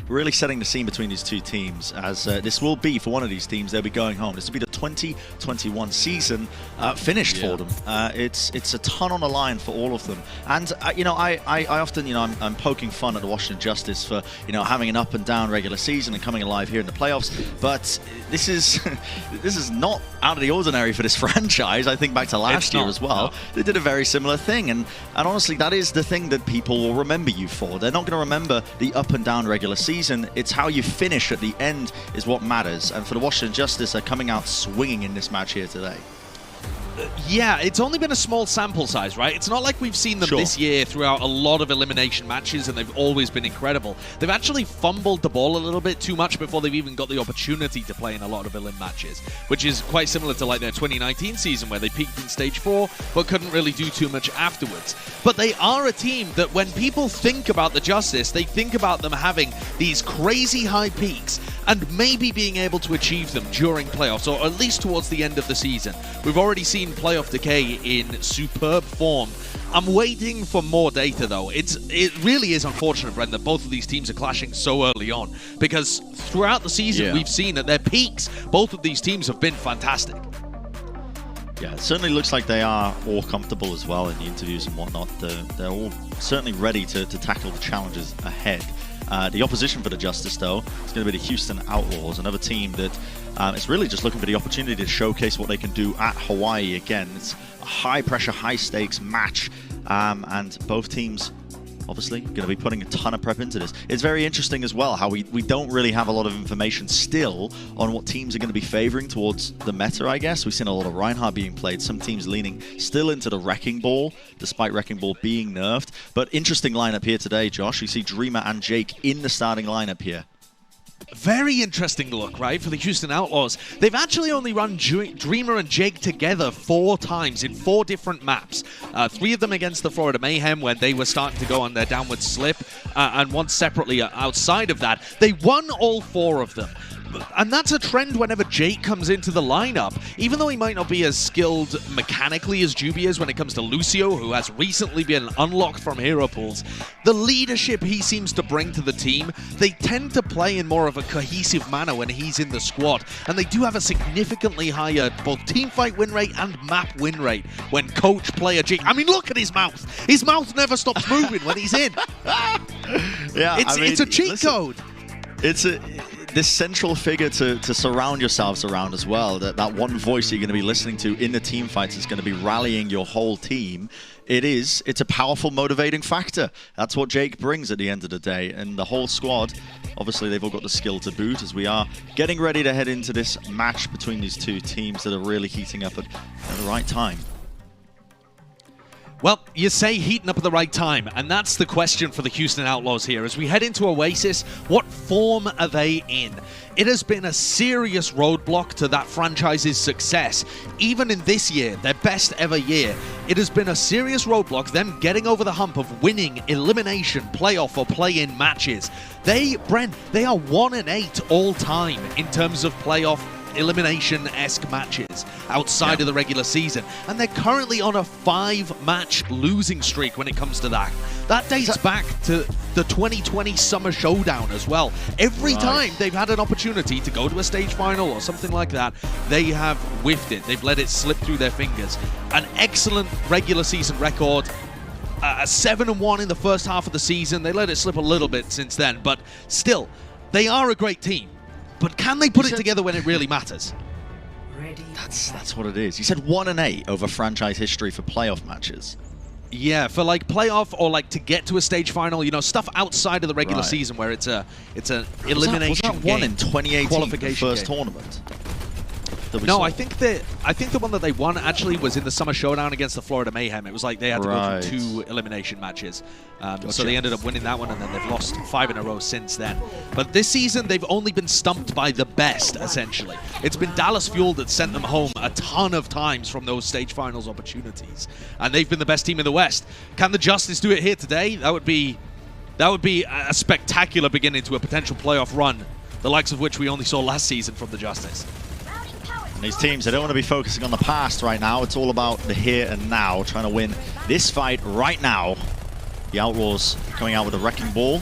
really setting the scene between these two teams, as this will be, for one of these teams, they'll be going home. This will be the 2021 season finished for them. It's a ton on the line for all of them. And, you know, I often, you know, I'm poking fun at the Washington Justice for, you know, having an up and down regular season and coming alive here in the playoffs. But this is this is not out of the ordinary for this franchise. I think back to last year as well. No. They did a very similar thing. And honestly, that is the thing that people will remember you for. They're not going to remember the up and down regular season. It's how you finish at the end is what matters. And for the Washington Justice, they're coming out swinging in this match here today. Yeah, it's only been a small sample size, right? It's not like we've seen them this year throughout a lot of elimination matches, and they've always been incredible. They've actually fumbled the ball a little bit too much before they've even got the opportunity to play in a lot of elim matches, which is quite similar to like their 2019 season where they peaked in Stage 4 but couldn't really do too much afterwards. But they are a team that when people think about the Justice, they think about them having these crazy high peaks and maybe being able to achieve them during playoffs, or at least towards the end of the season. We've already seen playoff decay in superb form. I'm waiting for more data though. It really is unfortunate, Brent, that both of these teams are clashing so early on, because throughout the season we've seen at their peaks, both of these teams have been fantastic. Yeah, it certainly looks like they are all comfortable as well in the interviews and whatnot. They're all certainly ready to tackle the challenges ahead. The opposition for the Justice, though, is going to be the Houston Outlaws, another team that is really just looking for the opportunity to showcase what they can do at Hawaii again. It's a high-pressure, high-stakes match, and both teams obviously going to be putting a ton of prep into this. It's very interesting as well how we don't really have a lot of information still on what teams are going to be favoring towards the meta, I guess. We've seen a lot of Reinhardt being played, some teams leaning still into the Wrecking Ball, despite Wrecking Ball being nerfed. But interesting lineup here today, Josh. You see Dreamer and Jake in the starting lineup here. Very interesting look, right, for the Houston Outlaws. They've actually only run Dreamer and Jake together 4 times in 4 different maps. 3 of them against the Florida Mayhem when they were starting to go on their downward slip, and 1 separately outside of that. They won all 4 of them. And that's a trend whenever Jake comes into the lineup. Even though he might not be as skilled mechanically as Juby is when it comes to Lucio, who has recently been unlocked from hero pools, the leadership he seems to bring to the team, they tend to play in more of a cohesive manner when he's in the squad. And they do have a significantly higher both teamfight win rate and map win rate when coach player Jake... I mean, look at his mouth! His mouth never stops moving when he's in! Yeah, it's a cheat code! It's this central figure to surround yourselves around as well. That one voice you're going to be listening to in the team fights is going to be rallying your whole team. It's a powerful motivating factor. That's what Jake brings at the end of the day. And the whole squad, obviously they've all got the skill to boot, as we are getting ready to head into this match between these two teams that are really heating up at the right time. Well, you say heating up at the right time, and that's the question for the Houston Outlaws here. As we head into Oasis, what form are they in? It has been a serious roadblock to that franchise's success. Even in this year, their best ever year, it has been a serious roadblock, them getting over the hump of winning elimination, playoff, or play-in matches. Brent, they are 1-8 all time in terms of playoff elimination-esque matches outside of the regular season, and they're currently on a 5-match losing streak when it comes to that. That dates back to the 2020 Summer Showdown as well. Every time they've had an opportunity to go to a stage final or something like that, they have whiffed it. They've let it slip through their fingers. An excellent regular season record. 7-1 in the first half of the season. They let it slip a little bit since then, but still, they are a great team. But can they put it together when it really matters? That's what it is. You said 1-8 over franchise history for playoff matches. Yeah, for like playoff or like to get to a stage final, you know, stuff outside of the regular season where it's an elimination was that one in 2018, qualification the first tournament? No, I think the one that they won actually was in the Summer Showdown against the Florida Mayhem. It was like they had to go through 2 elimination matches. So they ended up winning that one, and then they've lost 5 in a row since then. But this season, they've only been stumped by the best, essentially. It's been Dallas Fuel that sent them home a ton of times from those stage finals opportunities. And they've been the best team in the West. Can the Justice do it here today? That would be a spectacular beginning to a potential playoff run, the likes of which we only saw last season from the Justice. And these teams, they don't want to be focusing on the past right now. It's all about the here and now, trying to win this fight right now. The Outlaws coming out with a Wrecking Ball.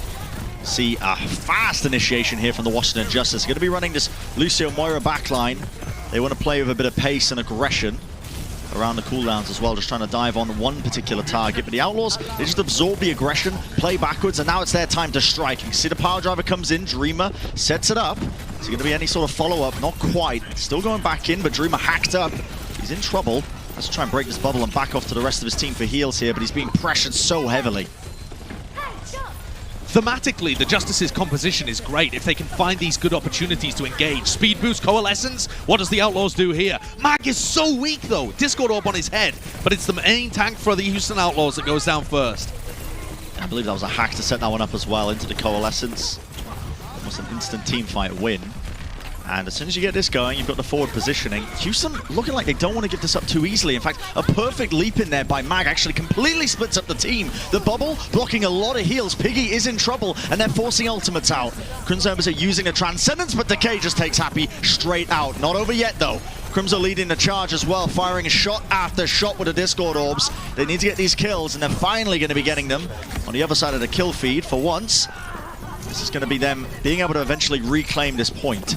see a fast initiation here from the Washington Justice. Going to be running this Lucio Moira backline. They want to play with a bit of pace and aggression around the cooldowns as well, just trying to dive on one particular target. But the Outlaws, they just absorb the aggression, play backwards, and now it's their time to strike. You can see the power driver comes in, Dreamer sets it up. Is there going to be any sort of follow-up? Not quite. Still going back in, but Dreamer hacked up. He's in trouble. Let's try and break this bubble and back off to the rest of his team for heals here, but he's being pressured so heavily. Thematically, the Justice's composition is great if they can find these good opportunities to engage. Speed boost, Coalescence, what does the Outlaws do here? Mag is so weak though, Discord Orb on his head, but it's the main tank for the Houston Outlaws that goes down first. I believe that was a hack to set that one up as well into the Coalescence. Almost an instant team fight win. And as soon as you get this going, you've got the forward positioning. Houston looking like they don't want to give this up too easily. In fact, a perfect leap in there by Mag actually completely splits up the team. The bubble blocking a lot of heals. Piggy is in trouble, and they're forcing ultimates out. Crimson are using a Transcendence, but Decay just takes Happy straight out. Not over yet, though. Crimson leading the charge as well, firing shot after shot with the Discord Orbs. They need to get these kills, and they're finally going to be getting them on the other side of the kill feed for once. This is going to be them being able to eventually reclaim this point.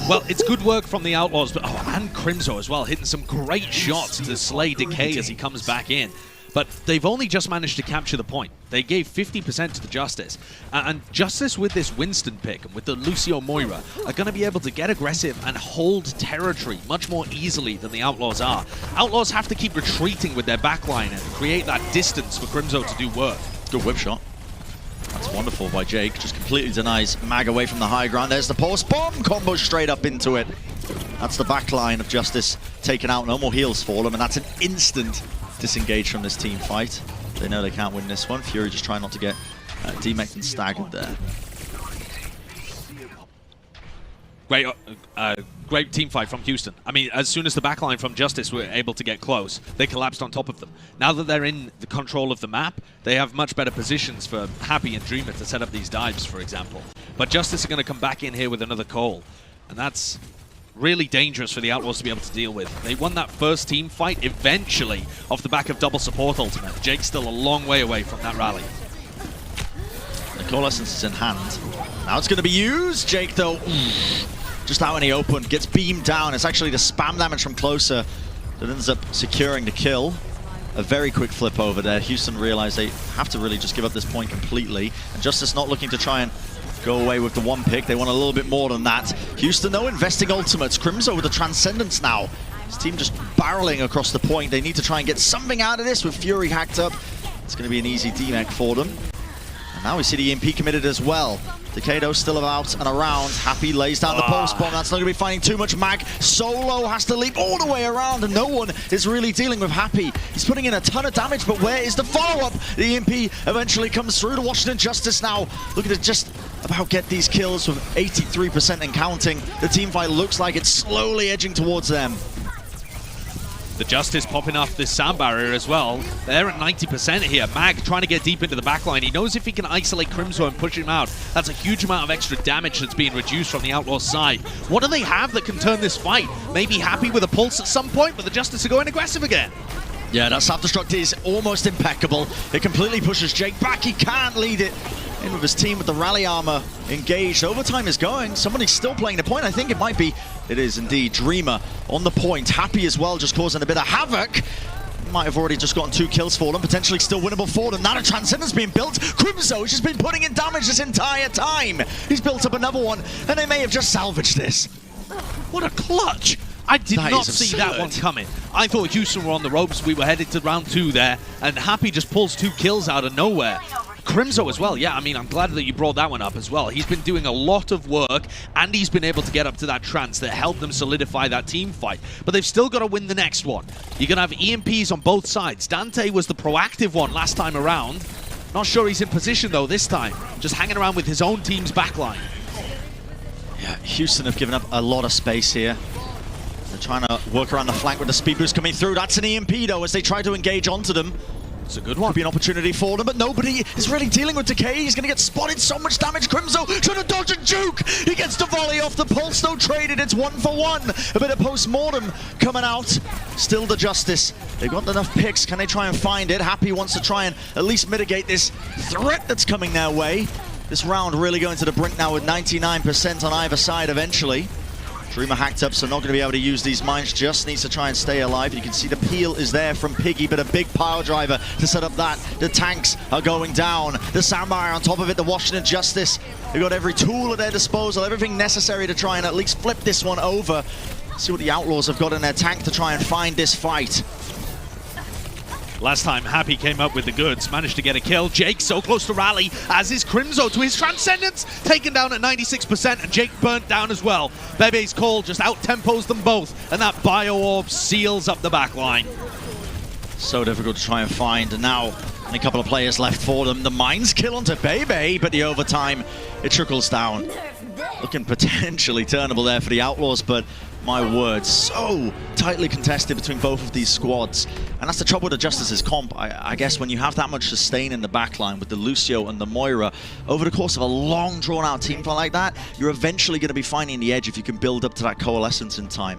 Well, it's good work from the Outlaws, but and Crimzo as well, hitting some great shots to slay Decay as he comes back in. But they've only just managed to capture the point. They gave 50% to the Justice. And Justice with this Winston pick and with the Lucio Moira are going to be able to get aggressive and hold territory much more easily than the Outlaws are. Outlaws have to keep retreating with their backline and create that distance for Crimzo to do work. Good whip shot. That's wonderful by Jake. Just completely denies Mag away from the high ground. There's the pulse bomb combo straight up into it. That's the back line of Justice taken out. No more heals for them, and that's an instant disengage from this team fight. They know they can't win this one. Fury just trying not to get demeched and staggered there. Great team fight from Houston. I mean, as soon as the backline from Justice were able to get close, they collapsed on top of them. Now that they're in the control of the map, they have much better positions for Happy and Dreamer to set up these dives, for example. But Justice are going to come back in here with another call, and that's really dangerous for the Outlaws to be able to deal with. They won that first team fight eventually off the back of double support ultimate. Jake's still a long way away from that rally. The Coalescence is in hand. Now it's going to be used. Jake, though, just out in the open, gets beamed down. It's actually the spam damage from closer that ends up securing the kill. A very quick flip over there. Houston realize they have to really just give up this point completely. And Justice not looking to try and go away with the one pick. They want a little bit more than that. Houston, though, investing ultimates. Crimson with the Transcendence now. His team just barreling across the point. They need to try and get something out of this with Fury hacked up. It's going to be an easy demech for them. And now we see the EMP committed as well. Decado still out and around. Happy lays down the pulse bomb. That's not going to be finding too much Mag. Solo has to leap all the way around, and no one is really dealing with Happy. He's putting in a ton of damage, but where is the follow-up? The EMP eventually comes through to Washington Justice now. Looking to just about get these kills with 83% and counting. The team fight looks like it's slowly edging towards them. The Justice popping off this sound barrier as well. They're at 90% here. Mag trying to get deep into the backline. He knows if he can isolate Crimson and push him out, that's a huge amount of extra damage that's being reduced from the Outlaws side. What do they have that can turn this fight? Maybe Happy with a pulse at some point, but the Justice are going aggressive again. Yeah, that self-destruct is almost impeccable. It completely pushes Jake back. He can't lead it in with his team with the rally armor engaged. Overtime is going. Somebody's still playing the point. I think it might be. It is indeed Dreamer on the point. Happy as well, just causing a bit of havoc. Might have already just gotten 2 kills for them. Potentially still winnable for them. Now a Transcendence being built. Crimson has just been putting in damage this entire time. He's built up another one, and they may have just salvaged this. What a clutch! I did not see that one coming. I thought Houston were on the ropes. We were headed to round 2 there, and Happy just pulls 2 kills out of nowhere. Crimzo as well, yeah, I mean, I'm glad that you brought that one up as well. He's been doing a lot of work, and he's been able to get up to that trance that helped them solidify that team fight. But they've still got to win the next one. You're going to have EMPs on both sides. Dante was the proactive one last time around. Not sure he's in position, though, this time. Just hanging around with his own team's backline. Yeah, Houston have given up a lot of space here. They're trying to work around the flank with the speed boost coming through. That's an EMP, though, as they try to engage onto them. It's a good one. Could be an opportunity for them, but nobody is really dealing with Decay. He's going to get spotted. So much damage. Crimzo trying to dodge a juke. He gets the volley off the pulse, though traded. It's 1-for-1. A bit of post-mortem coming out. Still the Justice. They've got enough picks. Can they try and find it? Happy wants to try and at least mitigate this threat that's coming their way. This round really going to the brink now with 99% on either side eventually. Dreamer hacked up, so not going to be able to use these mines. Just needs to try and stay alive. You can see the peel is there from Piggy, but a big pile driver to set up that. The tanks are going down. The Samurai on top of it, the Washington Justice. They've got every tool at their disposal, everything necessary to try and at least flip this one over. See what the Outlaws have got in their tank to try and find this fight. Last time, Happy came up with the goods, managed to get a kill. Jake so close to rally, as is Crimzo to his Transcendence, taken down at 96%, and Jake burnt down as well. Bebe's call just out-tempos them both, and that Bio Orb seals up the back line. So difficult to try and find, and now a couple of players left for them. The mines kill onto Bebe, but the overtime, it trickles down. Looking potentially turnable there for the Outlaws, but my word, so tightly contested between both of these squads. And that's the trouble with the Justice's comp. I guess when you have that much sustain in the backline with the Lucio and the Moira, over the course of a long drawn-out team fight like that, you're eventually going to be finding the edge if you can build up to that coalescence in time.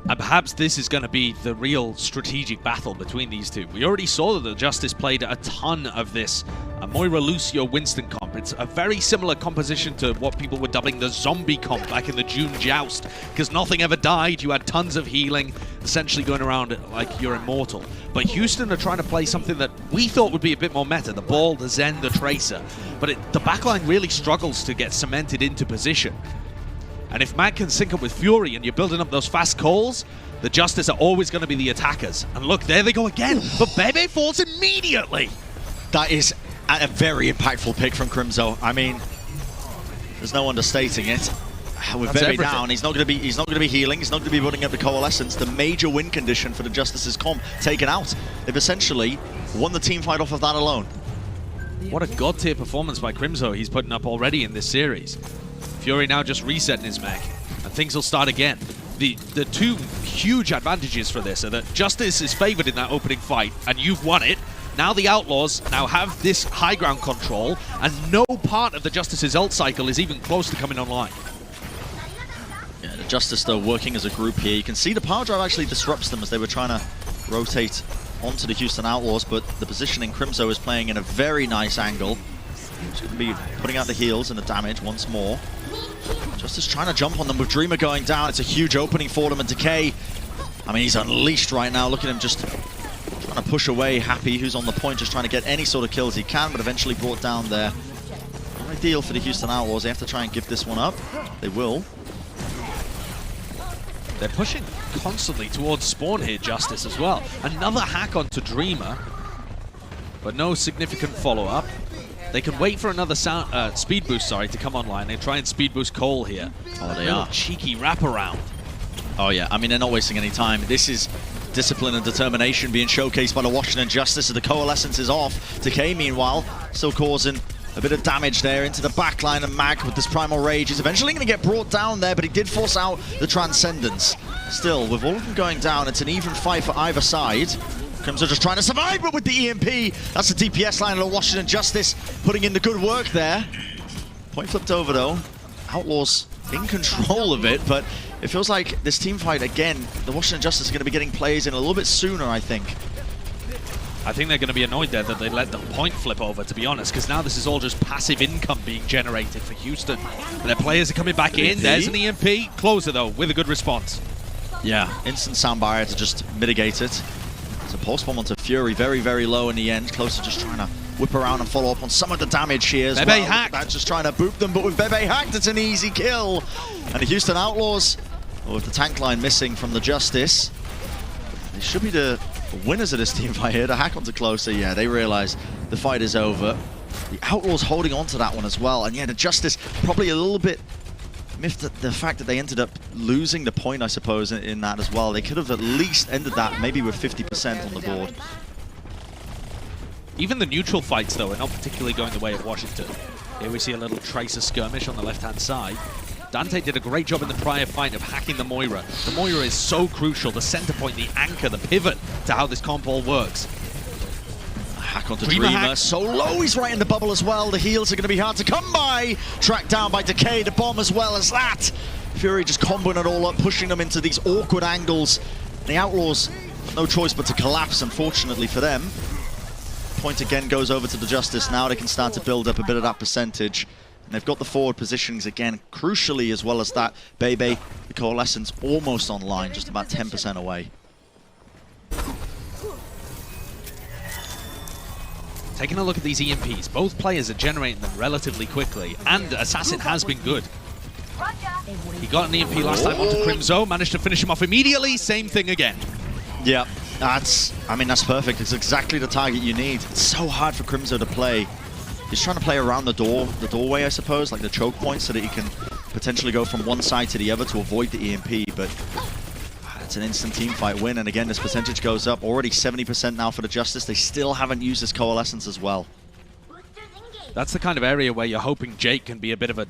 And perhaps this is going to be the real strategic battle between these two. We already saw that the Justice played a ton of this Moira, Lucio, Winston comp. It's a very similar composition to what people were dubbing the zombie comp back in the June Joust, because nothing ever died, you had tons of healing, essentially going around like you're immortal. But Houston are trying to play something that we thought would be a bit more meta, the Ball, the Zen, the Tracer. But the backline really struggles to get cemented into position. And if Mag can sync up with Fury and you're building up those fast calls, the Justice are always going to be the attackers. And look, there they go again. But Bebe falls immediately. That is a very impactful pick from Crimzo. I mean, there's no understating it. With Bebe down, he's not going to be healing. He's not going to be putting up the coalescence. The major win condition for the Justice's comp taken out. They've essentially won the team fight off of that alone. What a god tier performance by Crimzo he's putting up already in this series. Fury now just resetting his mech, and things will start again. The two huge advantages for this are that Justice is favored in that opening fight, and you've won it. Now the Outlaws now have this high ground control, and no part of the Justice's ult cycle is even close to coming online. Yeah, the Justice, though, working as a group here. You can see the power drive actually disrupts them as they were trying to rotate onto the Houston Outlaws, but the positioning Crimzo is playing in a very nice angle. He's going to be putting out the heals and the damage once more. Justice trying to jump on them with Dreamer going down. It's a huge opening for them, and Decay, I mean, he's unleashed right now. Look at him just trying to push away Happy, who's on the point, just trying to get any sort of kills he can, but eventually brought down there. Not ideal for the Houston Outlaws. They have to try and give this one up. They will. They're pushing constantly towards spawn here, Justice, as well. Another hack onto Dreamer, but no significant follow-up. They can wait for another speed boost, to come online. They try and speed boost Cole here. Oh, they are. Cheeky wraparound. Oh, yeah. I mean, they're not wasting any time. This is discipline and determination being showcased by the Washington Justice. The coalescence is off. Decay, meanwhile, still causing a bit of damage there into the backline, and Mag with this Primal Rage is eventually going to get brought down there, but he did force out the Transcendence. Still, with all of them going down, it's an even fight for either side. Crimzo just trying to survive, but with the EMP, that's the DPS line of the Washington Justice putting in the good work there. Point flipped over though. Outlaws in control of it, but it feels like this team fight again, the Washington Justice are going to be getting players in a little bit sooner, I think. I think they're going to be annoyed there that they let the point flip over, to be honest, because now this is all just passive income being generated for Houston. And their players are coming back in. There's an EMP. Closer though, with a good response. Yeah, instant sound barrier to just mitigate it. It's a pulse bomb onto Fury, very, very low in the end. Close to just trying to whip around and follow up on some of the damage here as Bebe well. hacked. That's just trying to boop them, but with Bebe hacked, it's an easy kill. And the Houston Outlaws, with the tank line missing from the Justice, they should be the winners of this team fight here. The hack onto Closer, yeah, they realize the fight is over. The Outlaws holding on to that one as well. And yeah, the Justice probably a little bit miffed at the fact that they ended up losing the point, I suppose, in that as well. They could have at least ended that maybe with 50% on the board. Even the neutral fights, though, are not particularly going the way of Washington. Here we see a little Tracer skirmish on the left-hand side. Dante did a great job in the prior fight of hacking the Moira. The Moira is so crucial, the center point, the anchor, the pivot to how this comp all works. Hack onto Dreamer. So low, he's right in the bubble as well. The heals are going to be hard to come by. Tracked down by Decay, the bomb as well as that. Fury just comboing it all up, pushing them into these awkward angles. The Outlaws, no choice but to collapse, unfortunately for them. Point again goes over to the Justice. Now they can start to build up a bit of that percentage. And they've got the forward positionings again, crucially, as well as that. Bebe, the Coalescence, almost online, just about 10% away. Taking a look at these EMPs, both players are generating them relatively quickly, and Assassin has been good. He got an EMP last time onto Crimzo, managed to finish him off immediately, same thing again. Yeah, that's perfect. It's exactly the target you need. It's so hard for Crimzo to play. He's trying to play around the doorway, I suppose, like the choke point, so that he can potentially go from one side to the other to avoid the EMP, but it's an instant team fight win, and again, this percentage goes up. Already 70% now for the Justice. They still haven't used this Coalescence as well. That's the kind of area where you're hoping Jake can be a bit of a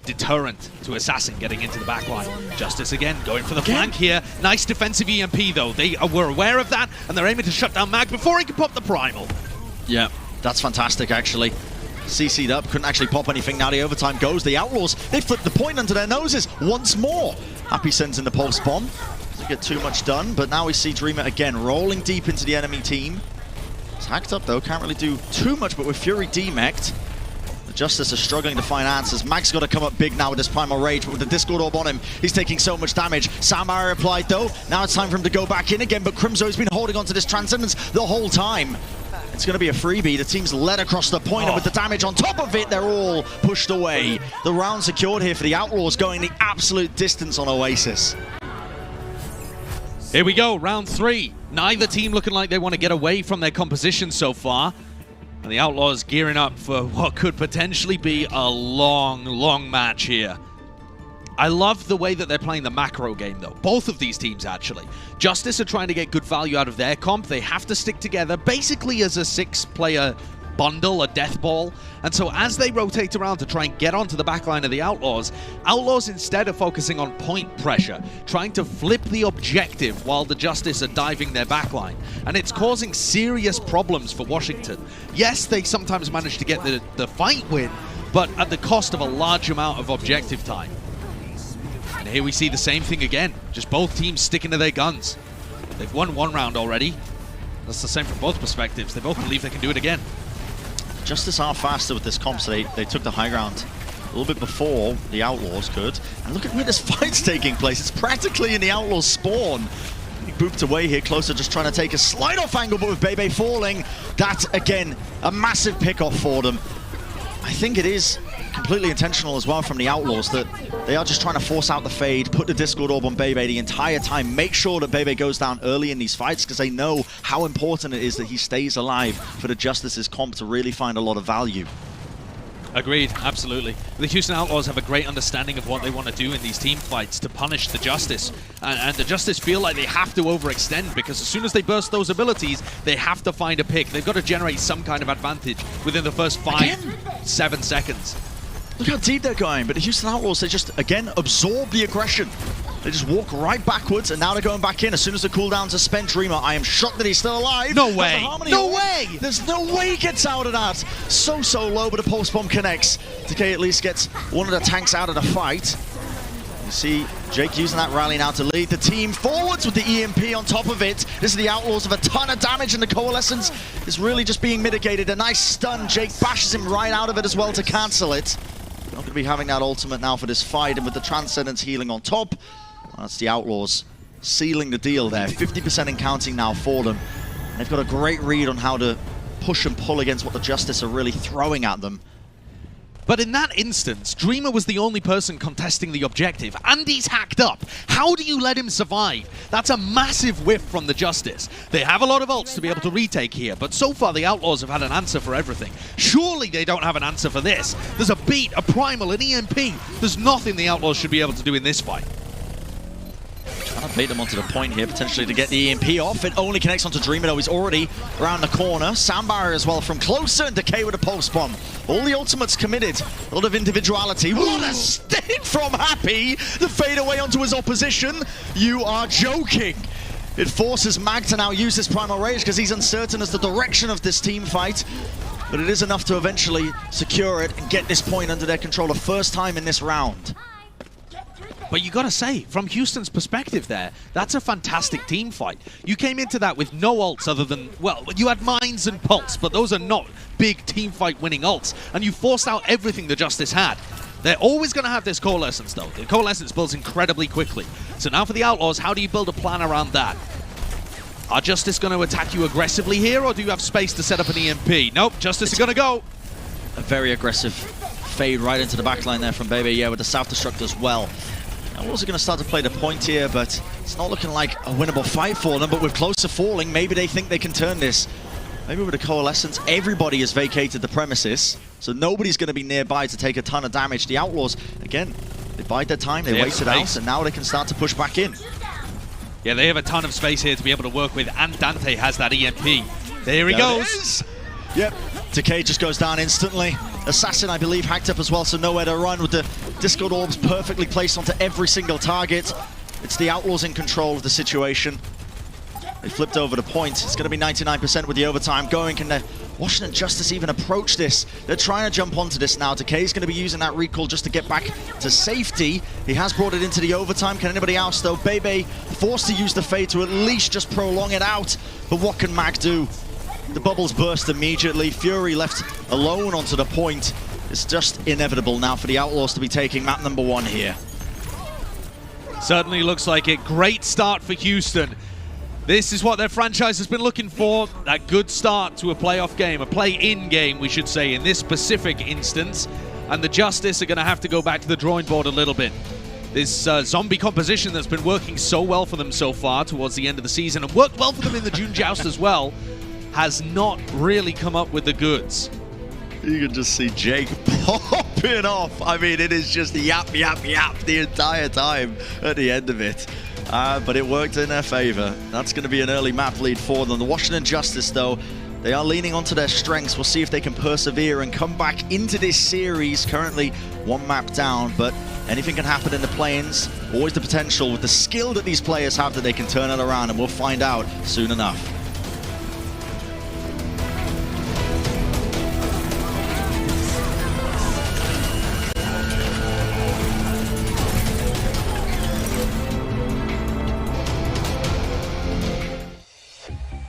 deterrent to Assassin getting into the backline. Justice again going for the flank here. Nice defensive EMP though. They were aware of that, and they're aiming to shut down Mag before he can pop the Primal. Yeah, that's fantastic actually. CC'd up, couldn't actually pop anything. Now the overtime goes. The Outlaws, they flipped the point under their noses once more. Happy sends in the pulse bomb. Doesn't get too much done, but now we see Dreamer again rolling deep into the enemy team. It's hacked up though, can't really do too much, but with Fury demeched, the Justice are struggling to find answers. Mag's got to come up big now with this Primal Rage, but with the Discord Orb on him, he's taking so much damage. Samara applied though. Now it's time for him to go back in again, but Crimzo's been holding on to this Transcendence the whole time. It's going to be a freebie. The team's led across the point, and with the damage on top of it, they're all pushed away. The round secured here for the Outlaws, going the absolute distance on Oasis. Here we go, round 3. Neither team looking like they want to get away from their composition so far. And the Outlaws gearing up for what could potentially be a long, long match here. I love the way that they're playing the macro game, though. Both of these teams, actually. Justice are trying to get good value out of their comp. They have to stick together, basically as a 6-player bundle, a death ball. And so as they rotate around to try and get onto the backline of the Outlaws, Outlaws instead of focusing on point pressure, trying to flip the objective while the Justice are diving their backline. And it's causing serious problems for Washington. Yes, they sometimes manage to get the fight win, but at the cost of a large amount of objective time. And here we see the same thing again, just both teams sticking to their guns. They've won one round already. That's the same from both perspectives. They both believe they can do it again. Justice are faster with this comp, so they took the high ground a little bit before the Outlaws could. And look at where this fight's taking place. It's practically in the Outlaws' spawn. He booped away here, closer, just trying to take a slide-off angle, but with Bebe falling, that's, again, a massive pick-off for them. I think it is completely intentional as well from the Outlaws that they are just trying to force out the fade, put the Discord Orb on Bebe the entire time, make sure that Bebe goes down early in these fights because they know how important it is that he stays alive for the Justice's comp to really find a lot of value. Agreed, absolutely. The Houston Outlaws have a great understanding of what they want to do in these team fights to punish the Justice. And the Justice feel like they have to overextend because as soon as they burst those abilities, they have to find a pick. They've got to generate some kind of advantage within the first 5-7 seconds. Look how deep they're going, but the Houston Outlaws, they just, again, absorb the aggression. They just walk right backwards, and now they're going back in. As soon as the cooldowns are spent, Dreamer, I am shocked that he's still alive. No way. No way. There's no way he gets out of that. So low, but the pulse bomb connects. Decay at least gets one of the tanks out of the fight. You see Jake using that rally now to lead the team forwards with the EMP on top of it. This is the Outlaws with a ton of damage, and the Coalescence is really just being mitigated. A nice stun. Jake bashes him right out of it as well to cancel it. Not going to be having that ultimate now for this fight, and with the Transcendence healing on top, that's the Outlaws sealing the deal there. 50% in counting now for them. And they've got a great read on how to push and pull against what the Justice are really throwing at them. But in that instance, Dreamer was the only person contesting the objective, and he's hacked up. How do you let him survive? That's a massive whiff from the Justice. They have a lot of ults to be able to retake here, but so far the Outlaws have had an answer for everything. Surely they don't have an answer for this. There's a beat, a primal, an EMP. There's nothing the Outlaws should be able to do in this fight. Trying to bait them onto the point here, potentially to get the EMP off. It only connects onto Dreamer, though. He's already around the corner. Sound barrier as well from closer, and Decay with a pulse bomb. All the ultimates committed. A lot of individuality. What a stick from Happy! The fade away onto his opposition. You are joking. It forces Mag to now use this Primal Rage because he's uncertain as the direction of this team fight. But it is enough to eventually secure it and get this point under their control the first time in this round. But you gotta say, from Houston's perspective there, that's a fantastic team fight. You came into that with no ults other than, well, you had Mines and Pulse, but those are not big team fight winning ults. And you forced out everything the Justice had. They're always going to have this Coalescence, though. The Coalescence builds incredibly quickly. So now for the Outlaws, how do you build a plan around that? Are Justice going to attack you aggressively here, or do you have space to set up an EMP? Nope, Justice is going to go. A very aggressive fade right into the backline there from Bebe, yeah, with the Self-Destruct as well. Outlaws are going to start to play the point here, but it's not looking like a winnable fight for them. But with Closer falling, maybe they think they can turn this. Maybe with a Coalescence, everybody has vacated the premises, so nobody's going to be nearby to take a ton of damage. The Outlaws, again, they bide their time, they wait it out, and now they can start to push back in. Yeah, they have a ton of space here to be able to work with, and Dante has that EMP. There he goes. Yep, Decay just goes down instantly. Assassin, I believe, hacked up as well, so nowhere to run with the Discord Orbs perfectly placed onto every single target. It's the Outlaws in control of the situation. They flipped over the point. It's going to be 99% with the overtime going. Can the Washington Justice even approach this? They're trying to jump onto this now. Decay's going to be using that recall just to get back to safety. He has brought it into the overtime. Can anybody else, though? Bebe forced to use the fade to at least just prolong it out. But what can Mag do? The bubbles burst immediately. Fury left alone onto the point. It's just inevitable now for the Outlaws to be taking map number 1 here. Certainly looks like it. Great start for Houston. This is what their franchise has been looking for, that good start to a playoff game, a play-in game, we should say, in this specific instance. And the Justice are going to have to go back to the drawing board a little bit. This zombie composition that's been working so well for them so far towards the end of the season, and worked well for them in the June Joust as well, has not really come up with the goods. You can just see Jake popping off. I mean, it is just yap, yap, yap the entire time at the end of it. But it worked in their favor. That's going to be an early map lead for them. The Washington Justice, though, they are leaning onto their strengths. We'll see if they can persevere and come back into this series. Currently 1 map down, but anything can happen in the play-ins. Always the potential with the skill that these players have that they can turn it around, and we'll find out soon enough.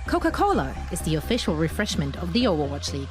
Coca-Cola is the official refreshment of the Overwatch League.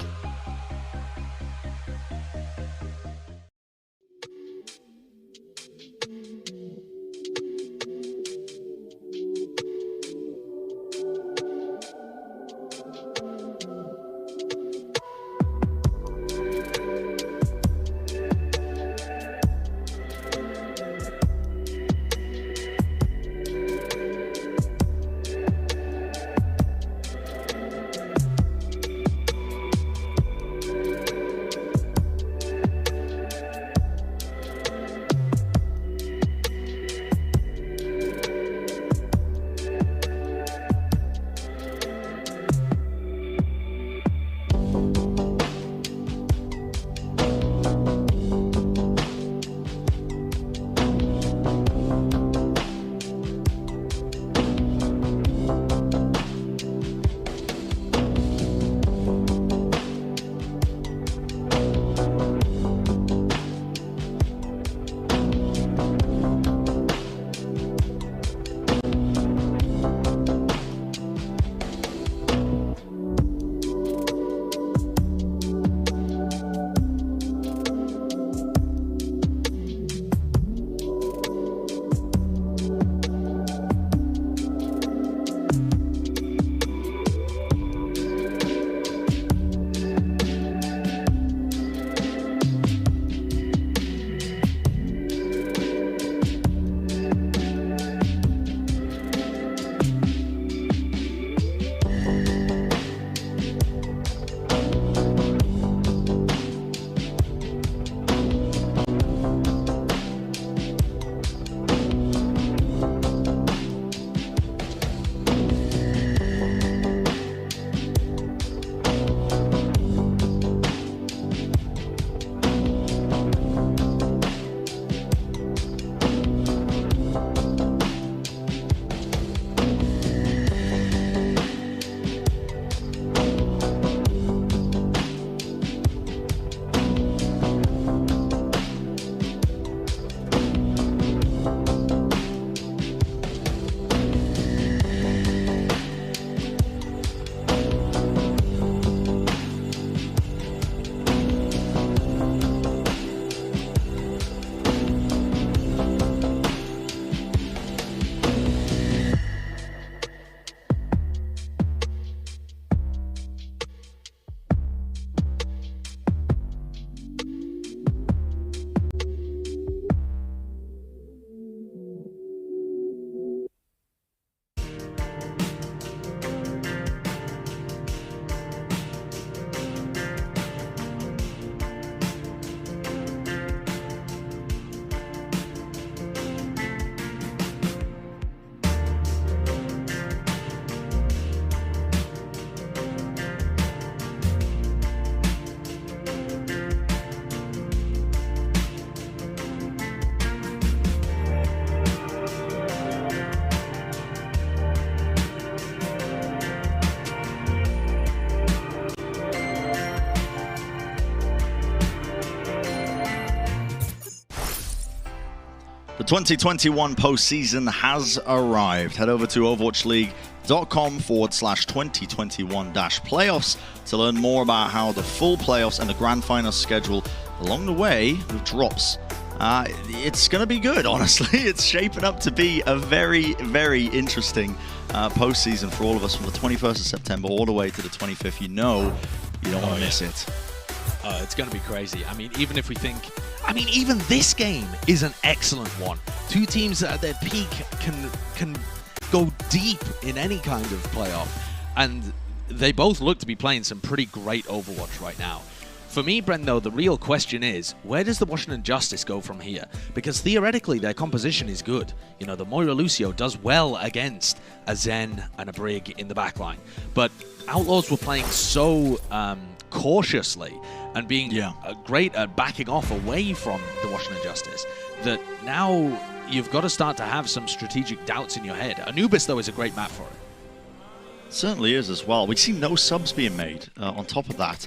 The 2021 postseason has arrived. Head over to overwatchleague.com/2021-playoffs to learn more about how the full playoffs and the grand final schedule along the way with drops. It's going to be good, honestly. It's shaping up to be a very, very interesting postseason for all of us from the 21st of September all the way to the 25th. You know you don't want to miss it. It's going to be crazy. I mean, even if we think... I mean, even this game is an excellent one. Two teams at their peak can go deep in any kind of playoff. And they both look to be playing some pretty great Overwatch right now. For me, Bren, though, the real question is, where does the Washington Justice go from here? Because theoretically, their composition is good. You know, the Moira Lucio does well against a Zen and a Brig in the backline. But Outlaws were playing so cautiously and being great at backing off away from the Washington Justice that now you've got to start to have some strategic doubts in your head. Anubis, though, is a great map for it. Certainly is as well. We've seen no subs being made on top of that.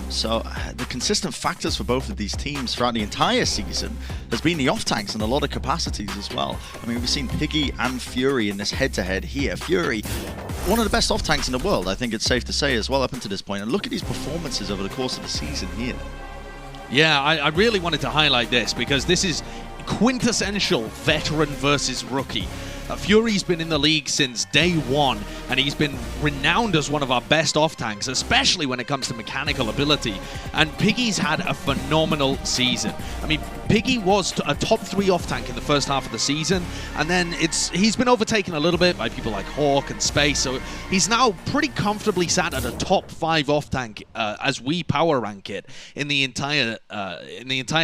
So the consistent factors for both of these teams throughout the entire season has been the off-tanks and a lot of capacities as well. I mean, we've seen Piggy and Fury in this head-to-head here. Fury, one of the best off-tanks in the world, I think it's safe to say as well up until this point. And look at these performances over the course of the season here. Yeah, I really wanted to highlight this because this is quintessential veteran versus rookie. Fury's been in the league since day one, and he's been renowned as one of our best off-tanks, especially when it comes to mechanical ability. And Piggy's had a phenomenal season. I mean, Piggy was a top 3 off-tank in the first half of the season, and then he's been overtaken a little bit by people like Hawk and Space, so he's now pretty comfortably sat at a top 5 off-tank as we power rank it in the entire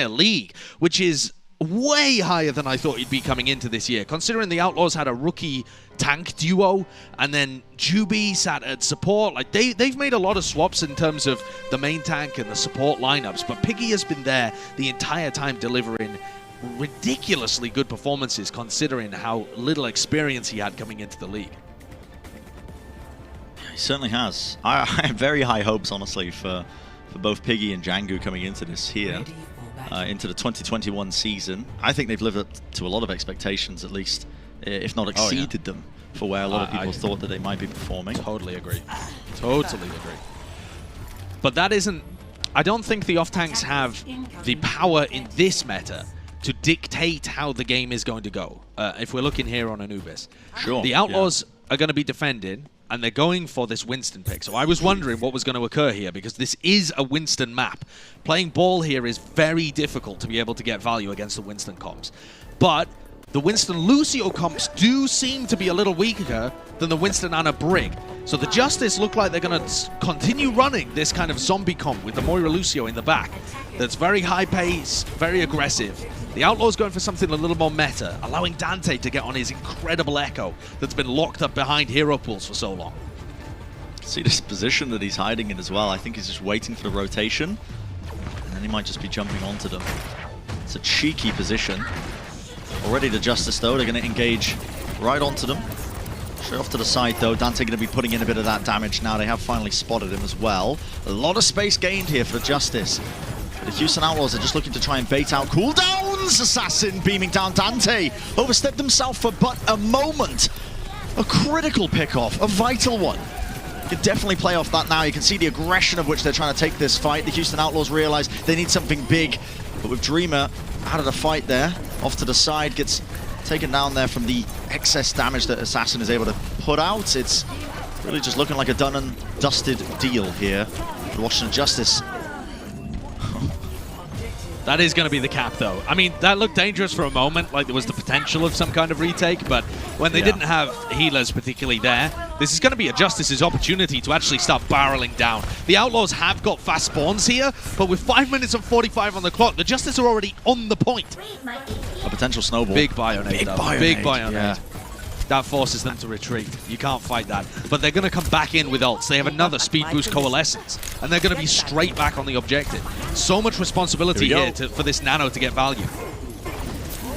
league, which is way higher than I thought he'd be coming into this year, considering the Outlaws had a rookie tank duo, and then Juby sat at support. Like they've made a lot of swaps in terms of the main tank and the support lineups, but Piggy has been there the entire time delivering ridiculously good performances considering how little experience he had coming into the league. He certainly has. I have very high hopes, honestly, for both Piggy and Django coming into this here. Into the 2021 season. I think they've lived up to a lot of expectations, at least, if not exceeded them, for where a lot of people thought that they might be performing. Totally agree. Totally agree. But that isn't... I don't think the off-tanks have the power in this meta to dictate how the game is going to go, if we're looking here on Anubis. Sure. The Outlaws are going to be defending, and they're going for this Winston pick. So I was wondering what was going to occur here, because this is a Winston map. Playing ball here is very difficult to be able to get value against the Winston comps. But the Winston Lucio comps do seem to be a little weaker than the Winston and a Brig. So the Justice look like they're going to continue running this kind of zombie comp with the Moira Lucio in the back. That's very high pace, very aggressive. The Outlaws going for something a little more meta, allowing Dante to get on his incredible Echo that's been locked up behind hero pools for so long. See this position that he's hiding in as well. I think he's just waiting for the rotation, and then he might just be jumping onto them. It's a cheeky position. Already the Justice, though, they're going to engage right onto them. Straight off to the side, though. Dante going to be putting in a bit of that damage now. They have finally spotted him as well. A lot of space gained here for Justice. The Houston Outlaws are just looking to try and bait out cooldowns. Assassin beaming down Dante. Overstepped himself for but a moment. A critical pickoff, a vital one. You can definitely play off that now. You can see the aggression of which they're trying to take this fight. The Houston Outlaws realize they need something big. But with Dreamer out of the fight there, off to the side, gets taken down there from the excess damage that Assassin is able to put out. It's really just looking like a done and dusted deal here for Washington Justice. That is going to be the cap, though. I mean, that looked dangerous for a moment, like there was the potential of some kind of retake, but when they didn't have healers particularly there, this is going to be a Justice's opportunity to actually start barreling down. The Outlaws have got fast spawns here, but with 5 minutes and 45 on the clock, the Justice are already on the point. A potential snowball. Big Bionade, though. Big Bionade. Yeah. That forces them to retreat. You can't fight that. But they're going to come back in with ults. They have another speed boost Coalescence, and they're going to be straight back on the objective. So much responsibility here for this Nano to get value.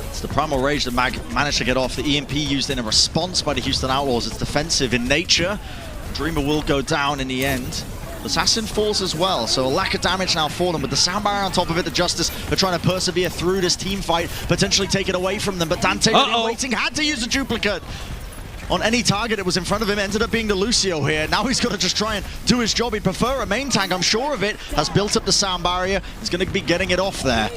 It's the Primal Rage that managed to get off. The EMP used in a response by the Houston Outlaws. It's defensive in nature. Dreamer will go down in the end. The Assassin falls as well, so a lack of damage now for them. With the sound barrier on top of it, the Justice are trying to persevere through this team fight, potentially take it away from them. But Dante, waiting, had to use a duplicate on any target that was in front of him. Ended up being the Lucio here. Now he's got to just try and do his job. He'd prefer a main tank, I'm sure of it. Has built up the sound barrier. He's going to be getting it off there.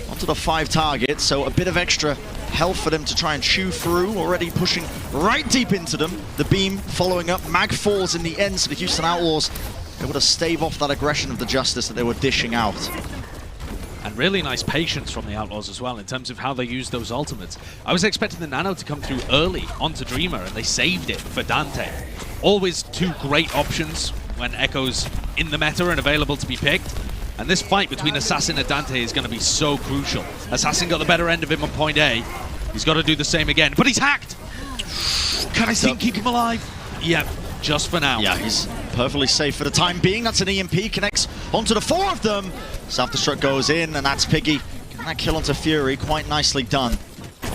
Onto the 5 targets, so a bit of extra health for them to try and chew through. Already pushing right deep into them. The beam following up. Mag falls in the end, so the Houston Outlaws able to stave off that aggression of the Justice that they were dishing out. And really nice patience from the Outlaws as well in terms of how they use those ultimates. I was expecting the Nano to come through early onto Dreamer, and they saved it for Dante. Always 2 great options when Echo's in the meta and available to be picked. And this fight between Assassin and Dante is going to be so crucial. Assassin got the better end of him on point A. He's got to do the same again, but he's hacked! Can his team keep him alive? Yep, just for now. Yeah, he's perfectly safe for the time being. That's an EMP, connects onto the 4 of them. Self-destruct goes in, and that's Piggy. Getting that kill onto Fury, quite nicely done.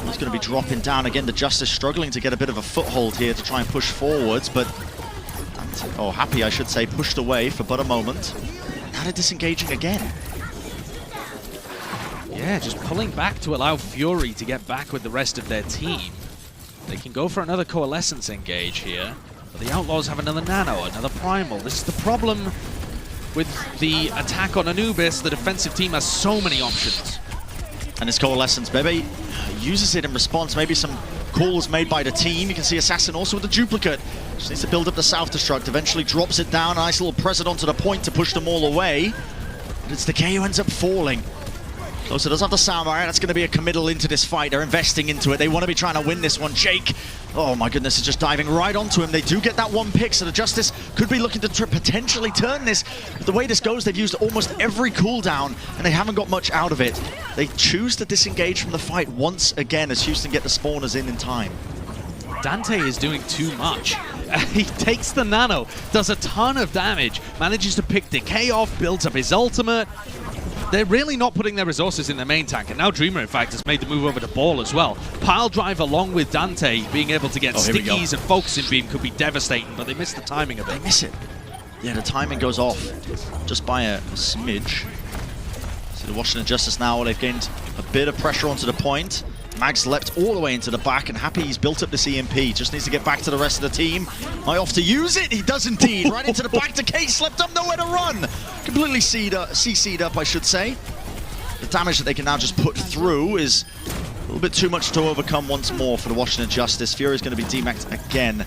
He's going to be dropping down again. The Justice struggling to get a bit of a foothold here to try and push forwards, but Happy, I should say, pushed away for but a moment. Now they're disengaging again. Yeah, just pulling back to allow Fury to get back with the rest of their team. They can go for another Coalescence engage here, but the Outlaws have another Nano, another Primal. This is the problem with the attack on Anubis. The defensive team has so many options. And it's Coalescence, baby. Uses it in response, maybe some calls made by the team. You can see Assassin also with the duplicate. Just needs to build up the self-destruct, eventually drops it down. A nice little present onto the point to push them all away. But it's Decay who ends up falling. Closer does have the sound barrier. That's going to be a committal into this fight. They're investing into it. They want to be trying to win this one. Jake, oh my goodness, is just diving right onto him. They do get that 1 pick, so the Justice could be looking to potentially turn this. But the way this goes, they've used almost every cooldown, and they haven't got much out of it. They choose to disengage from the fight once again as Houston get the spawners in time. Dante is doing too much. He takes the Nano, does a ton of damage, manages to pick Decay off, builds up his ultimate. They're really not putting their resources in their main tank, and now Dreamer, in fact, has made the move over to Ball as well. Pile drive along with Dante, being able to get stickies and focusing beam could be devastating, but they miss the timing of it. They miss it. Yeah, the timing goes off just by a smidge. See the Washington Justice now, they've gained a bit of pressure onto the point. Mag's leapt all the way into the back, and Happy, he's built up this EMP. Just needs to get back to the rest of the team. Might off to use it. He does indeed. Right into the back. Decay slipped up, nowhere to run. Completely CC'd up, I should say. The damage that they can now just put through is a little bit too much to overcome once more for the Washington Justice. Fury's going to be demaxed again.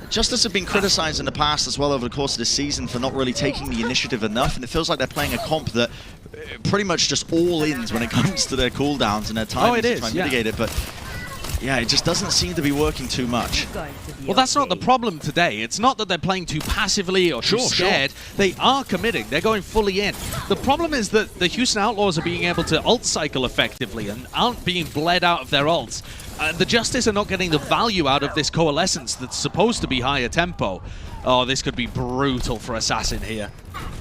Justice have been criticized in the past as well over the course of this season for not really taking the initiative enough, and it feels like they're playing a comp that pretty much just all ins when it comes to their cooldowns and their time to try and mitigate it, but yeah, it just doesn't seem to be working too much. Well, that's not the problem today. It's not that they're playing too passively or too scared. They are committing. They're going fully in. The problem is that the Houston Outlaws are being able to ult cycle effectively and aren't being bled out of their ults. The Justice are not getting the value out of this Coalescence that's supposed to be higher tempo. Oh, this could be brutal for Assassin here.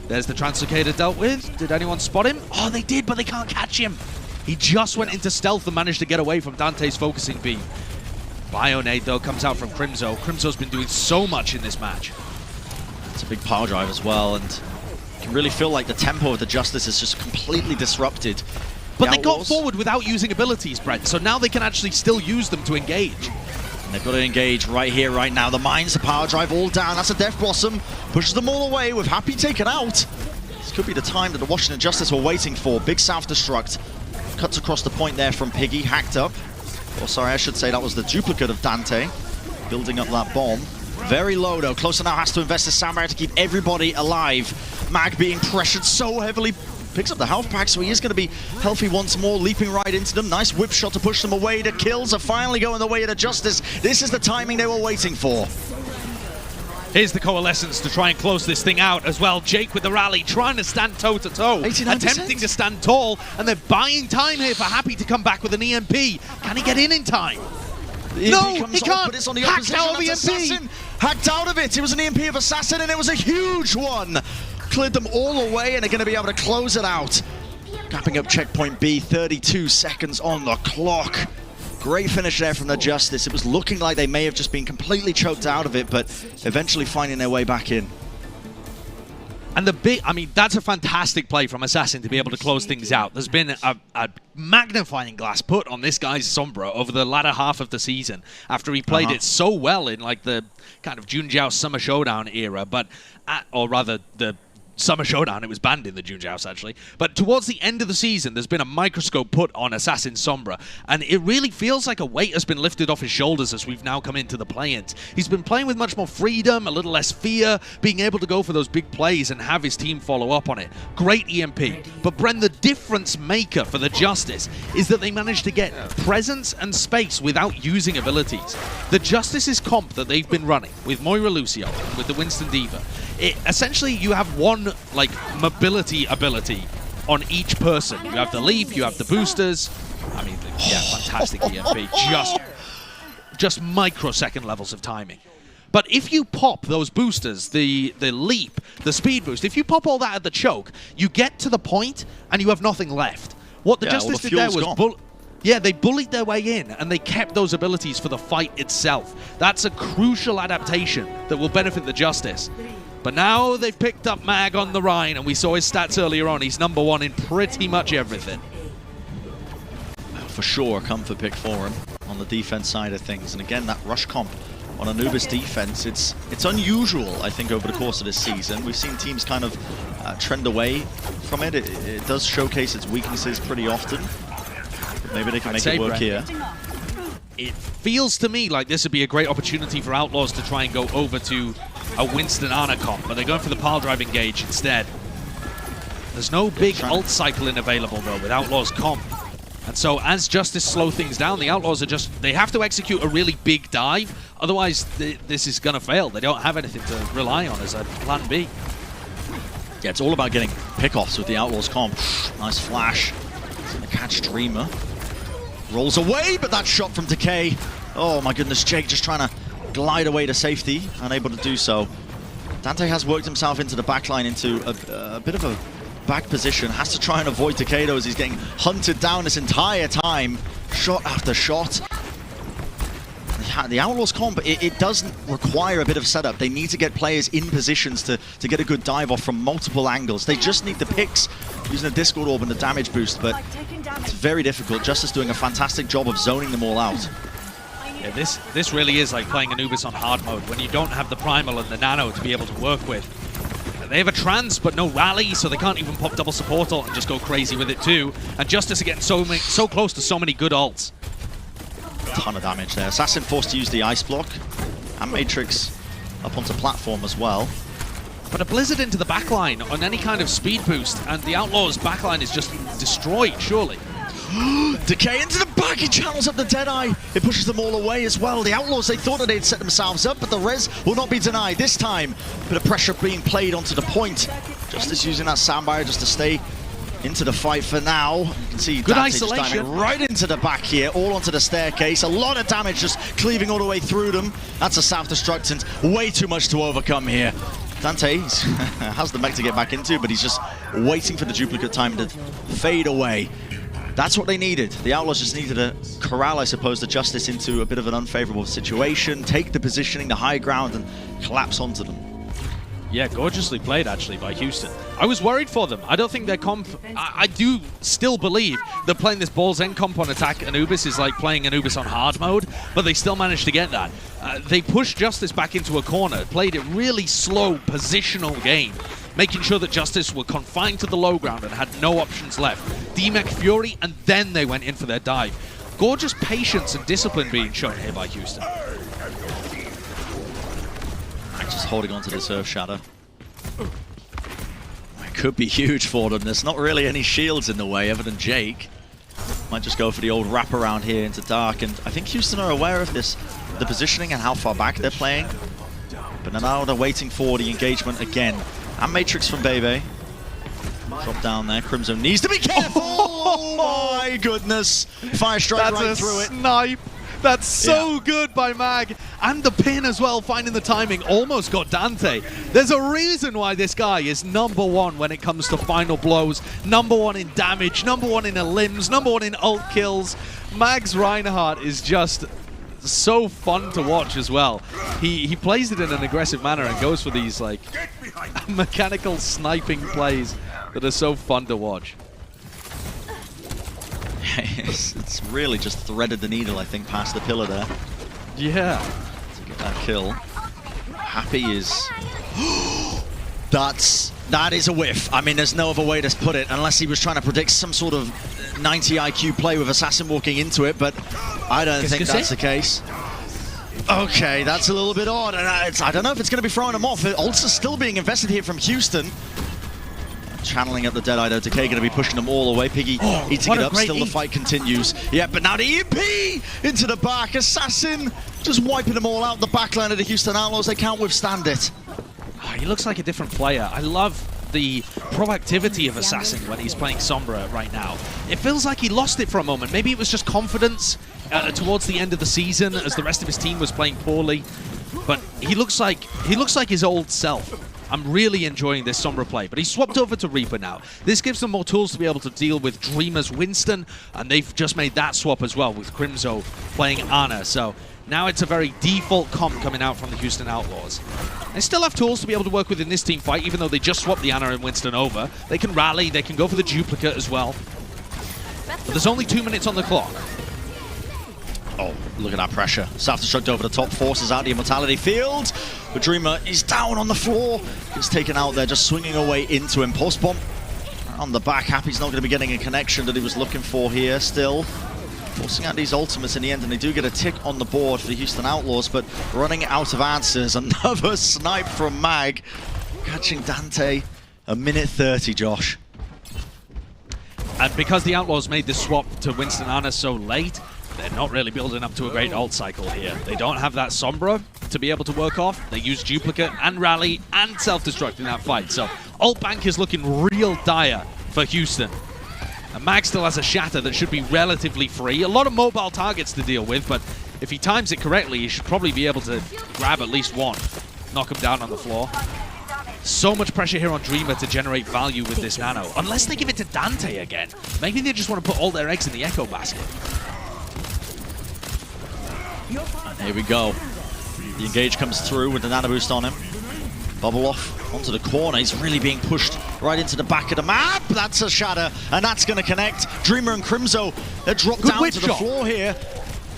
There's the Translocator dealt with. Did anyone spot him? Oh, they did, but they can't catch him. He just went into stealth and managed to get away from Dante's focusing beam. Bionade, though, comes out from Crimzo. Crimzo's been doing so much in this match. It's a big power drive as well, and you can really feel like the tempo of the Justice is just completely disrupted. But they got forward without using abilities, Brent, so now they can actually still use them to engage. And they've got to engage right here, right now. The mines, the power drive all down. That's a Death Blossom. Pushes them all away with Happy taken out. This could be the time that the Washington Justice were waiting for. Big self-destruct. Cuts across the point there from Piggy, hacked up. Or sorry, I should say that was the duplicate of Dante. Building up that bomb. Very low though. Closer now has to invest his sound barrier to keep everybody alive. Mag being pressured so heavily. Picks up the health pack, so he is going to be healthy once more, leaping right into them. Nice whip shot to push them away. The kills are finally going the way of the Justice. This is the timing they were waiting for. Here's the Coalescence to try and close this thing out as well. Jake with the rally, trying to stand toe-to-toe, attempting to stand tall, and they're buying time here for Happy to come back with an EMP. Can he get in time? No, he can't. But it's on the Hacked out of EMP. Assassin. Hacked out of it. It was an EMP of Assassin, and it was a huge one. Cleared them all away, and they're going to be able to close it out. Capping up checkpoint B, 32 seconds on the clock. Great finish there from the Justice. It was looking like they may have just been completely choked out of it, but eventually finding their way back in. And I mean, that's a fantastic play from Assassin to be able to close things out. There's been a magnifying glass put on this guy's Sombra over the latter half of the season after he played it so well in like the kind of Junjiao Summer Showdown era, or rather the Summer Showdown, it was banned in the Junjiaos actually. But towards the end of the season, there's been a microscope put on Assassin Sombra, and it really feels like a weight has been lifted off his shoulders as we've now come into the play-ins. He's been playing with much more freedom, a little less fear, being able to go for those big plays and have his team follow up on it. Great EMP. But Bren, the difference maker for the Justice is that they managed to get presence and space without using abilities. The Justice's comp that they've been running with Moira Lucio, with the Winston Diva, essentially you have one like mobility ability on each person. You have the leap, you have the boosters. I mean, yeah, fantastic EMP. Just microsecond levels of timing. But if you pop those boosters, the leap, the speed boost, if you pop all that at the choke, you get to the point and you have nothing left. What the Justice did there was they bullied their way in, and they kept those abilities for the fight itself. That's a crucial adaptation that will benefit the Justice. But now they've picked up Mag on the Rhine, and we saw his stats earlier on. He's #1 in pretty much everything. For sure, a comfort pick for him on the defense side of things. And again, that rush comp on Anubis defense, it's unusual, I think, over the course of this season. We've seen teams kind of trend away from it. It does showcase its weaknesses pretty often. Maybe they can make it work here. It feels to me like this would be a great opportunity for Outlaws to try and go over to a Winston Ana comp, but they're going for the pile drive engage instead. There's no big ult cycling available though with Outlaws comp. And so as Justice slow things down, the Outlaws are they have to execute a really big dive, otherwise this is going to fail. They don't have anything to rely on as a plan B. Yeah, it's all about getting pickoffs with the Outlaws comp. Nice flash. He's going to catch Dreamer. Rolls away, but that shot from Decay. Oh my goodness, Jake just trying to glide away to safety, unable to do so. Dante has worked himself into the backline into a bit of a back position. Has to try and avoid Takeda as he's getting hunted down this entire time. Shot after shot. The Outlaws comp, it doesn't require a bit of setup. They need to get players in positions to get a good dive off from multiple angles. They just need the picks using the Discord Orb and the damage boost, but it's very difficult. Justice doing a fantastic job of zoning them all out. Yeah, this really is like playing Anubis on hard mode when you don't have the Primal and the Nano to be able to work with. They have a trance but no rally, so they can't even pop double support ult and just go crazy with it too. And Justice are getting so close to so many good ults. Ton of damage there. Assassin forced to use the Ice Block, and Matrix up onto platform as well. But a Blizzard into the backline on any kind of speed boost, and the Outlaws backline is just destroyed, surely. Decay into the back, he channels up the Deadeye. It pushes them all away as well. The Outlaws, they thought that they'd set themselves up, but the res will not be denied. This time, a bit of pressure being played onto the point. Justice using that soundbite just to stay into the fight for now. You can see good Dante isolation right into the back here, all onto the staircase. A lot of damage just cleaving all the way through them. That's a self-destruct and way too much to overcome here. Dante has the mech to get back into, but he's just waiting for the duplicate time to fade away. That's what they needed. The Outlaws just needed to corral, I suppose, the Justice into a bit of an unfavorable situation, take the positioning, the high ground, and collapse onto them. Yeah, gorgeously played, actually, by Houston. I was worried for them. I don't think their comp... I do still believe that playing this Ball's End comp on attack Anubis is like playing Anubis on hard mode, but they still managed to get that. They pushed Justice back into a corner, played a really slow, positional game, making sure that Justice were confined to the low ground and had no options left. D-Mech Fury, and then they went in for their dive. Gorgeous patience and discipline being shown here by Houston. Just holding on to this Earth Shadow. It could be huge for them. There's not really any shields in the way, other than Jake. Might just go for the old wraparound here into Dark, and I think Houston are aware of this, the positioning and how far back they're playing. But now they're waiting for the engagement again. And Matrix from Bebe. Drop down there. Crimson needs to be careful! Oh my goodness! Fire strike right through it. Snipe. That's so good by Mag. And the pin as well, finding the timing. Almost got Dante. There's a reason why this guy is #1 when it comes to final blows. #1 in damage, #1 in limbs, #1 in ult kills. Mag's Reinhardt is just so fun to watch as well. He plays it in an aggressive manner and goes for these like mechanical sniping plays that are so fun to watch. It's really just threaded the needle, I think, past the pillar there. Yeah. To get that kill. Happy is... That is a whiff. I mean, there's no other way to put it, unless he was trying to predict some sort of 90 IQ play with Assassin walking into it, but I don't think that's the case. Okay, that's a little bit odd, and I don't know if it's going to be throwing him off. Ults are still being invested here from Houston. Channeling up the Deadeye, though. Decay going to be pushing them all away. Piggy eating it up. Still the fight continues. Yeah, but now the EMP into the back. Assassin just wiping them all out. The backline of the Houston Outlaws. They can't withstand it. Oh, he looks like a different player. I love the proactivity of Assassin when he's playing Sombra right now. It feels like he lost it for a moment. Maybe it was just confidence towards the end of the season as the rest of his team was playing poorly. But he looks like his old self. I'm really enjoying this Sombra play, but he's swapped over to Reaper now. This gives them more tools to be able to deal with Dreamer's Winston, and they've just made that swap as well with Crimzo playing Ana. So now it's a very default comp coming out from the Houston Outlaws. They still have tools to be able to work with in this team fight, even though they just swapped the Ana and Winston over. They can rally, they can go for the duplicate as well. But there's only 2 minutes on the clock. Oh, look at that pressure. Self-destruct over the top, forces out the Immortality field. But Dreamer is down on the floor. Gets taken out there, just swinging away into him. Pulse bomb on the back. Happy's not going to be getting a connection that he was looking for here still. Forcing out these ultimates in the end, and they do get a tick on the board for the Houston Outlaws, but running out of answers. Another snipe from Mag. Catching Dante. A minute 30, Josh. And because the Outlaws made this swap to Winston Ana so late, they're not really building up to a great ult cycle here. They don't have that Sombra to be able to work off. They use duplicate and rally and self-destruct in that fight. So ult bank is looking real dire for Houston. And Mag still has a shatter that should be relatively free. A lot of mobile targets to deal with, but if he times it correctly, he should probably be able to grab at least one. Knock him down on the floor. So much pressure here on Dreamer to generate value with this nano. Unless they give it to Dante again. Maybe they just want to put all their eggs in the Echo basket. And here we go. The engage comes through with the nano boost on him. Bubble off onto the corner. He's really being pushed right into the back of the map. That's a shatter, and that's going to connect. Dreamer and Crimzo, they're dropped down to the floor here.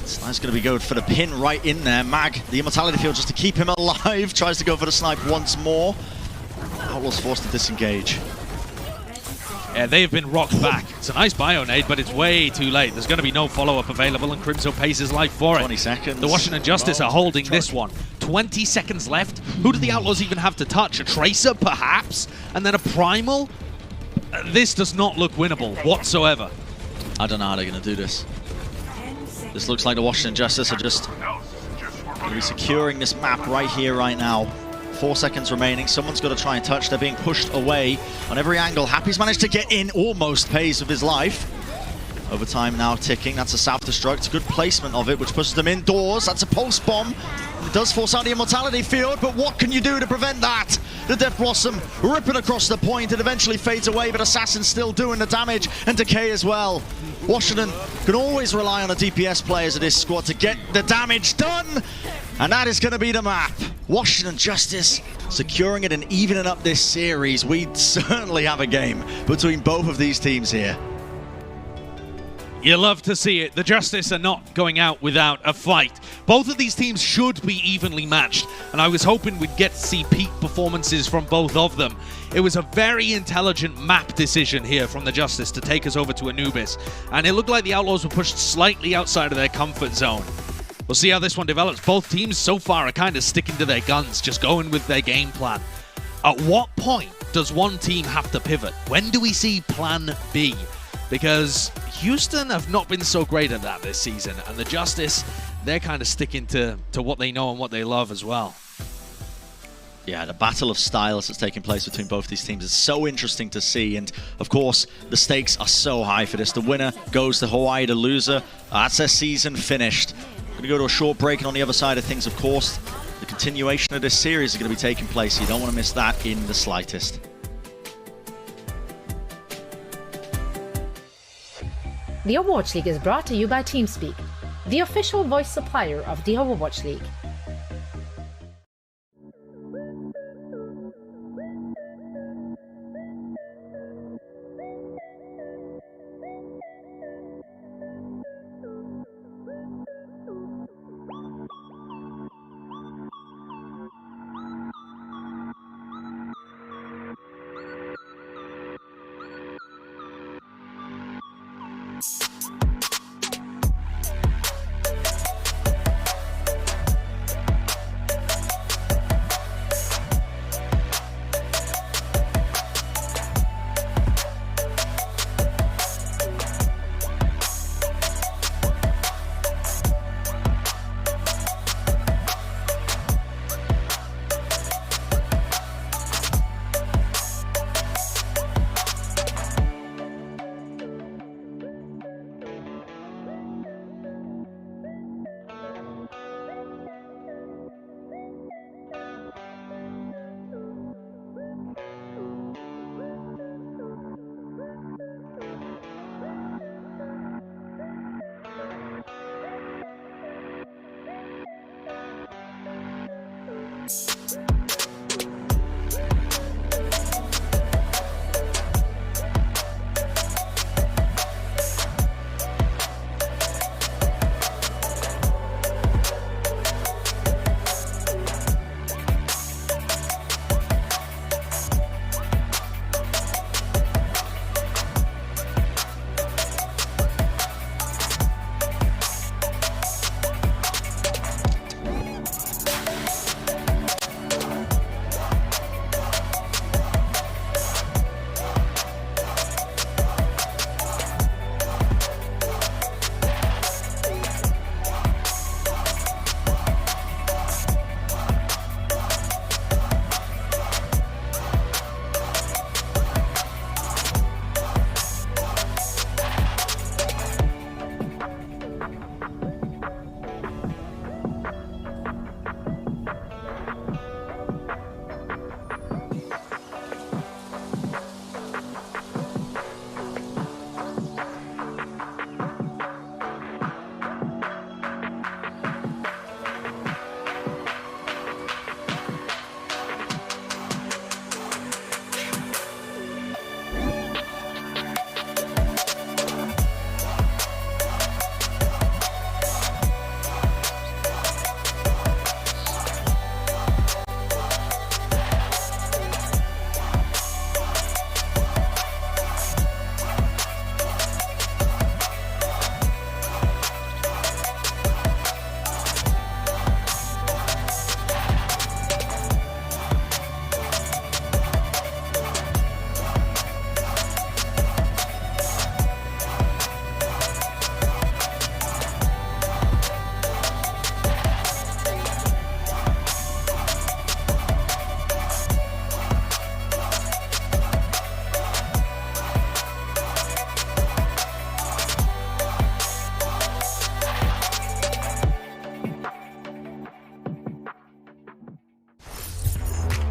Snipe's going to be going for the pin right in there. Mag, the Immortality field just to keep him alive. Tries to go for the snipe once more. Outlaws forced to disengage. Yeah, they've been rocked back. It's a nice bio nade, but it's way too late. There's going to be no follow-up available, and Crimzo pays his life for it. 20 seconds. The Washington Justice are holding this one. 20 seconds left. Who do the Outlaws even have to touch? A Tracer, perhaps? And then a Primal? This does not look winnable whatsoever. I don't know how they're going to do this. This looks like the Washington Justice are just going to be securing this map right here, right now. 4 seconds remaining. Someone's got to try and touch. They're being pushed away on every angle. Happy's managed to get in, almost pays with his life. Overtime now ticking. That's a self-destruct. Good placement of it, which pushes them indoors. That's a pulse bomb. It does force out the Immortality field, but what can you do to prevent that? The Death Blossom ripping across the point. It eventually fades away, but Assassin's still doing the damage, and Decay as well. Washington can always rely on the DPS players of this squad to get the damage done, and that is going to be the map. Washington Justice securing it and evening up this series. We certainly have a game between both of these teams here. You love to see it. The Justice are not going out without a fight. Both of these teams should be evenly matched, and I was hoping we'd get to see peak performances from both of them. It was a very intelligent map decision here from the Justice to take us over to Anubis, and it looked like the Outlaws were pushed slightly outside of their comfort zone. We'll see how this one develops. Both teams so far are kind of sticking to their guns, just going with their game plan. At what point does one team have to pivot? When do we see plan B? Because Houston have not been so great at that this season, and the Justice, they're kind of sticking to what they know and what they love as well. Yeah, the battle of styles that's taking place between both these teams is so interesting to see, and of course, the stakes are so high for this. The winner goes to Hawaii, the loser, that's their season finished. We're going to go to a short break, and on the other side of things, of course, the continuation of this series is going to be taking place, so you don't want to miss that in the slightest. The Overwatch League is brought to you by TeamSpeak. the official voice supplier of the Overwatch League.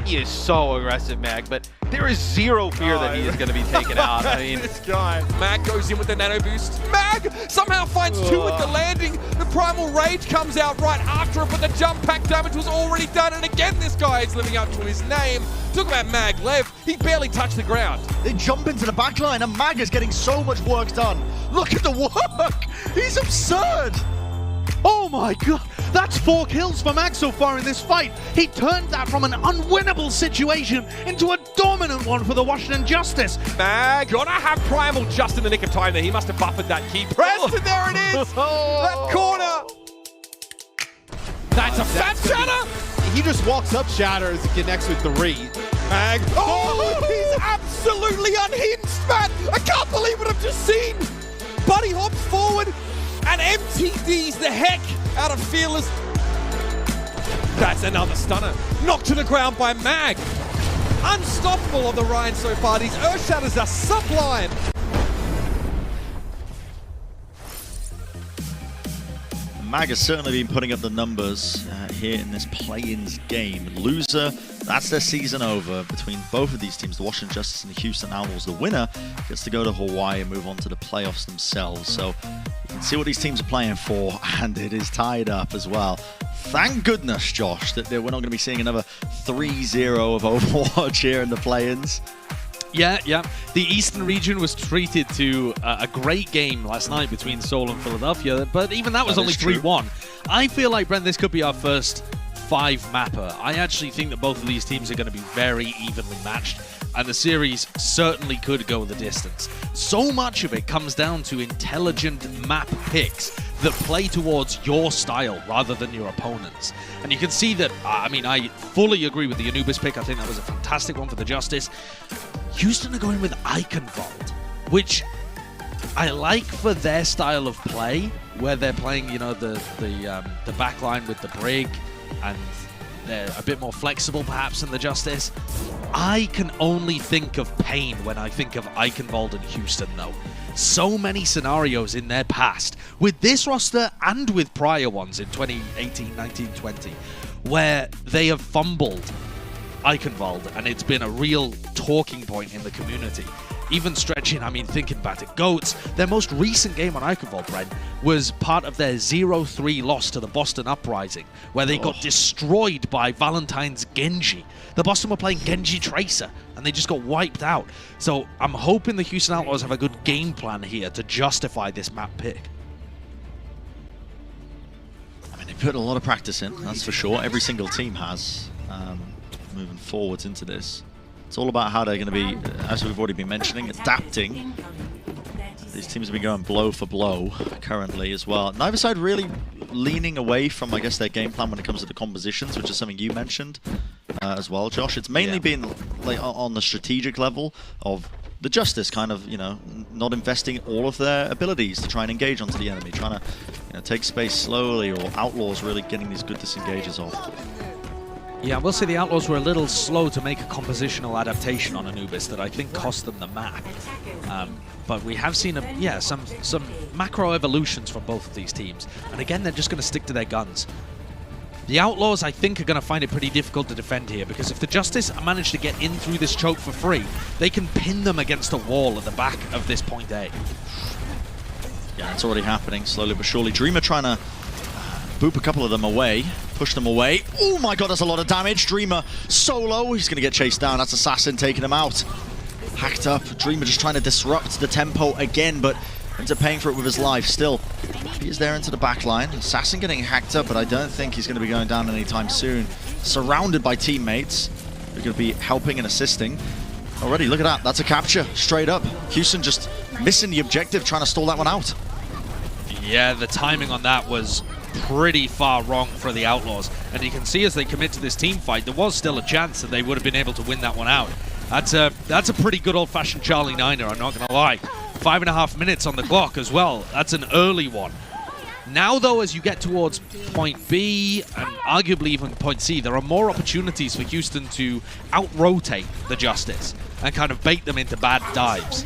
He is so aggressive, Mag, but there is zero fear that he is going to be taken out. I mean, this guy. Mag goes in with the nano boost. Mag somehow finds two with the landing. The Primal Rage comes out right after it, but the jump pack damage was already done. And again, this guy is living up to his name. Talk about Mag Lev. He barely touched the ground. They jump into the backline and Mag is getting so much work done. Look at the work. He's absurd. Oh my god, that's 4 kills for Mag so far in this fight. He turned that from an unwinnable situation into a dominant one for the Washington Justice. Mag gonna have Primal just in the nick of time there. He must have buffered that key press, and there it is! That corner! That's a fat shatter! He just walks up Shatter as he connects with 3. Mag. Oh, he's absolutely unhinged, man! I can't believe what I've just seen! Buddy hops forward and MTDs the heck out of Fearless. That's another stunner. Knocked to the ground by Mag. Unstoppable on the Ryan so far. These Earth Shatters are sublime. Mag has certainly been putting up the numbers here in this play-ins game. Loser, that's their season over between both of these teams, the Washington Justice and the Houston Outlaws. The winner gets to go to Hawaii and move on to the playoffs themselves. So you can see what these teams are playing for, and it is tied up as well. Thank goodness, Josh, that we're not going to be seeing another 3-0 of Overwatch here in the play-ins. Yeah. The Eastern region was treated to a great game last night between Seoul and Philadelphia, but even that was only 3-1. I feel like, Brent, this could be our first 5-mapper. I actually think that both of these teams are going to be very evenly matched, and the series certainly could go the distance. So much of it comes down to intelligent map picks that play towards your style rather than your opponent's. And you can see that, I fully agree with the Anubis pick. I think that was a fantastic one for the Justice. Houston are going with Eichenwald, which I like for their style of play, where they're playing, the backline with the Brig, and they're a bit more flexible perhaps than the Justice. I can only think of pain when I think of Eichenwald and Houston, though. So many scenarios in their past, with this roster and with prior ones in 2018, 19, 20, where they have fumbled Eichenwald, and it's been a real talking point in the community. Even stretching, thinking back to GOATs, their most recent game on Eichenwald, Brent, was part of their 0-3 loss to the Boston Uprising, where they got destroyed by Valentine's Genji. The Boston were playing Genji Tracer, and they just got wiped out. So I'm hoping the Houston Outlaws have a good game plan here to justify this map pick. They put a lot of practice in, that's for sure. Every single team has. Moving forwards into this. It's all about how they're going to be, as we've already been mentioning, adapting. These teams have been going blow for blow currently as well. Neither side really leaning away from, I guess, their game plan when it comes to the compositions, which is something you mentioned as well, Josh. It's mainly been like on the strategic level of the Justice kind of, not investing all of their abilities to try and engage onto the enemy, trying to take space slowly, or Outlaws really getting these good disengages off. Yeah, we'll say the Outlaws were a little slow to make a compositional adaptation on Anubis that I think cost them the map. But we have seen, some macro evolutions from both of these teams. And again, they're just going to stick to their guns. The Outlaws, I think, are going to find it pretty difficult to defend here, because if the Justice manage to get in through this choke for free, they can pin them against a wall at the back of this point A. Yeah, it's already happening, slowly but surely. Dreamer trying to boop a couple of them away, push them away. Oh my god, that's a lot of damage. Dreamer solo, he's going to get chased down. That's Assassin taking him out. Hacked up, Dreamer just trying to disrupt the tempo again, but ends up paying for it with his life. Still, he is there into the back line. Assassin getting hacked up, but I don't think he's going to be going down anytime soon. Surrounded by teammates who are going to be helping and assisting. Already, look at that. That's a capture, straight up. Houston just missing the objective, trying to stall that one out. Yeah, the timing on that was pretty far wrong for the Outlaws. And you can see as they commit to this team fight, there was still a chance that they would have been able to win that one out. That's a pretty good old-fashioned Charlie Niner, I'm not going to lie. 5.5 minutes on the clock as well. That's an early one. Now, though, as you get towards point B and arguably even point C, there are more opportunities for Houston to out-rotate the Justice and kind of bait them into bad dives.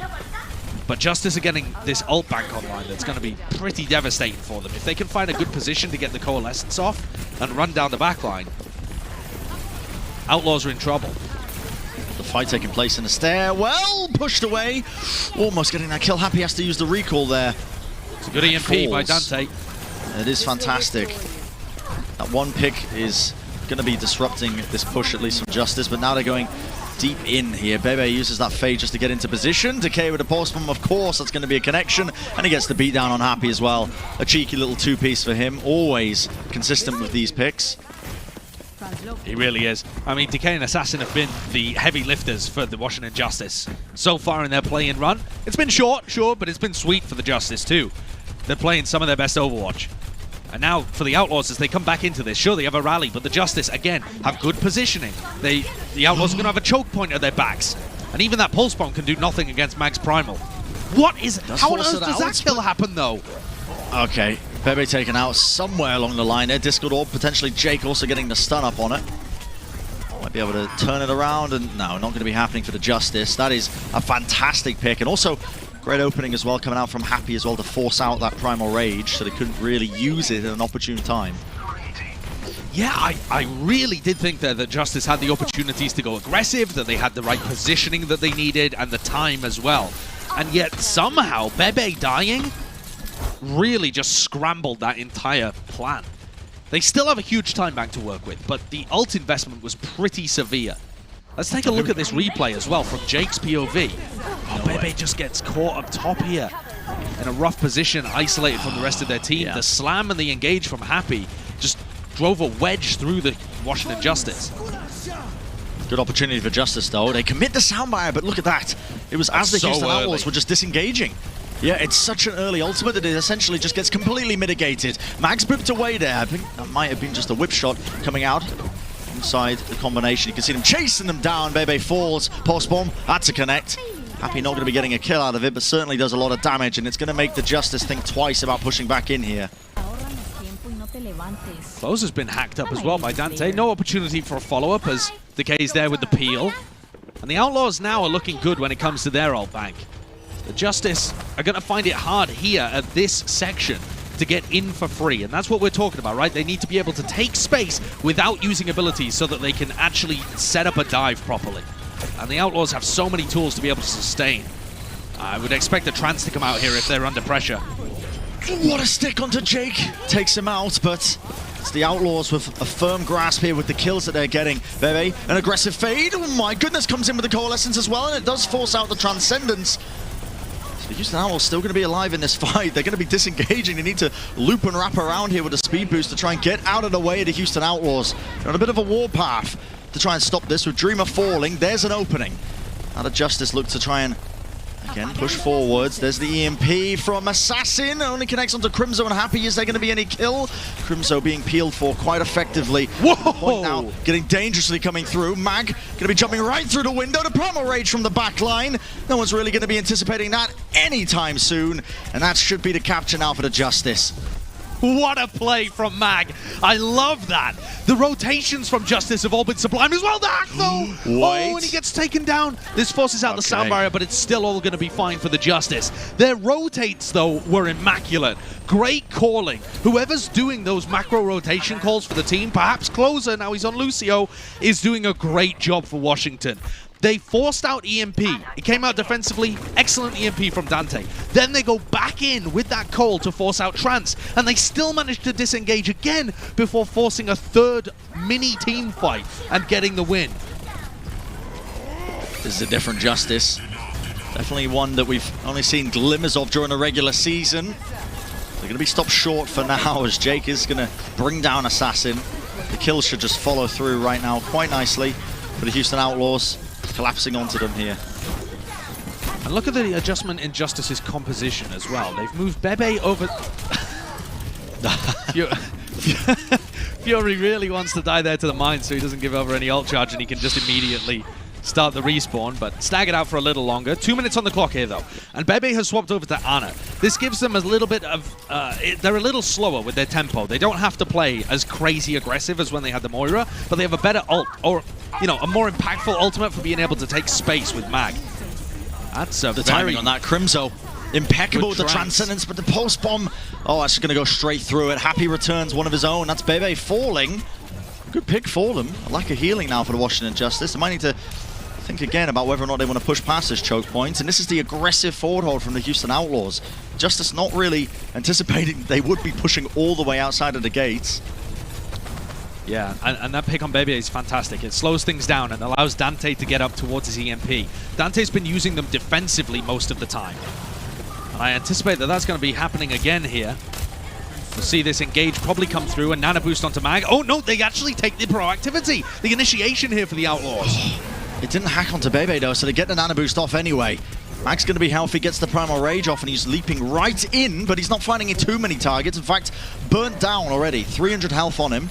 But Justice are getting this ult bank online that's going to be pretty devastating for them. If they can find a good position to get the Coalescence off and run down the back line, Outlaws are in trouble. The fight taking place in the stairwell, pushed away. Almost getting that kill. Happy has to use the recall there. It's a good EMP by Dante. It is fantastic. That one pick is going to be disrupting this push, at least from Justice, but now they're going deep in here. Bebe uses that fade just to get into position. Decay with a pulse bomb, of course, that's going to be a connection, and he gets the beat down on Happy as well. A cheeky little two-piece for him, always consistent with these picks. He really is. I mean, Decay and Assassin have been the heavy lifters for the Washington Justice so far in their play-in run. It's been short, sure, but it's been sweet for the Justice too. They're playing some of their best Overwatch. And now for the Outlaws, as they come back into this, sure, they have a rally, but the Justice, again, have good positioning. The Outlaws are going to have a choke point at their backs. And even that pulse bomb can do nothing against Mag's Primal. What is... How on earth does that kill happen, though? Okay, Bebe taken out somewhere along the line there. Discord Orb, potentially Jake also getting the stun up on it. Might be able to turn it around, and no, not going to be happening for the Justice. That is a fantastic pick, and also Great opening as well, coming out from Happy as well to force out that Primal Rage, so they couldn't really use it at an opportune time. Yeah, I really did think that Justice had the opportunities to go aggressive, that they had the right positioning that they needed, and the time as well. And yet, somehow, Bebe dying really just scrambled that entire plan. They still have a huge time bank to work with, but the ult investment was pretty severe. Let's take a look at this replay as well from Jake's POV. Oh, Bebe just gets caught up top here in a rough position, isolated from the rest of their team. Yeah. The slam and the engage from Happy just drove a wedge through the Washington Justice. Good opportunity for Justice, though. They commit the soundbite, but look at that. It was as the Houston Outlaws were just disengaging. Yeah, it's such an early ultimate that it essentially just gets completely mitigated. Mag's whipped away there. I think that might have been just a whip shot coming out inside the combination. You can see them chasing them down. Bebe falls. Post bomb. That's a connect. Happy not going to be getting a kill out of it, but certainly does a lot of damage, and it's going to make the Justice think twice about pushing back in here. Close has been hacked up as well by Dante. No opportunity for a follow-up as Decay's there with the peel. And the Outlaws now are looking good when it comes to their ult bank. The Justice are going to find it hard here at this section to get in for free, and that's what we're talking about, right? They need to be able to take space without using abilities so that they can actually set up a dive properly. And the Outlaws have so many tools to be able to sustain. I would expect the Trance to come out here if they're under pressure. What a stick onto Jake. Takes him out, but it's the Outlaws with a firm grasp here with the kills that they're getting. Bebe, an aggressive fade. Oh my goodness, comes in with the Coalescence as well, and it does force out the Transcendence. The Houston Outlaws still going to be alive in this fight. They're going to be disengaging. They need to loop and wrap around here with a speed boost to try and get out of the way of the Houston Outlaws. They're on a bit of a warpath to try and stop this with Dreamer falling. There's an opening. Now the Justice look to try and, again, push forwards. There's the EMP from Assassin. Only connects onto Crimzo and Happy. Is there going to be any kill? Crimzo being peeled for quite effectively. Whoa! Point now, getting dangerously coming through. Mag going to be jumping right through the window. The Primal Rage from the back line. No one's really going to be anticipating that anytime soon. And that should be the capture now for the Justice. What a play from Mag. I love that. The rotations from Justice have all been sublime as well. The hack, though. Oh, and he gets taken down. This forces out the sound barrier, but it's still all going to be fine for the Justice. Their rotates, though, were immaculate. Great calling. Whoever's doing those macro rotation calls for the team, perhaps Closer, now he's on Lucio, is doing a great job for Washington. They forced out EMP. It came out defensively. Excellent EMP from Dante. Then they go back in with that call to force out Trance, and they still managed to disengage again before forcing a third mini team fight and getting the win. This is a different Justice. Definitely one that we've only seen glimmers of during the regular season. They're going to be stopped short for now as Jake is going to bring down Assassin. The kills should just follow through right now quite nicely for the Houston Outlaws. Collapsing onto them here. And look at the adjustment in Justice's composition as well. They've moved Bebe over... Fury really wants to die there to the mine so he doesn't give over any ult charge and he can just immediately start the respawn, but staggered out for a little longer. 2 minutes on the clock here, though. And Bebe has swapped over to Ana. This gives them a little bit of... they're a little slower with their tempo. They don't have to play as crazy aggressive as when they had the Moira, but they have a better ult, or, you know, a more impactful ultimate for being able to take space with Mag. That's a the timing on that. Crimzo, impeccable with the Transcendence, but the post bomb, oh, that's going to go straight through it. Happy returns one of his own. That's Bebe falling. Good pick for them. A lack of healing now for the Washington Justice. They might need to think again about whether or not they want to push past this choke point. And this is the aggressive forward hold from the Houston Outlaws. Justice not really anticipating they would be pushing all the way outside of the gates. Yeah, and that pick on Bebe is fantastic. It slows things down and allows Dante to get up towards his EMP. Dante's been using them defensively most of the time. And I anticipate that that's going to be happening again here. We'll see this engage probably come through and Nana boost onto Mag. Oh no, they actually take the proactivity, the initiation here for the Outlaws. It didn't hack onto Bebe though, so they get the Nana boost off anyway. Mag's going to be healthy, gets the Primal Rage off, and he's leaping right in, but he's not finding too many targets. In fact, burnt down already. 300 health on him.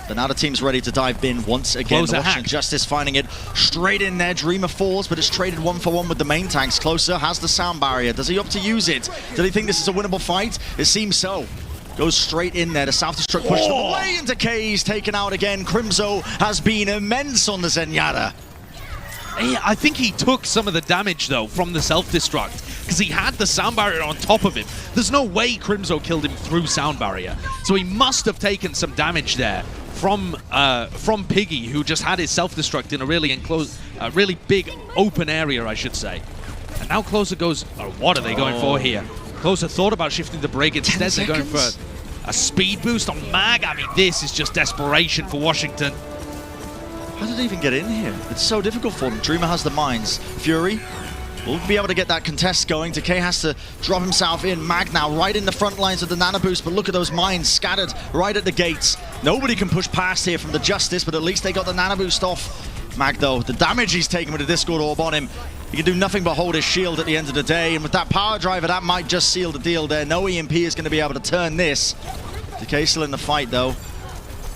But now the team's ready to dive in once again. The Washington Justice finding it straight in there. Dreamer falls, but it's traded 1-for-1 with the main tanks. Closer has the sound barrier. Does he opt to use it? Does he think this is a winnable fight? It seems so. Goes straight in there. The South Destruct pushes them away into K's. Taken out again. Crimzo has been immense on the Zenyatta. I think he took some of the damage, though, from the self-destruct, because he had the sound barrier on top of him. There's no way Crimzo killed him through sound barrier, so he must have taken some damage there from Piggy, who just had his self-destruct in a really enclosed, really big open area, I should say. And now Closer goes, oh, what are they going for here? Closer thought about shifting the break. Instead, they're going for a speed boost on Mag. I mean, this is just desperation for Washington. How did they even get in here? It's so difficult for them. Dreamer has the mines. Fury will be able to get that contest going. Decay has to drop himself in. Mag now right in the front lines of the nano boost, but look at those mines scattered right at the gates. Nobody can push past here from the Justice, but at least they got the nano boost off. Mag, though, the damage he's taken with the Discord Orb on him, he can do nothing but hold his shield at the end of the day, and with that power driver, that might just seal the deal there. No EMP is going to be able to turn this. Decay still in the fight, though.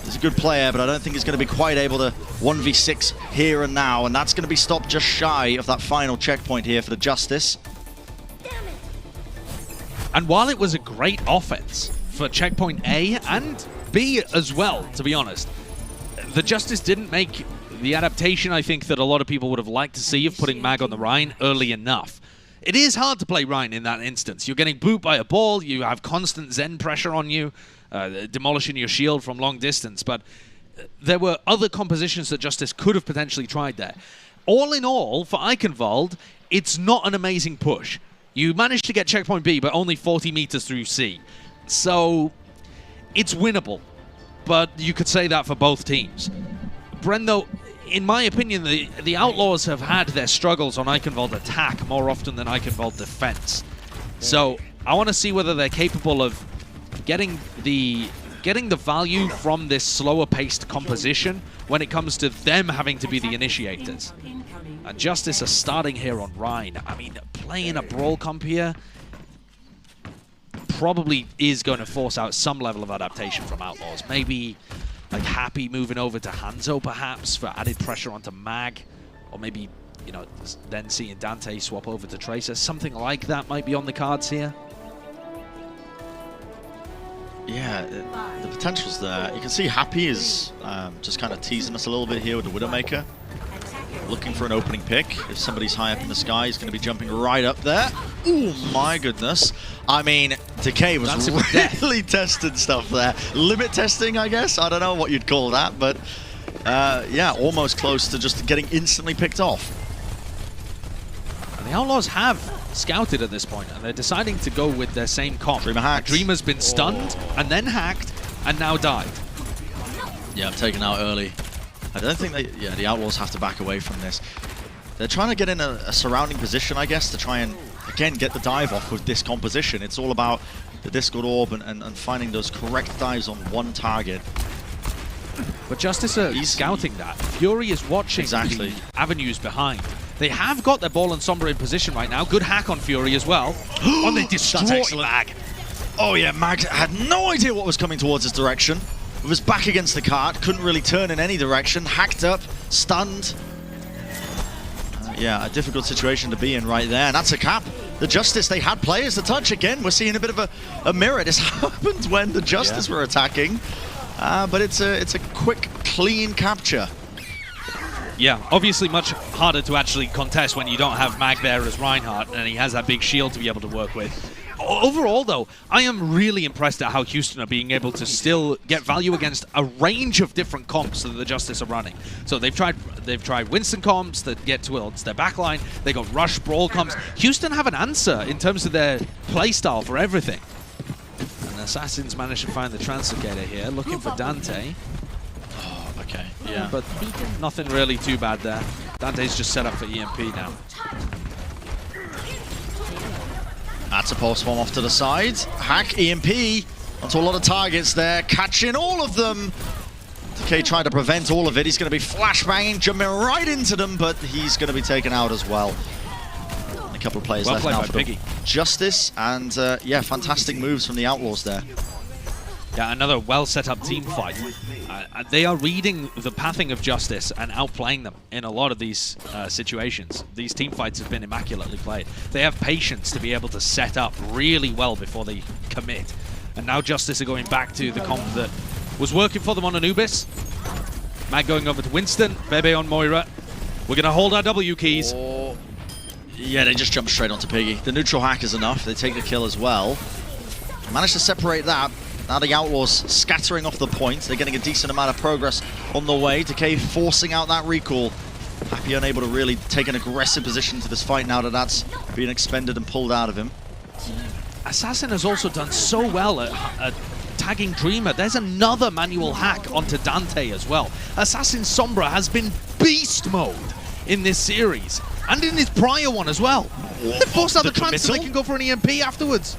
He's a good player, but I don't think he's going to be quite able to 1v6 here and now, and that's going to be stopped just shy of that final checkpoint here for the Justice. And while it was a great offense for checkpoint A and B as well, to be honest, the Justice didn't make the adaptation I think that a lot of people would have liked to see of putting Mag on the Rhine early enough. It is hard to play Rhine in that instance. You're getting booped by a ball, you have constant Zen pressure on you, demolishing your shield from long distance, but there were other compositions that Justice could have potentially tried there. All in all, for Eichenwald, it's not an amazing push. You managed to get checkpoint B, but only 40 meters through C. So, it's winnable, but you could say that for both teams. Brendo, in my opinion, the Outlaws have had their struggles on Eichenwald attack more often than Eichenwald defense. So, I want to see whether they're capable of getting the value from this slower paced composition when it comes to them having to be the initiators. And Justice are starting here on Rhine. I mean, playing a brawl comp here probably is going to force out some level of adaptation from Outlaws. Maybe like Happy moving over to Hangzhou perhaps for added pressure onto Mag, or maybe, you know, then seeing Dante swap over to Tracer. Something like that might be on the cards here. Yeah, the potential's there. You can see Happy is just kind of teasing us a little bit here with the Widowmaker. Looking for an opening pick. If somebody's high up in the sky, he's going to be jumping right up there. Oh my goodness. I mean, Decay was really testing stuff there. Limit testing, I guess. I don't know what you'd call that, but yeah, almost close to just getting instantly picked off. And the Outlaws have scouted at this point, and they're deciding to go with their same comp. Dreamer hacked. Dreamer's been stunned, and then hacked, and now died. Yeah, I'm taken out early. I don't think the Outlaws have to back away from this. They're trying to get in a surrounding position, I guess, to try and, again, get the dive off with this composition. It's all about the Discord Orb and finding those correct dives on one target. But Justice are scouting that. Fury is watching the avenues behind. They have got their Ball and Sombra in position right now. Good hack on Fury as well. Oh, they destroyed Mag. Oh yeah, Mag had no idea what was coming towards his direction. It was back against the cart, couldn't really turn in any direction. Hacked up, stunned. Yeah, a difficult situation to be in right there, and that's a cap. The Justice, they had players to touch again. We're seeing a bit of a mirror. This happened when the Justice were attacking, but it's a quick, clean capture. Yeah, obviously much harder to actually contest when you don't have Mag there as Reinhardt, and he has that big shield to be able to work with. Overall, though, I am really impressed at how Houston are being able to still get value against a range of different comps that the Justice are running. So they've tried Winston comps that get towards their backline. They got Rush Brawl comps. Houston have an answer in terms of their playstyle for everything. And Assassins managed to find the Translocator here, looking for Dante. Oh, okay, yeah. But nothing really too bad there. Dante's just set up for EMP now. That's a pulse bomb off to the side. Hack, EMP onto a lot of targets there, catching all of them. Decay trying to prevent all of it. He's going to be flashbanging, jumping right into them, but he's going to be taken out as well. And a couple of players left now for the Justice, and yeah, fantastic moves from the Outlaws there. Yeah, another well set up team fight. They are reading the pathing of Justice and outplaying them in a lot of these situations. These team fights have been immaculately played. They have patience to be able to set up really well before they commit. And now Justice are going back to the comp that was working for them on Anubis. Mag going over to Winston, Bebe on Moira. We're going to hold our W keys. Oh. Yeah, they just jump straight onto Piggy. The neutral hack is enough. They take the kill as well. Managed to separate that. Now the Outlaws scattering off the point. They're getting a decent amount of progress on the way. Decay forcing out that recall. Happy unable to really take an aggressive position to this fight now that that's being expended and pulled out of him. Assassin has also done so well at tagging Dreamer. There's another manual hack onto Dante as well. Assassin Sombra has been beast mode in this series, and in his prior one as well. They forced out the trance so they can go for an EMP afterwards.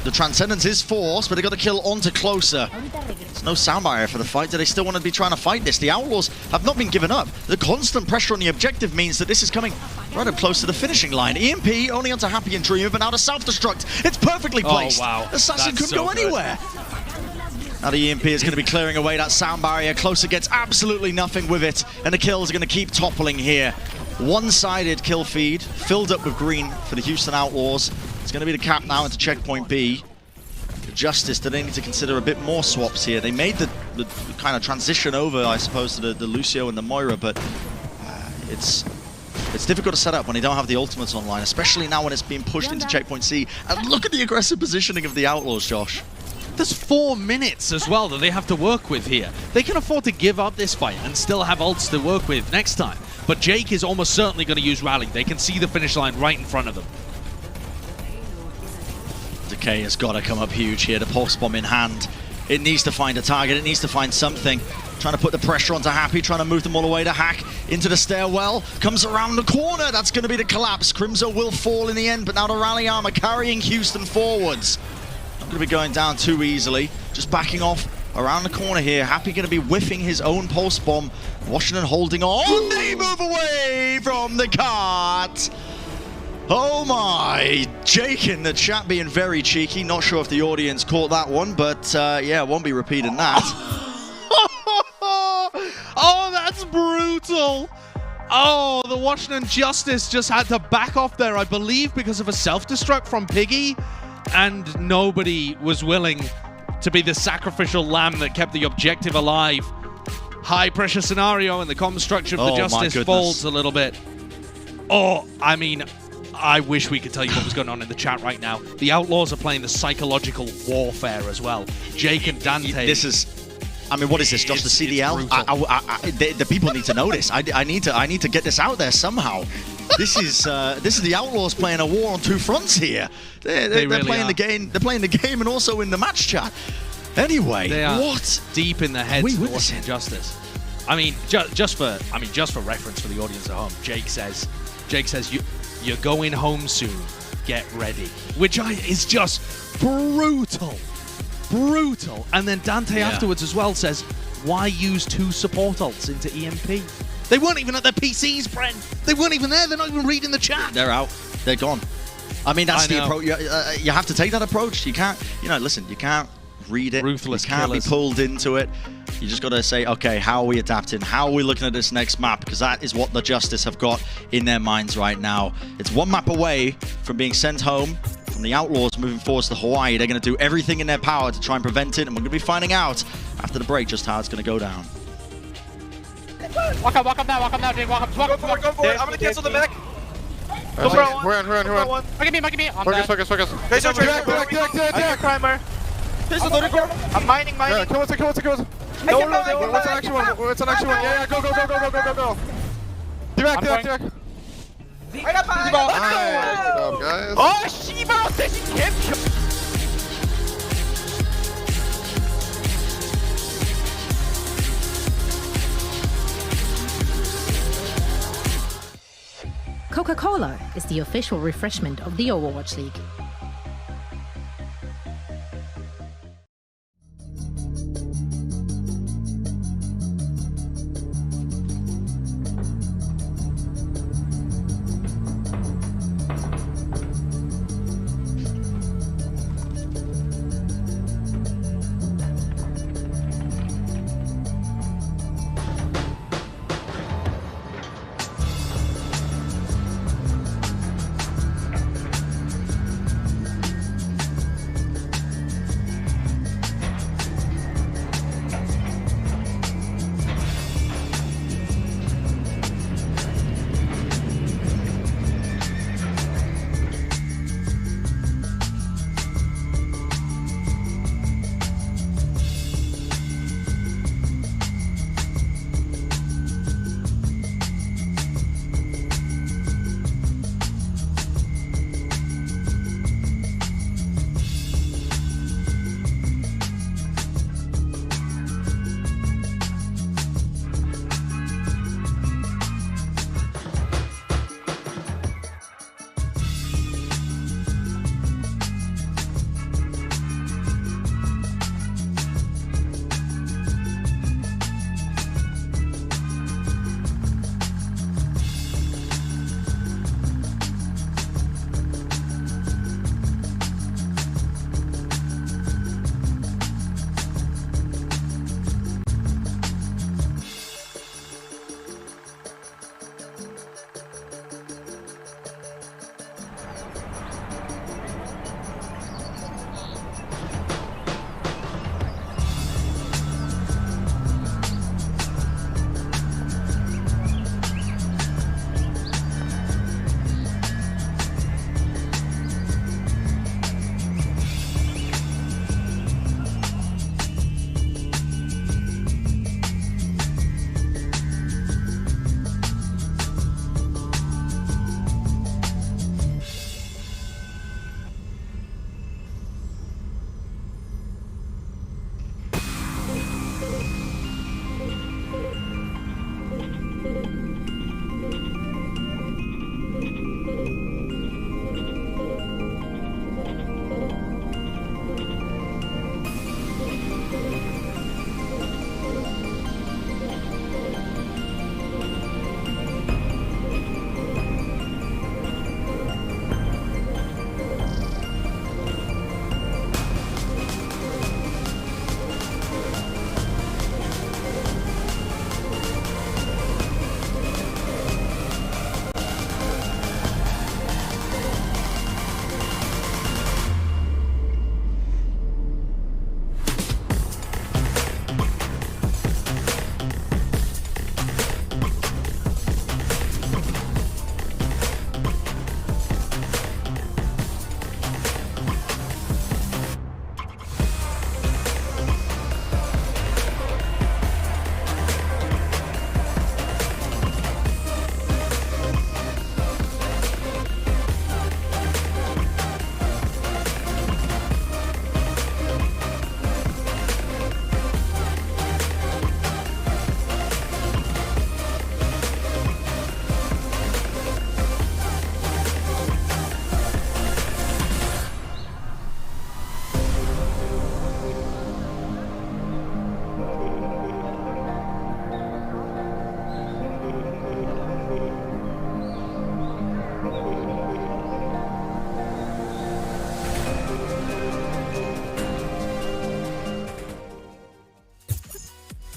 The Transcendence is forced, but they got the kill onto Closer. There's no sound barrier for the fight. Do they still want to be trying to fight this? The Outlaws have not been given up. The constant pressure on the objective means that this is coming right up close to the finishing line. EMP only onto Happy and Dreamer, but now to self-destruct. It's perfectly placed. Oh, wow. Assassin That's couldn't go anywhere. Now the EMP is going to be clearing away that sound barrier. Closer gets absolutely nothing with it, and the kills are going to keep toppling here. One-sided kill feed, filled up with green for the Houston Outlaws. It's going to be the cap now into checkpoint B. Justice, do they need to consider a bit more swaps here? They made the kind of transition over, I suppose, to the Lucio and the Moira, but it's difficult to set up when they don't have the ultimates online, especially now when it's being pushed into checkpoint C. And look at the aggressive positioning of the Outlaws, Josh. There's 4 minutes as well that they have to work with here. They can afford to give up this fight and still have ults to work with next time. But Jake is almost certainly going to use Rally. They can see the finish line right in front of them. Decay has got to come up huge here. The pulse bomb in hand. It needs to find a target. It needs to find something. Trying to put the pressure onto Happy, trying to move them all the way to Hack into the stairwell. Comes around the corner. That's going to be the collapse. Crimzo will fall in the end, but now the rally armor carrying Houston forwards. Not going to be going down too easily. Just backing off around the corner here. Happy going to be whiffing his own pulse bomb. Washington holding on. They move away from the cart. Oh my, Jake in the chat being very cheeky. Not sure if the audience caught that one, but yeah, won't be repeating that. Oh, that's brutal. Oh, the Washington Justice just had to back off there, I believe, because of a self-destruct from Piggy, and nobody was willing to be the sacrificial lamb that kept the objective alive. High pressure scenario, and the comm structure of the Justice folds a little bit. Oh, I mean, I wish we could tell you what was going on in the chat right now. The Outlaws are playing the psychological warfare as well. Jake and Dante. This is, I mean, what is this? Just the CDL? The people need to know this. I need to get this out there somehow. This is the Outlaws playing a war on 2 fronts here. They're really playing the game. They're playing the game and also in the match chat. Anyway, they are what deep in the heads of the Washington Justice. I mean, just for reference for the audience at home, Jake says you're going home soon. Get ready, which is just brutal. And then Dante afterwards as well says, why use 2 support ults into EMP? They weren't even at their PCs, Brent. They weren't even there. They're not even reading the chat. They're out. They're gone. I mean, that's the approach. You have to take that approach. You can't, listen, you can't read it. Ruthless you can't killers. be pulled into it. You just got to say, okay, how are we adapting? How are we looking at this next map? Because that is what the Justice have got in their minds right now. It's 1 map away from being sent home. From the Outlaws moving forwards to Hawaii. They're going to do everything in their power to try and prevent it. And we're going to be finding out after the break just how it's going to go down. Walk up now, Jake. Walk up. Go for it. I'm going to cancel the mech. Go for it. We're on. Look at me. Focus. Guys, Direct. primer. I'm mining. Kill us. What's the next one? Yeah, go. Direct. Right up, Nice job, guys. Oh, Shiba says he can't kill. Coca-Cola is the official refreshment of the Overwatch League.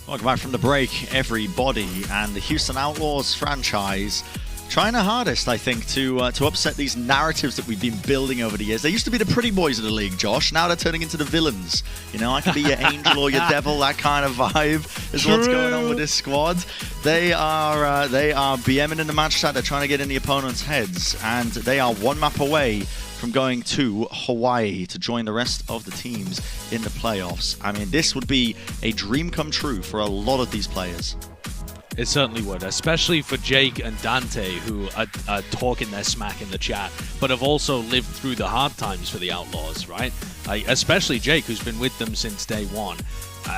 Welcome back from the break, everybody, and the Houston Outlaws franchise trying their hardest, I think, to upset these narratives that we've been building over the years. They used to be the pretty boys of the league, Josh. Now they're turning into the villains. You know, I could be your angel or your devil. That kind of vibe is what's going on with this squad. They are BMing in the match chat. They're trying to get in the opponent's heads, and they are one map away from going to Hawaii to join the rest of the teams in the playoffs. I mean, this would be a dream come true for a lot of these players. It certainly would, especially for Jake and Dante, who are talking their smack in the chat, but have also lived through the hard times for the Outlaws, right? Especially Jake, who's been with them since day one.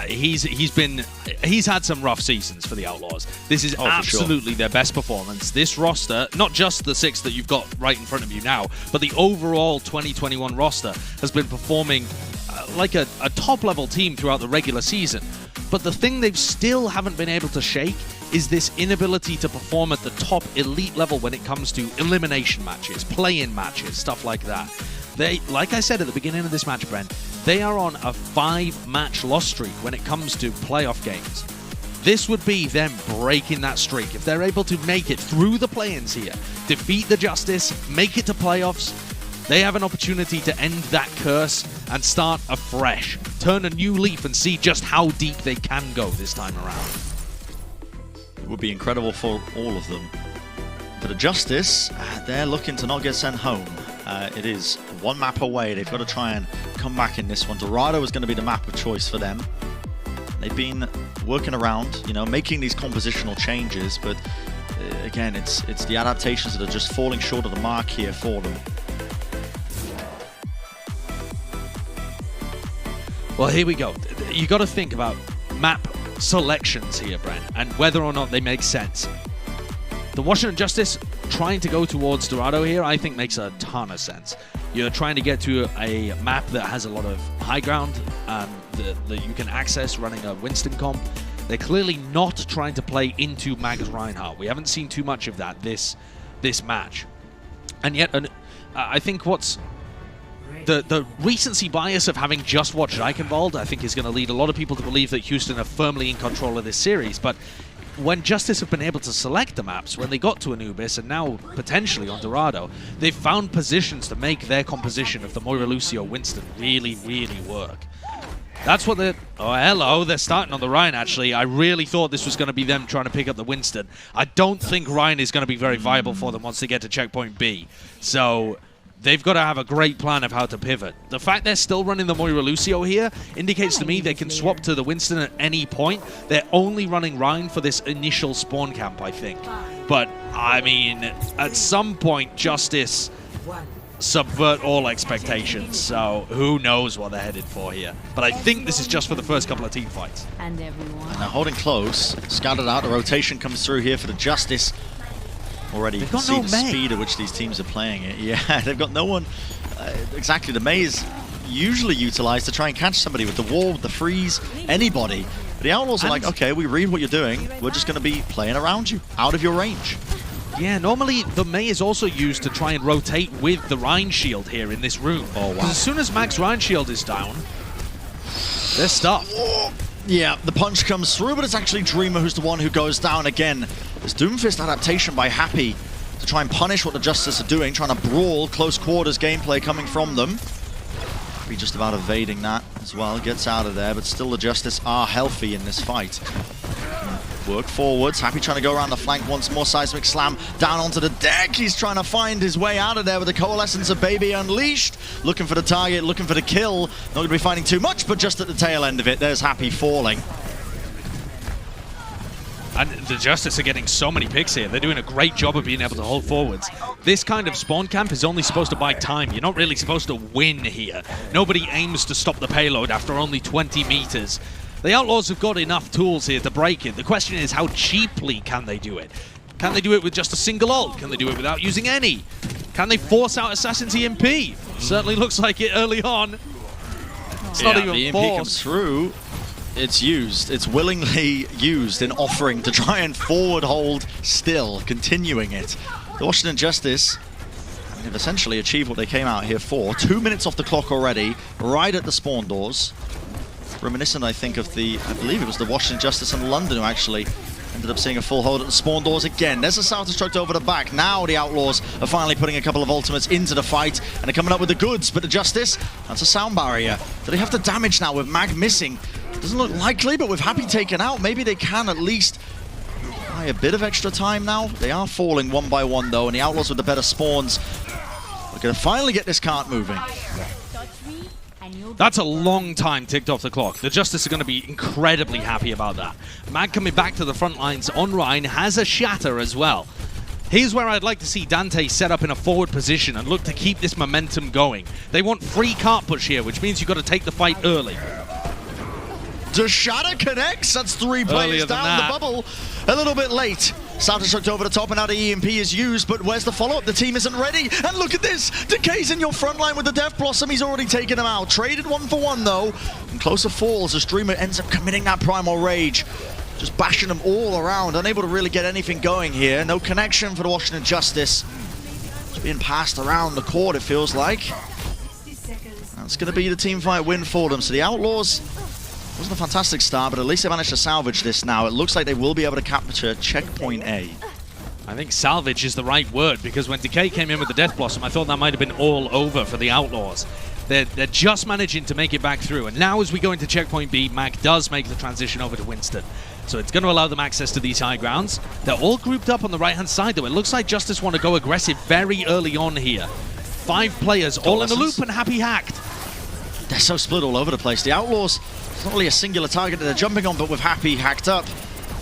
He's had some rough seasons for the Outlaws. This is absolutely their best performance. This roster, not just the 6 that you've got right in front of you now, but the overall 2021 roster has been performing like a top-level team throughout the regular season. But the thing they've still haven't been able to shake is this inability to perform at the top elite level when it comes to elimination matches, play-in matches, stuff like that. They, like I said at the beginning of this match, Brent, they are on a 5-match loss streak when it comes to playoff games. This would be them breaking that streak. If they're able to make it through the play-ins here, defeat the Justice, make it to playoffs, they have an opportunity to end that curse and start afresh. Turn a new leaf and see just how deep they can go this time around. It would be incredible for all of them. For the Justice, they're looking to not get sent home. It is one map away. They've got to try and come back in this one. Dorado is going to be the map of choice for them. They've been working around, you know, making these compositional changes, but again, it's the adaptations that are just falling short of the mark here for them. Well, here we go. You got to think about map selections here, Brent, and whether or not they make sense. The Washington Justice trying to go towards Dorado here, I think makes a ton of sense. You're trying to get to a map that has a lot of high ground that you can access running a Winston comp. They're clearly not trying to play into Mags Reinhardt. We haven't seen too much of that this match. And yet, I think what's the recency bias of having just watched Reichenwald, I think, is going to lead a lot of people to believe that Houston are firmly in control of this series. But when Justice have been able to select the maps, when they got to Anubis and now potentially on Dorado, they've found positions to make their composition of the Moira Lucio Winston really, really work. That's what they're... Oh, hello. They're starting on the Ryan, actually. I really thought this was going to be them trying to pick up the Winston. I don't think Ryan is going to be very viable for them once they get to checkpoint B. So they've got to have a great plan of how to pivot. The fact they're still running the Moira Lucio here indicates to me they can swap to the Winston at any point. They're only running Ryan for this initial spawn camp, I think. But, I mean, at some point, Justice subvert all expectations, so who knows what they're headed for here. But I think this is just for the first couple of team fights. And everyone. Now holding close, scattered out, the rotation comes through here for the Justice. Already you can see the speed at which these teams are playing it. Yeah, they've got no one. Exactly, the May is usually utilized to try and catch somebody with the wall, with the freeze, anybody. But the Outlaws are like, okay, we read what you're doing, we're just going to be playing around you, out of your range. Yeah, normally the May is also used to try and rotate with the Rhine Shield here in this room. Oh, wow. As soon as Max Rhine Shield is down, they're stuffed. Yeah, the punch comes through, but it's actually Dreamer who's the one who goes down again. This Doomfist adaptation by Happy to try and punish what the Justice are doing, trying to brawl, close quarters gameplay coming from them. Happy just about evading that as well, gets out of there, but still the Justice are healthy in this fight. Work forwards, Happy trying to go around the flank once more, Seismic Slam down onto the deck. He's trying to find his way out of there with the Coalescence of Baby Unleashed. Looking for the target, looking for the kill. Not going to be finding too much, but just at the tail end of it, there's Happy falling. And the Justice are getting so many picks here. They're doing a great job of being able to hold forwards. This kind of spawn camp is only supposed to buy time. You're not really supposed to win here. Nobody aims to stop the payload after only 20 meters. The Outlaws have got enough tools here to break it. The question is, how cheaply can they do it? Can they do it with just a single ult? Can they do it without using any? Can they force out Assassin's EMP? Certainly looks like it early on. It's not even the EMP forced. comes through. It's used. It's willingly used in offering to try and forward hold still, continuing it. The Washington Justice have essentially achieved what they came out here for. 2 minutes off the clock already, right at the spawn doors. reminiscent, I think, of the, I believe it was the Washington Justice in London who actually ended up seeing a full hold at the spawn doors again. There's a Self-Destruct over the back. Now the Outlaws are finally putting a couple of ultimates into the fight and are coming up with the goods, but the Justice, that's a sound barrier. Do they have the damage now with Mag missing? Doesn't look likely, but with Happy taken out, maybe they can at least buy a bit of extra time now. They are falling one by one though, and the Outlaws with the better spawns are going to finally get this cart moving. That's a long time ticked off the clock. The Justice are going to be incredibly happy about that. Mag coming back to the front lines on Rhine has a shatter as well. Here's where I'd like to see Dante set up in a forward position and look to keep this momentum going. They want free cart push here, which means you've got to take the fight early. The shatter connects. That's 3 players down the bubble. A little bit late. Self-Destruct over the top and now the EMP is used, but where's the follow-up? The team isn't ready. And look at this. Decay's in your front line with the Death Blossom. He's already taken him out. Traded 1 for 1 though. And closer falls as Dreamer ends up committing that Primal Rage. Just bashing them all around. Unable to really get anything going here. No connection for the Washington Justice. Just being passed around the court, it feels like. That's going to be the team fight win for them. So the Outlaws, wasn't a fantastic start, but at least they managed to salvage this now. It looks like they will be able to capture checkpoint A. I think salvage is the right word, because when Decay came in with the Death Blossom, I thought that might have been all over for the Outlaws. They're just managing to make it back through, and now as we go into checkpoint B, Mag does make the transition over to Winston. So it's going to allow them access to these high grounds. They're all grouped up on the right-hand side, though. It looks like Justice want to go aggressive very early on here. 5 players all in the loop, and Happy hacked. They're so split all over the place. The Outlaws, it's not really a singular target that they're jumping on, but with Happy hacked up,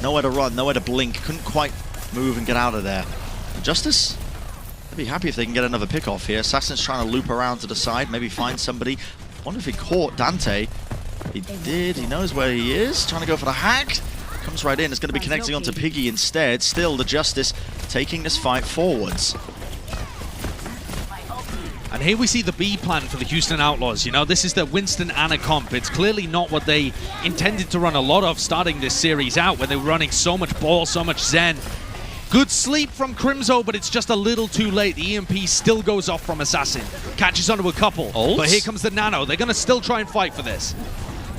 nowhere to run, nowhere to blink, couldn't quite move and get out of there. And Justice, they'd be happy if they can get another pick off here. Assassin's trying to loop around to the side, maybe find somebody. Wonder if he caught Dante. He did, he knows where he is. Trying to go for the hack. Comes right in, it's going to be connecting onto Piggy instead. Still, the Justice taking this fight forwards. And here we see the B plan for the Houston Outlaws. You know, this is the Winston Ana comp. It's clearly not what they intended to run a lot of starting this series out, where they were running so much ball, so much Zen. Good sleep from Crimzo, but it's just a little too late. The EMP still goes off from Assassin. Catches onto a couple, but here comes the Nano. They're going to still try and fight for this.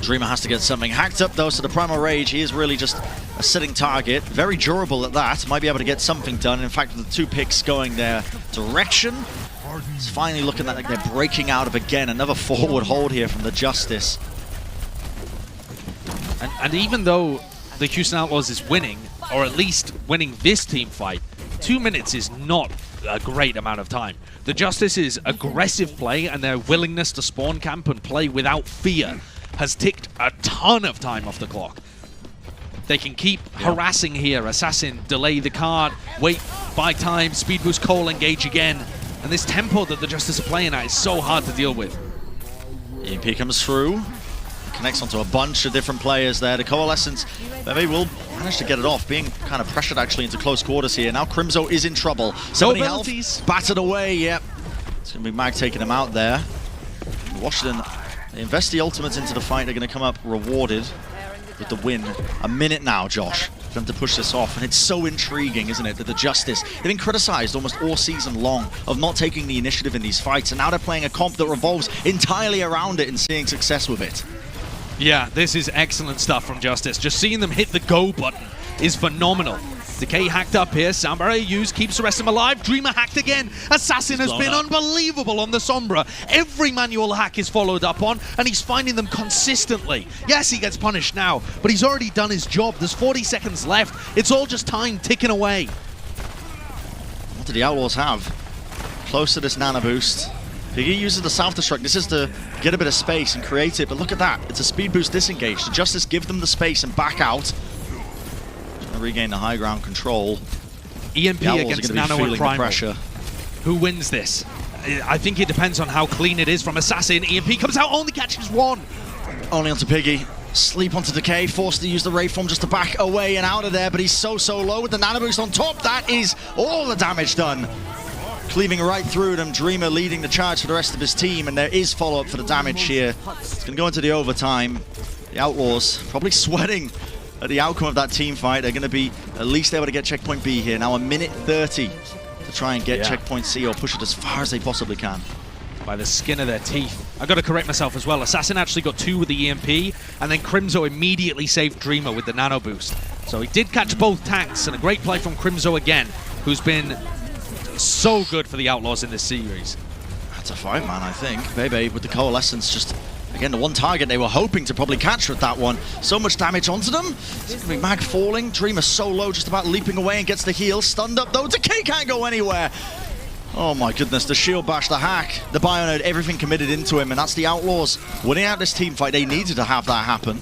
Dreamer has to get something hacked up though, so the Primal Rage, he is really just a sitting target. Very durable at that. Might be able to get something done. In fact, with the 2 picks going their direction, it's finally looking like they're breaking out of again. Another forward hold here from the Justice. And even though the Houston Outlaws is winning, or at least winning this team fight, 2 minutes is not a great amount of time. The Justice is aggressive play, and their willingness to spawn camp and play without fear has ticked a ton of time off the clock. They can keep harassing here. Assassin, delay the card, wait, buy time, speed boost Cole, engage again. And this tempo that the Justice are playing at is so hard to deal with. EMP comes through, connects onto a bunch of different players there. The Coalescence, maybe will manage to get it off, being kind of pressured actually into close quarters here. Now Crimzo is in trouble. So many health, battered away, yep. It's going to be Mag taking him out there. Washington, they invest the ultimates into the fight. They're going to come up rewarded with the win. A minute now, Josh, for them to push this off. And it's so intriguing, isn't it, that the Justice, they've been criticized almost all season long of not taking the initiative in these fights. And now they're playing a comp that revolves entirely around it and seeing success with it. Yeah, this is excellent stuff from Justice. Just seeing them hit the go button is phenomenal. Decay hacked up here. Soundbarrier used, keeps the rest of them alive. Dreamer hacked again. Assassin has been unbelievable on the Sombra. Every manual hack is followed up on, and he's finding them consistently. Yes, he gets punished now, but he's already done his job. There's 40 seconds left. It's all just time ticking away. What do the Outlaws have? Close to this Nano Boost. Piggy uses the Self-Destruct. This is to get a bit of space and create it, but look at that. It's a speed boost disengage. The Justice give them the space and back out. Regain the high ground control. EMP against Nano and Primal. Pressure. Who wins this? I think it depends on how clean it is from Assassin. EMP comes out, only catches 1. Only onto Piggy. Sleep onto Decay, forced to use the Ray Form just to back away and out of there, but he's so low with the Nano Boost on top. That is all the damage done. Cleaving right through them, Dreamer leading the charge for the rest of his team, and there is follow-up for the damage here. It's going to go into the overtime. The Outlaws probably sweating at the outcome of that team fight. They're going to be at least able to get checkpoint B here. Now a minute 30 to try and get checkpoint C or push it as far as they possibly can. by the skin of their teeth. I got to correct myself as well. Assassin actually got 2 with the EMP, and then Crimzo immediately saved Dreamer with the nano boost. So he did catch both tanks, and a great play from Crimzo again, who's been so good for the Outlaws in this series. That's a 5-man, I think. Bebe with the Coalescence just, again, the one target they were hoping to probably catch with that one. So much damage onto them. It's going to be Mag falling. Dreamer so low, just about leaping away and gets the heal. Stunned up though. Decay can't go anywhere. Oh my goodness, the shield bash, the hack, the Bionode, everything committed into him, and that's the Outlaws winning out this team fight. They needed to have that happen,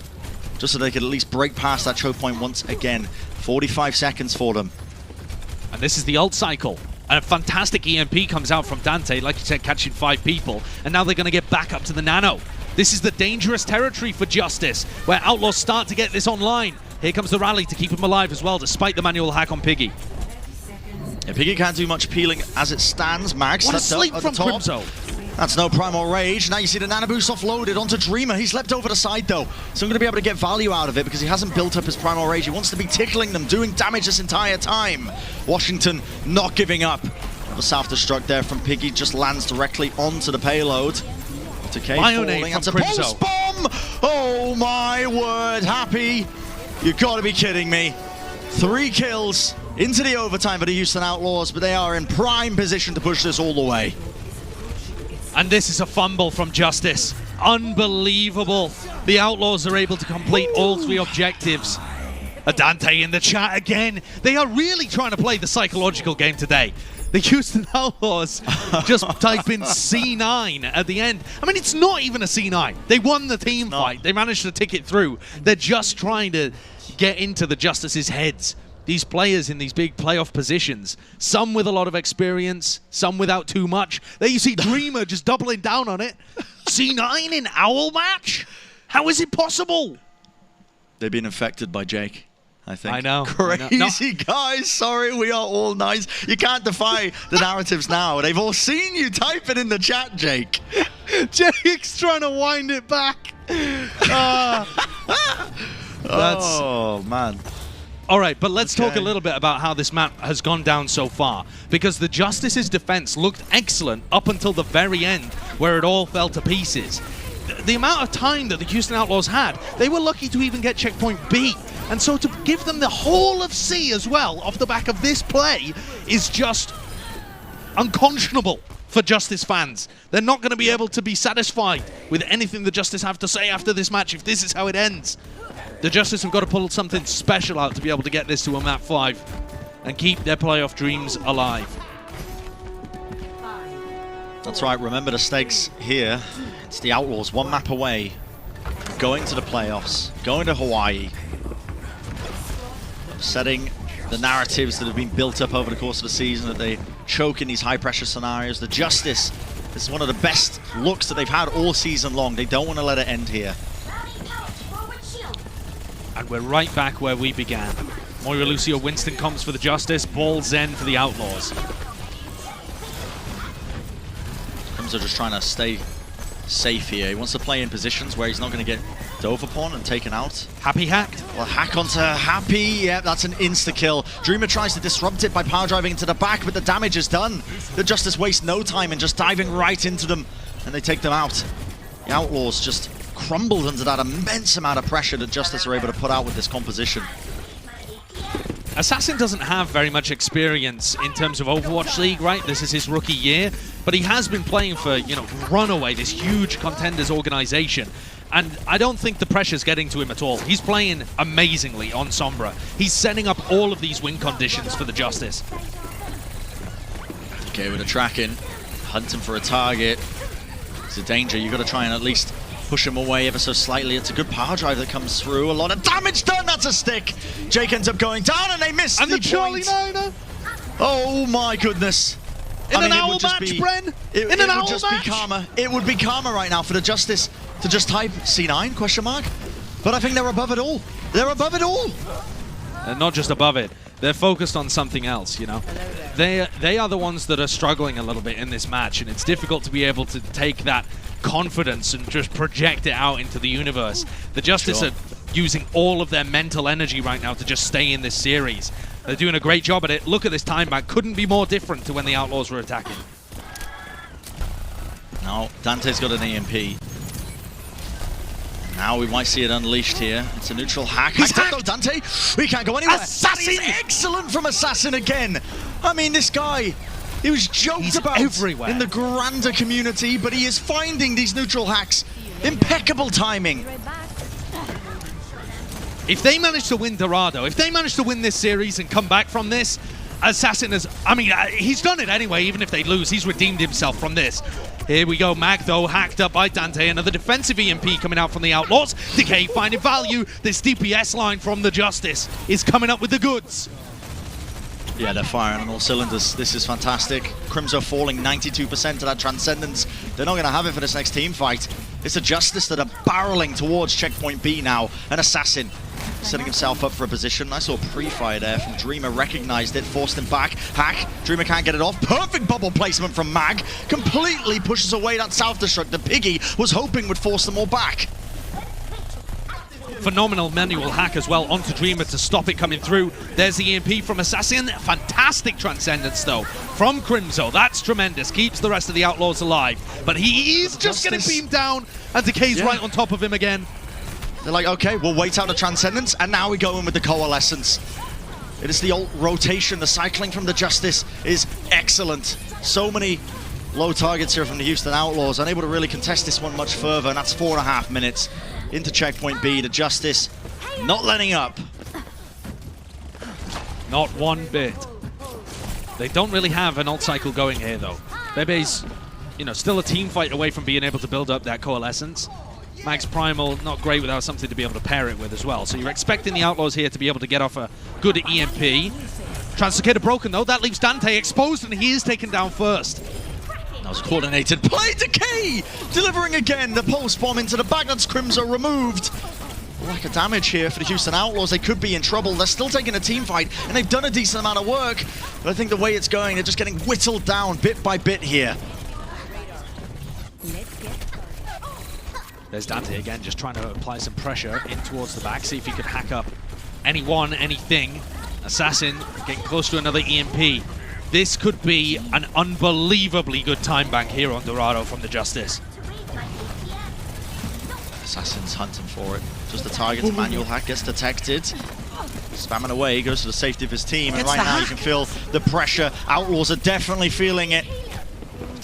just so they could at least break past that choke point once again. 45 seconds for them. And this is the ult cycle. And a fantastic EMP comes out from Dante, like you said, catching 5 people, and now they're going to get back up to the nano. This is the dangerous territory for Justice, where Outlaws start to get this online. Here comes the rally to keep him alive as well, despite the manual hack on Piggy. Yeah, Piggy can't do much peeling as it stands. Mag What a stepped sleep up from at the top. Crimzo. That's no Primal Rage. Now you see the Nano Boost offloaded onto Dreamer. He's leapt over the side though, so I'm going to be able to get value out of it because he hasn't built up his Primal Rage. He wants to be tickling them, doing damage this entire time. Washington not giving up. The self-destruct there from Piggy just lands directly onto the payload. Decay falling. That's a pulse bomb! Oh my word, Happy. You gotta be kidding me. 3 kills into the overtime for the Houston Outlaws, but they are in prime position to push this all the way. And this is a fumble from Justice. Unbelievable. The Outlaws are able to complete all 3 objectives. A Dante in the chat again. They are really trying to play the psychological game today. The Houston Outlaws just type in C9 at the end. I mean, it's not even a C9. They won the team fight. They managed to tick it through. They're just trying to get into the Justice's heads. These players in these big playoff positions, some with a lot of experience, some without too much. There you see Dreamer just doubling down on it. C9 in Owl match? How is it possible? They've been infected by Jake, I think. I know. Crazy guys, sorry, we are all nice. You can't defy the narratives now. They've all seen you type it in the chat, Jake. Jake's trying to wind it back. Oh, man. All right, but let's talk a little bit about how this map has gone down so far, because the Justice's defense looked excellent up until the very end, where it all fell to pieces. The amount of time that the Houston Outlaws had, they were lucky to even get checkpoint B. And so to give them the whole of C as well off the back of this play is just unconscionable for Justice fans. They're not going to be able to be satisfied with anything the Justice have to say after this match if this is how it ends. The Justice have got to pull something special out to be able to get this to a map 5 and keep their playoff dreams alive. That's right, remember the stakes here. It's the Outlaws, 1 map away, going to the playoffs, going to Hawaii, setting the narratives that have been built up over the course of the season, that they choke in these high-pressure scenarios. The Justice, this is one of the best looks that they've had all season long. They don't want to let it end here. And we're right back where we began. Moira Lucio Winston comes for the Justice, Ball Zen for the Outlaws. Crimson just trying to stay safe here. He wants to play in positions where he's not going to get dove upon and taken out. Happy hacked. Well, hack onto Happy. Yeah, that's an insta-kill. Dreamer tries to disrupt it by power driving into the back, but the damage is done. The Justice waste no time in just diving right into them, and they take them out. The Outlaws just crumbled under that immense amount of pressure that Justice are able to put out with this composition. Assassin doesn't have very much experience in terms of Overwatch League, right? This is his rookie year, but he has been playing for, you know, Runaway, this huge contenders organization. And I don't think the pressure's getting to him at all. He's playing amazingly on Sombra. He's setting up all of these win conditions for the Justice. Okay, with a tracking, hunting for a target. It's a danger. You've got to try and at least push him away ever so slightly. It's a good power drive that comes through. A lot of damage done. That's a stick. Jake ends up going down, and they miss and the Charlie point. Niner. Oh my goodness. In an owl match, Bren? In an owl match? Be karma. It would be karma right now for the Justice to just type C9 question mark. But I think they're above it all. They're above it all. They're not just above it. They're focused on something else, you know. They are the ones that are struggling a little bit in this match, and it's difficult to be able to take that confidence and just project it out into the universe. The Justice are using all of their mental energy right now to just stay in this series. They're doing a great job at it. Look at this time back. Couldn't be more different to when the Outlaws were attacking. Now Dante's got an EMP. Now we might see it unleashed here. It's a neutral hack. He's hacked hacked! Though, Dante. He can't go anywhere. Assassin! That is excellent from Assassin again. I mean, this guy, he was joked He's about everywhere in the grander community, but he is finding these neutral hacks. Impeccable timing. If they manage to win Dorado, if they manage to win this series and come back from this, Assassin has, I mean, he's done it anyway, even if they lose. He's redeemed himself from this. Here we go, Mag though, hacked up by Dante. Another defensive EMP coming out from the Outlaws. Decay finding value. This DPS line from the Justice is coming up with the goods. Yeah, they're firing on all cylinders. This is fantastic. Crimzo falling 92% to that Transcendence. They're not going to have it for this next team fight. It's a Justice that are barreling towards checkpoint B now. An Assassin setting himself up for a position. I saw pre-fire there from Dreamer, recognized it, forced him back. Hack, Dreamer can't get it off. Perfect bubble placement from Mag. Completely pushes away that self-destruct that Piggy was hoping would force them all back. Phenomenal manual hack as well onto Dreamer to stop it coming through. There's the EMP from Assassin. Fantastic Transcendence though from Crimzo. That's tremendous. Keeps the rest of the Outlaws alive. But he is just getting beamed down, and Decay's right on top of him again. They're like, okay, we'll wait out the Transcendence, and now we go in with the Coalescence. It is the ult rotation. The cycling from the Justice is excellent. So many low targets here from the Houston Outlaws, unable to really contest this one much further, and that's 4.5 minutes into checkpoint B. The Justice not letting up. Not one bit. They don't really have an ult cycle going here though. Bebe's, you know, still a team fight away from being able to build up that Coalescence. Max Primal, not great without something to be able to pair it with as well. So you're expecting the Outlaws here to be able to get off a good EMP. Translocator broken though, that leaves Dante exposed, and he is taken down first. That was a coordinated play. Decay delivering again. The pulse bomb into the back. That's Crimzo removed. Lack of damage here for the Houston Outlaws. They could be in trouble. They're still taking a team fight, and they've done a decent amount of work. But I think the way it's going, they're just getting whittled down bit by bit here. There's Dante again, just trying to apply some pressure in towards the back, see if he could hack up anyone, anything. Assassin getting close to another EMP. This could be an unbelievably good time bank here on Dorado from the Justice. Assassin's hunting for it. Just the target to manual hack, gets detected. Spamming away, goes to the safety of his team, and right now you can feel the pressure. Outlaws are definitely feeling it.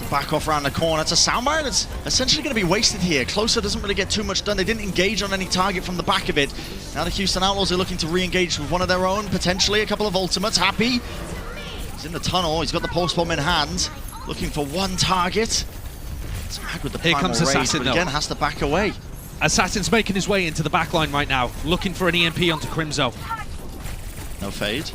Back off around the corner. It's a soundbite that's essentially going to be wasted here. Closer doesn't really get too much done. They didn't engage on any target from the back of it. Now the Houston Outlaws are looking to re-engage with one of their own, potentially a couple of ultimates. Happy. He's in the tunnel. He's got the pulse bomb in hand. Looking for one target. It's Mag with the Here comes Assassin, but again has to back away. Assassin's making his way into the back line right now, looking for an EMP onto Crimzo. No fade.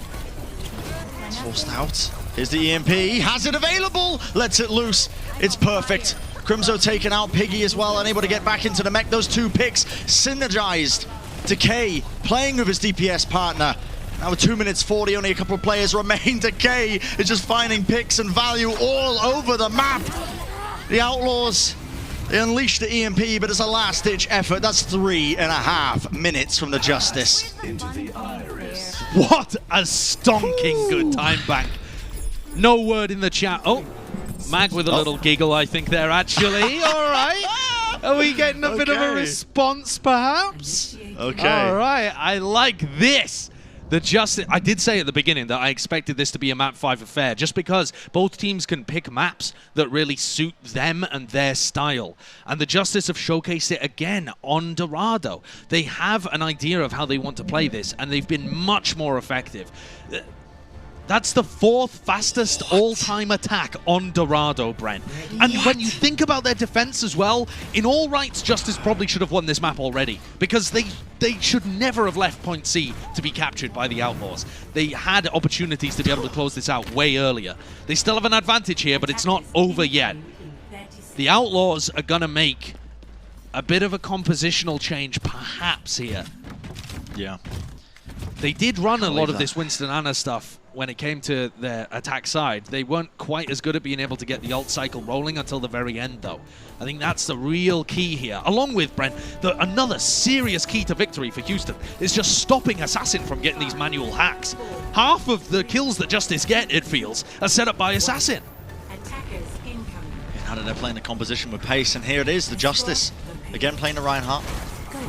It's forced out. Here's the EMP. He has it available. Lets it loose. It's perfect. Crimzo taken out. Piggy as well, unable to get back into the mech. Those two picks synergized. Decay playing with his DPS partner. Now with 2 minutes 40, only a couple of players remain. Decay is just finding picks and value all over the map. The Outlaws, they unleashed the EMP, but it's a last-ditch effort. That's 3.5 minutes from the Justice. What a stonking good time bank. No word in the chat. Oh, Mag with a little giggle, I think, there, actually. All right. Are we getting a bit of a response, perhaps? Okay. All right. I like this. The Justice, I did say at the beginning that I expected this to be a map 5 affair, just because both teams can pick maps that really suit them and their style. And the Justice have showcased it again on Dorado. They have an idea of how they want to play this, and they've been much more effective. That's the 4th fastest all-time attack on Dorado, Brent. And when you think about their defense as well, in all rights, Justice probably should have won this map already, because they should never have left Point C to be captured by the Outlaws. They had opportunities to be able to close this out way earlier. They still have an advantage here, but it's not over yet. The Outlaws are going to make a bit of a compositional change, perhaps, here. Yeah. They did run a lot of this Winston Anna stuff when it came to their attack side. They weren't quite as good at being able to get the ult cycle rolling until the very end, though. I think that's the real key here. Along with, Brent, another serious key to victory for Houston is just stopping Assassin from getting these manual hacks. Half of the kills that Justice get, it feels, are set up by Assassin. Now that they're playing the composition with pace, and here it is, the Justice. Again playing the Reinhardt.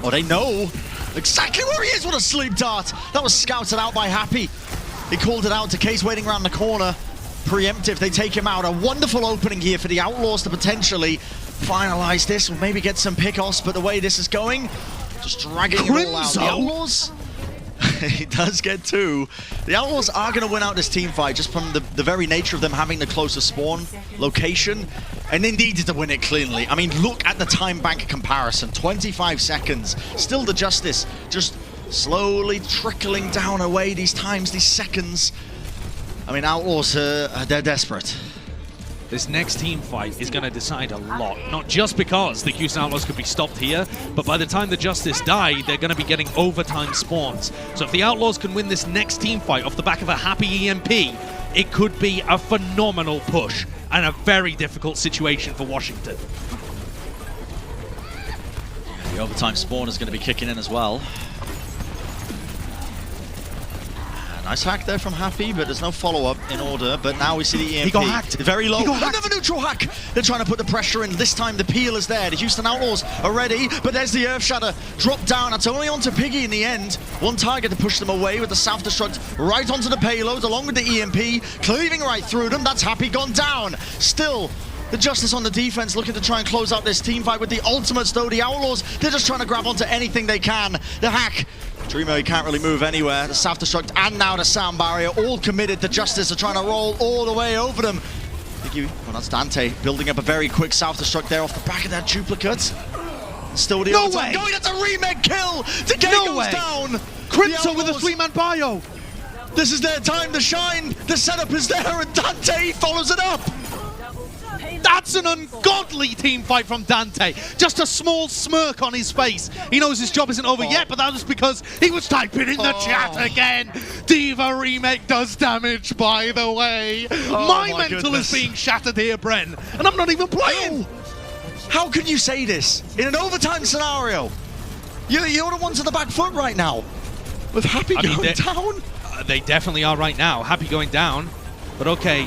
Oh, they know exactly where he is. What a sleep dart. That was scouted out by Happy. He called it out to Case waiting around the corner. Preemptive, they take him out. A wonderful opening here for the Outlaws to potentially finalize this, or maybe get some pick-offs, but the way this is going, just dragging it all out. The Outlaws, he does get 2. The Outlaws are going to win out this team fight just from the very nature of them having the closer spawn location, and they needed to win it cleanly. I mean, look at the time bank comparison, 25 seconds. Still the Justice just slowly trickling down away these times, these seconds. I mean, Outlaws, they're desperate. This next team fight is going to decide a lot, not just because the Houston Outlaws could be stopped here, but by the time the Justice die, they're going to be getting overtime spawns. So if the Outlaws can win this next team fight off the back of a Happy EMP, it could be a phenomenal push and a very difficult situation for Washington. The overtime spawn is going to be kicking in as well. Nice hack there from Happy, but there's no follow-up in order. But now we see the EMP. He got hacked. Very low. He got hacked. Another neutral hack. They're trying to put the pressure in. This time the peel is there. The Houston Outlaws are ready, but there's the Earth Shatter. Drop down. It's only onto Piggy in the end. One target to push them away with the self-destruct right onto the payload, along with the EMP, cleaving right through them. That's Happy gone down. Still, the Justice on the defense looking to try and close out this team fight with the ultimates, though. The Outlaws, they're just trying to grab onto anything they can. The hack. Dreamer, he can't really move anywhere. The self-destruct and now the sound barrier, all committed. The Justice are trying to roll all the way over them. Well, that's Dante building up a very quick self-destruct there off the back of that duplicate. Still the No overtime way! going. That's a remake kill. Decay No goes way! down. Crimson with a 3-man bio. This is their time to shine. The setup is there, and Dante follows it up. That's an ungodly team fight from Dante. Just a small smirk on his face. He knows his job isn't over yet, but that was because he was typing in the chat again. Diva Remake does damage, by the way. My mental is being shattered here, Bren, and I'm not even playing. How can you say this in an overtime scenario? You're the ones on the back foot right now. With Happy going down? They definitely are right now. Happy going down, but okay.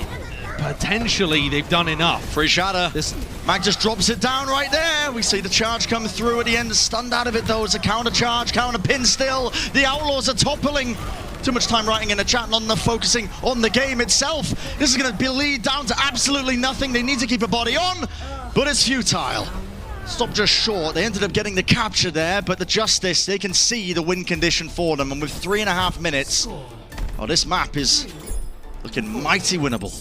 Potentially, they've done enough. Free shatter. This Mag just drops it down right there. We see the charge come through at the end. Stunned out of it, though. It's a counter charge, counter pin still. The Outlaws are toppling. Too much time writing in the chat, not enough focusing on the game itself. This is going to be lead down to absolutely nothing. They need to keep a body on, but it's futile. Stopped just short. They ended up getting the capture there, but the Justice, they can see the win condition for them. And with 3.5 minutes, oh, this map is looking mighty winnable.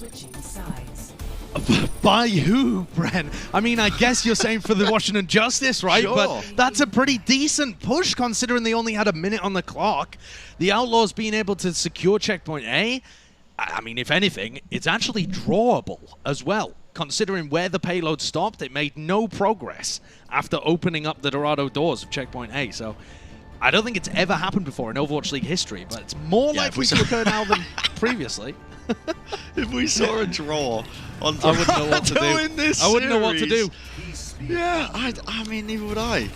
By who, Bren? I mean, I guess you're saying for the Washington Justice, right? Sure. But that's a pretty decent push considering they only had a minute on the clock. The Outlaws being able to secure checkpoint A, I mean, if anything, it's actually drawable as well. Considering where the payload stopped, it made no progress after opening up the Dorado doors of checkpoint A. So I don't think it's ever happened before in Overwatch League history, but it's more likely to occur now than previously. If we saw a draw on I wouldn't know what to do. I wouldn't know what to do. Yeah, I mean, neither would I.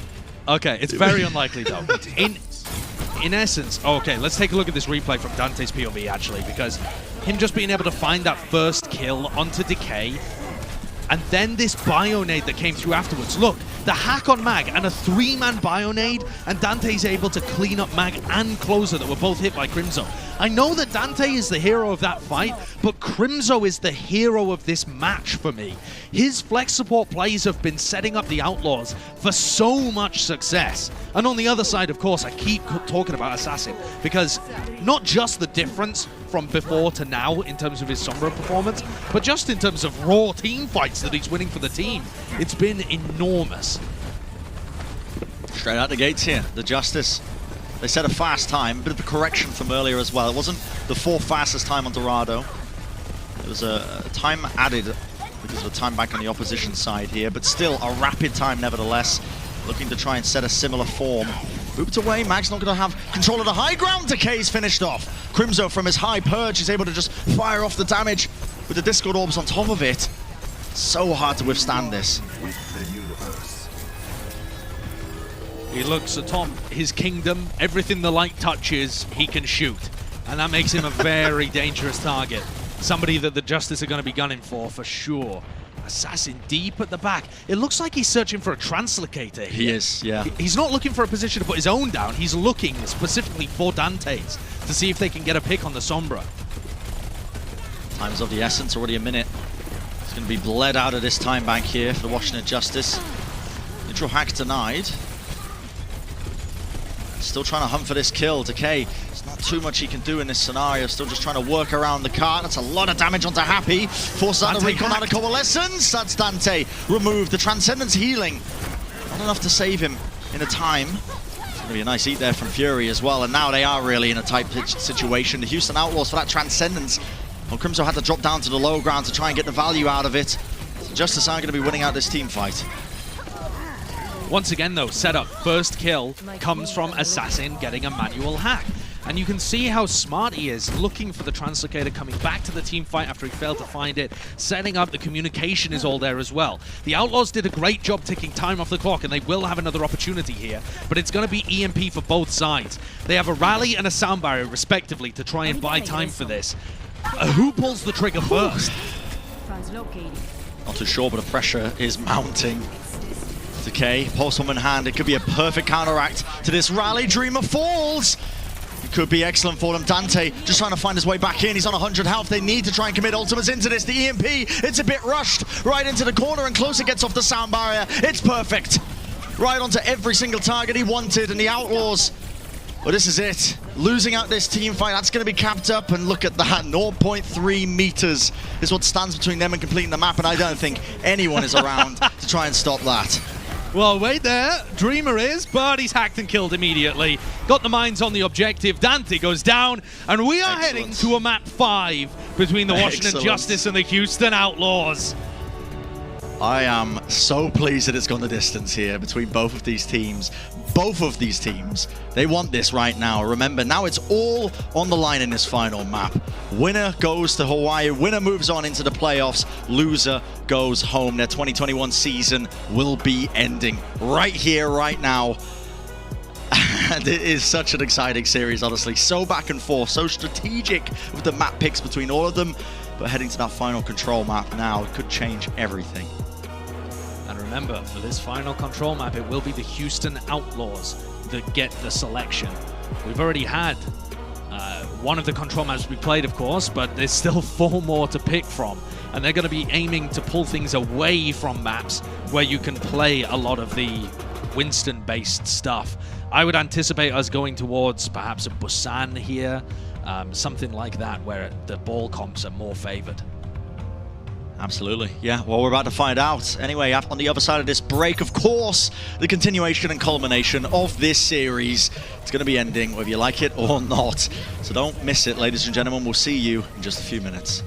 Okay, it's very unlikely though. In essence, okay, let's take a look at this replay from Dante's POV actually, because him just being able to find that first kill onto Decay, and then this Bionade that came through afterwards. Look, the hack on Mag and a 3-man Bionade, and Dante's able to clean up Mag and Closer that were both hit by Crimzo. I know that Dante is the hero of that fight, but Crimzo is the hero of this match for me. His flex support plays have been setting up the Outlaws for so much success. And on the other side, of course, I keep talking about Assassin, because not just the difference from before to now in terms of his Sombra performance, but just in terms of raw team fights that he's winning for the team. It's been enormous. Straight out the gates here, the Justice. They set a fast time, a bit of a correction from earlier as well. It wasn't the 4th fastest time on Dorado. It was a time added because of the time back on the opposition side here, but still a rapid time nevertheless. Looking to try and set a similar form. Booped away, Mag's not going to have control of the high ground. Decay's finished off. Crimzo from his high perch is able to just fire off the damage with the Discord orbs on top of it. So hard to withstand this. He looks atop his kingdom. Everything the light touches, he can shoot. And that makes him a very dangerous target. Somebody that the Justice are going to be gunning for sure. Assassin deep at the back. It looks like he's searching for a translocator here. He is, yeah. He's not looking for a position to put his own down. He's looking specifically for Dante's to see if they can get a pick on the Sombra. Time's of the essence, already a minute. He's going to be bled out of this time bank here for the Washington Justice. Neutral hack denied. Still trying to hunt for this kill. Decay, there's not too much he can do in this scenario. Still just trying to work around the cart. That's a lot of damage onto Happy. Forces out the recon out of Coalescence. That's Dante. Removed. The Transcendence healing. Not enough to save him in a time. It's going to be a nice eat there from Fury as well. And now they are really in a tight situation. The Houston Outlaws for that Transcendence. Well, Crimso had to drop down to the low ground to try and get the value out of it. So Justice aren't going to be winning out this team fight. Once again, though, setup. First kill comes from Assassin getting a manual hack. And you can see how smart he is, looking for the Translocator, coming back to the team fight after he failed to find it, setting up. The communication is all there as well. The Outlaws did a great job taking time off the clock, and they will have another opportunity here, but it's going to be EMP for both sides. They have a rally and a sound barrier, respectively, to try and buy time for this. Who pulls the trigger first? Not too sure, but the pressure is mounting. Decay, pulse bomb in hand. It could be a perfect counteract to this rally. Dreamer falls. It could be excellent for them. Dante just trying to find his way back in. He's on 100 health. They need to try and commit ultimates into this. The EMP, it's a bit rushed right into the corner, and Closer gets off the sound barrier. It's perfect. Right onto every single target he wanted, and the Outlaws, well, this is it. Losing out this team fight, that's going to be capped up, and look at that, 0.3 meters is what stands between them and completing the map, and I don't think anyone is around to try and stop that. Well, wait there. Dreamer is, but he's hacked and killed immediately. Got the mines on the objective. Dante goes down, and we are heading to a map 5 between the Washington Justice and the Houston Outlaws. I am so pleased that it's gone the distance here between both of these teams. Both of these teams, they want this right now. Remember, now it's all on the line in this final map. Winner goes to Hawaii. Winner moves on into the playoffs. Loser goes home. Their 2021 season will be ending right here, right now. And it is such an exciting series, honestly. So back and forth, so strategic with the map picks between all of them. But heading to that final control map now, it could change everything. And remember, for this final control map, it will be the Houston Outlaws that get the selection. We've already had one of the control maps we played, of course, but there's still 4 more to pick from. And they're going to be aiming to pull things away from maps where you can play a lot of the Winston-based stuff. I would anticipate us going towards perhaps a Busan here, something like that, where the ball comps are more favored. Absolutely. Yeah, well, we're about to find out. Anyway, on the other side of this break, of course, the continuation and culmination of this series. It's going to be ending whether you like it or not. So don't miss it, ladies and gentlemen. We'll see you in just a few minutes.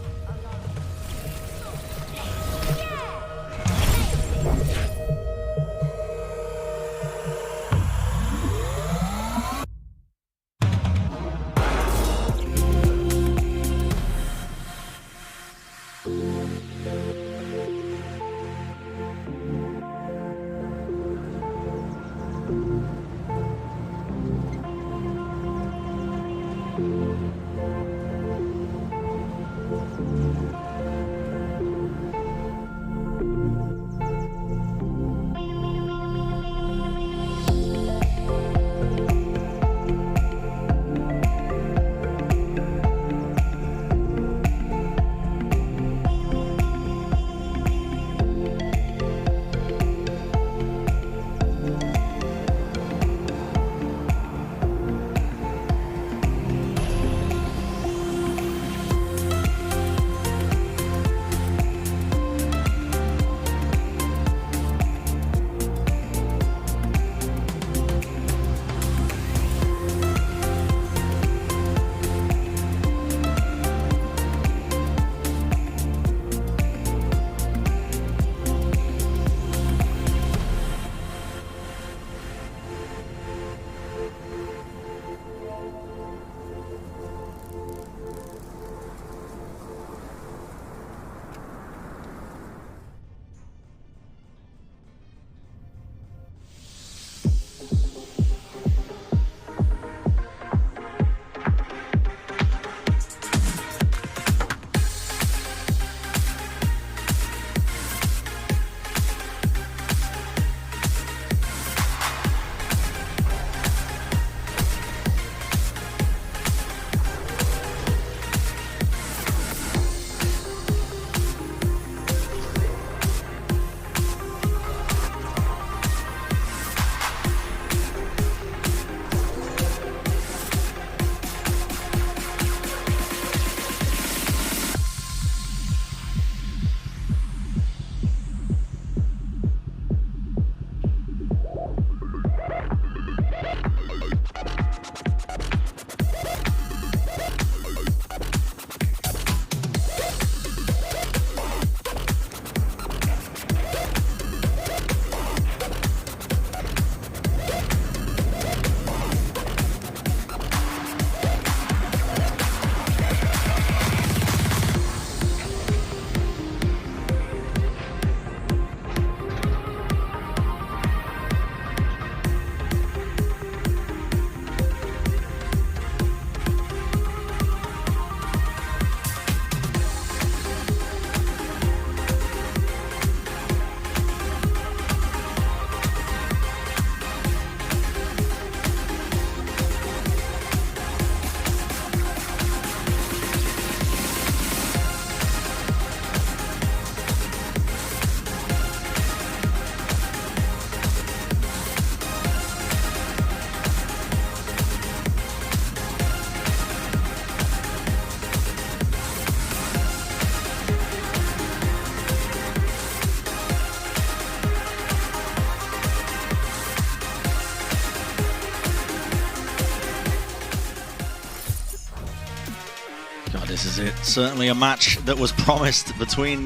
This is it. Certainly a match that was promised between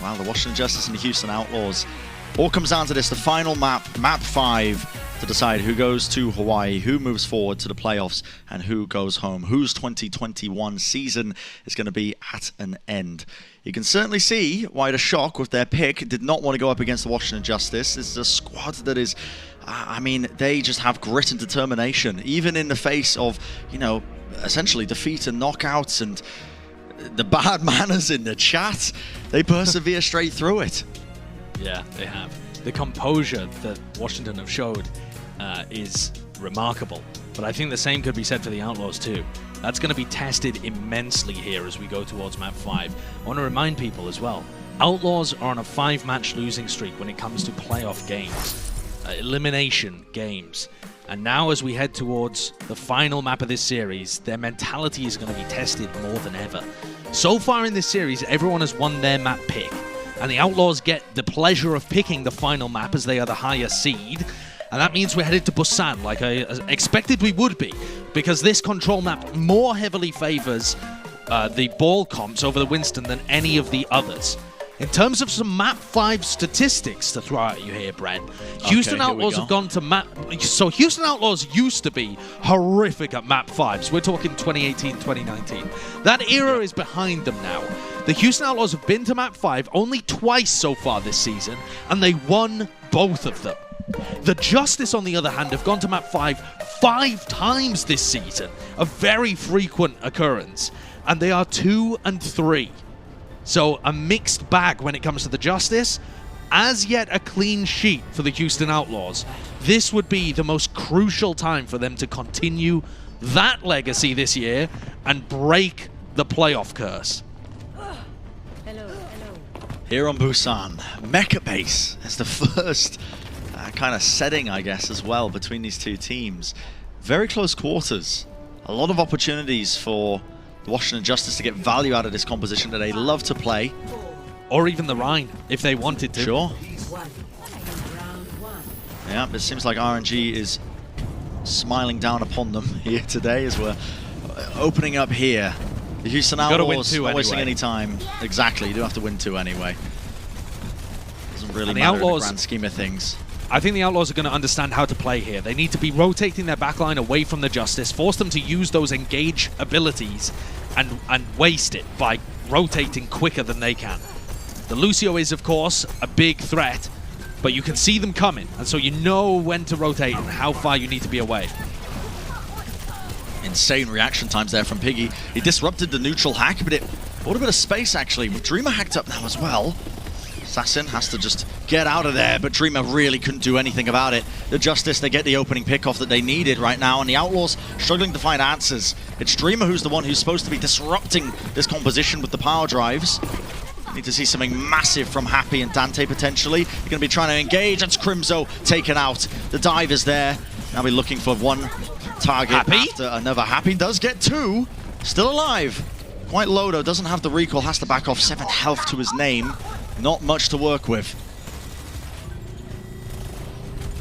well, the Washington Justice and the Houston Outlaws. All comes down to this, the final map, map 5, to decide who goes to Hawaii, who moves forward to the playoffs, and who goes home. Whose 2021 season is going to be at an end. You can certainly see why the Shock, with their pick, did not want to go up against the Washington Justice. It's a squad that is, I mean, they just have grit and determination, even in the face of, you know, essentially defeat and knockouts and the bad manners in the chat. They persevere straight through it. Yeah, they have. The composure that Washington have showed is remarkable. But I think the same could be said for the Outlaws too. That's going to be tested immensely here as we go towards map 5. I want to remind people as well, Outlaws are on a 5-match losing streak when it comes to playoff games, elimination games. And now as we head towards the final map of this series, their mentality is going to be tested more than ever. So far in this series, everyone has won their map pick. And the Outlaws get the pleasure of picking the final map as they are the higher seed. And that means we're headed to Busan like I expected we would be, because this control map more heavily favors the ball comps over the Winston than any of the others. In terms of some map 5 statistics to throw at you here, Brent, Houston Outlaws have gone to map... So Houston Outlaws used to be horrific at map 5s. We're talking 2018, 2019. That era is behind them now. The Houston Outlaws have been to map 5 only twice so far this season, and they won both of them. The Justice, on the other hand, have gone to map 5 times this season, a very frequent occurrence, and they are 2 and 3. So a mixed bag when it comes to the Justice. As yet a clean sheet for the Houston Outlaws. This would be the most crucial time for them to continue that legacy this year and break the playoff curse. Here on Busan, Mecha Base as the first kind of setting, I guess, as well between these two teams. Very close quarters. A lot of opportunities for the Washington Justice to get value out of this composition that they love to play. Or even the Rhine, if they wanted to. Sure. Yeah, it seems like RNG is smiling down upon them here today as we're opening up here. The Houston Outlaws not wasting any time. Exactly, you do have to win 2 anyway. Doesn't really matter in the grand scheme of things. I think the Outlaws are going to understand how to play here. They need to be rotating their backline away from the Justice, force them to use those engage abilities and waste it by rotating quicker than they can. The Lucio is, of course, a big threat, but you can see them coming, and so you know when to rotate and how far you need to be away. Insane reaction times there from Piggy. He disrupted the neutral hack, but it brought a bit of space, actually. With Dreamer hacked up now as well. Assassin has to just get out of there, but Dreamer really couldn't do anything about it. The Justice, they get the opening pickoff that they needed right now, and the Outlaws struggling to find answers. It's Dreamer who's the one who's supposed to be disrupting this composition with the power drives. Need to see something massive from Happy and Dante potentially. They're going to be trying to engage. That's Crimzo taken out. The dive is there. Now we're looking for one target after another. Happy does get 2. Still alive. Quite low though. Doesn't have the recall. Has to back off. 7 health to his name. Not much to work with.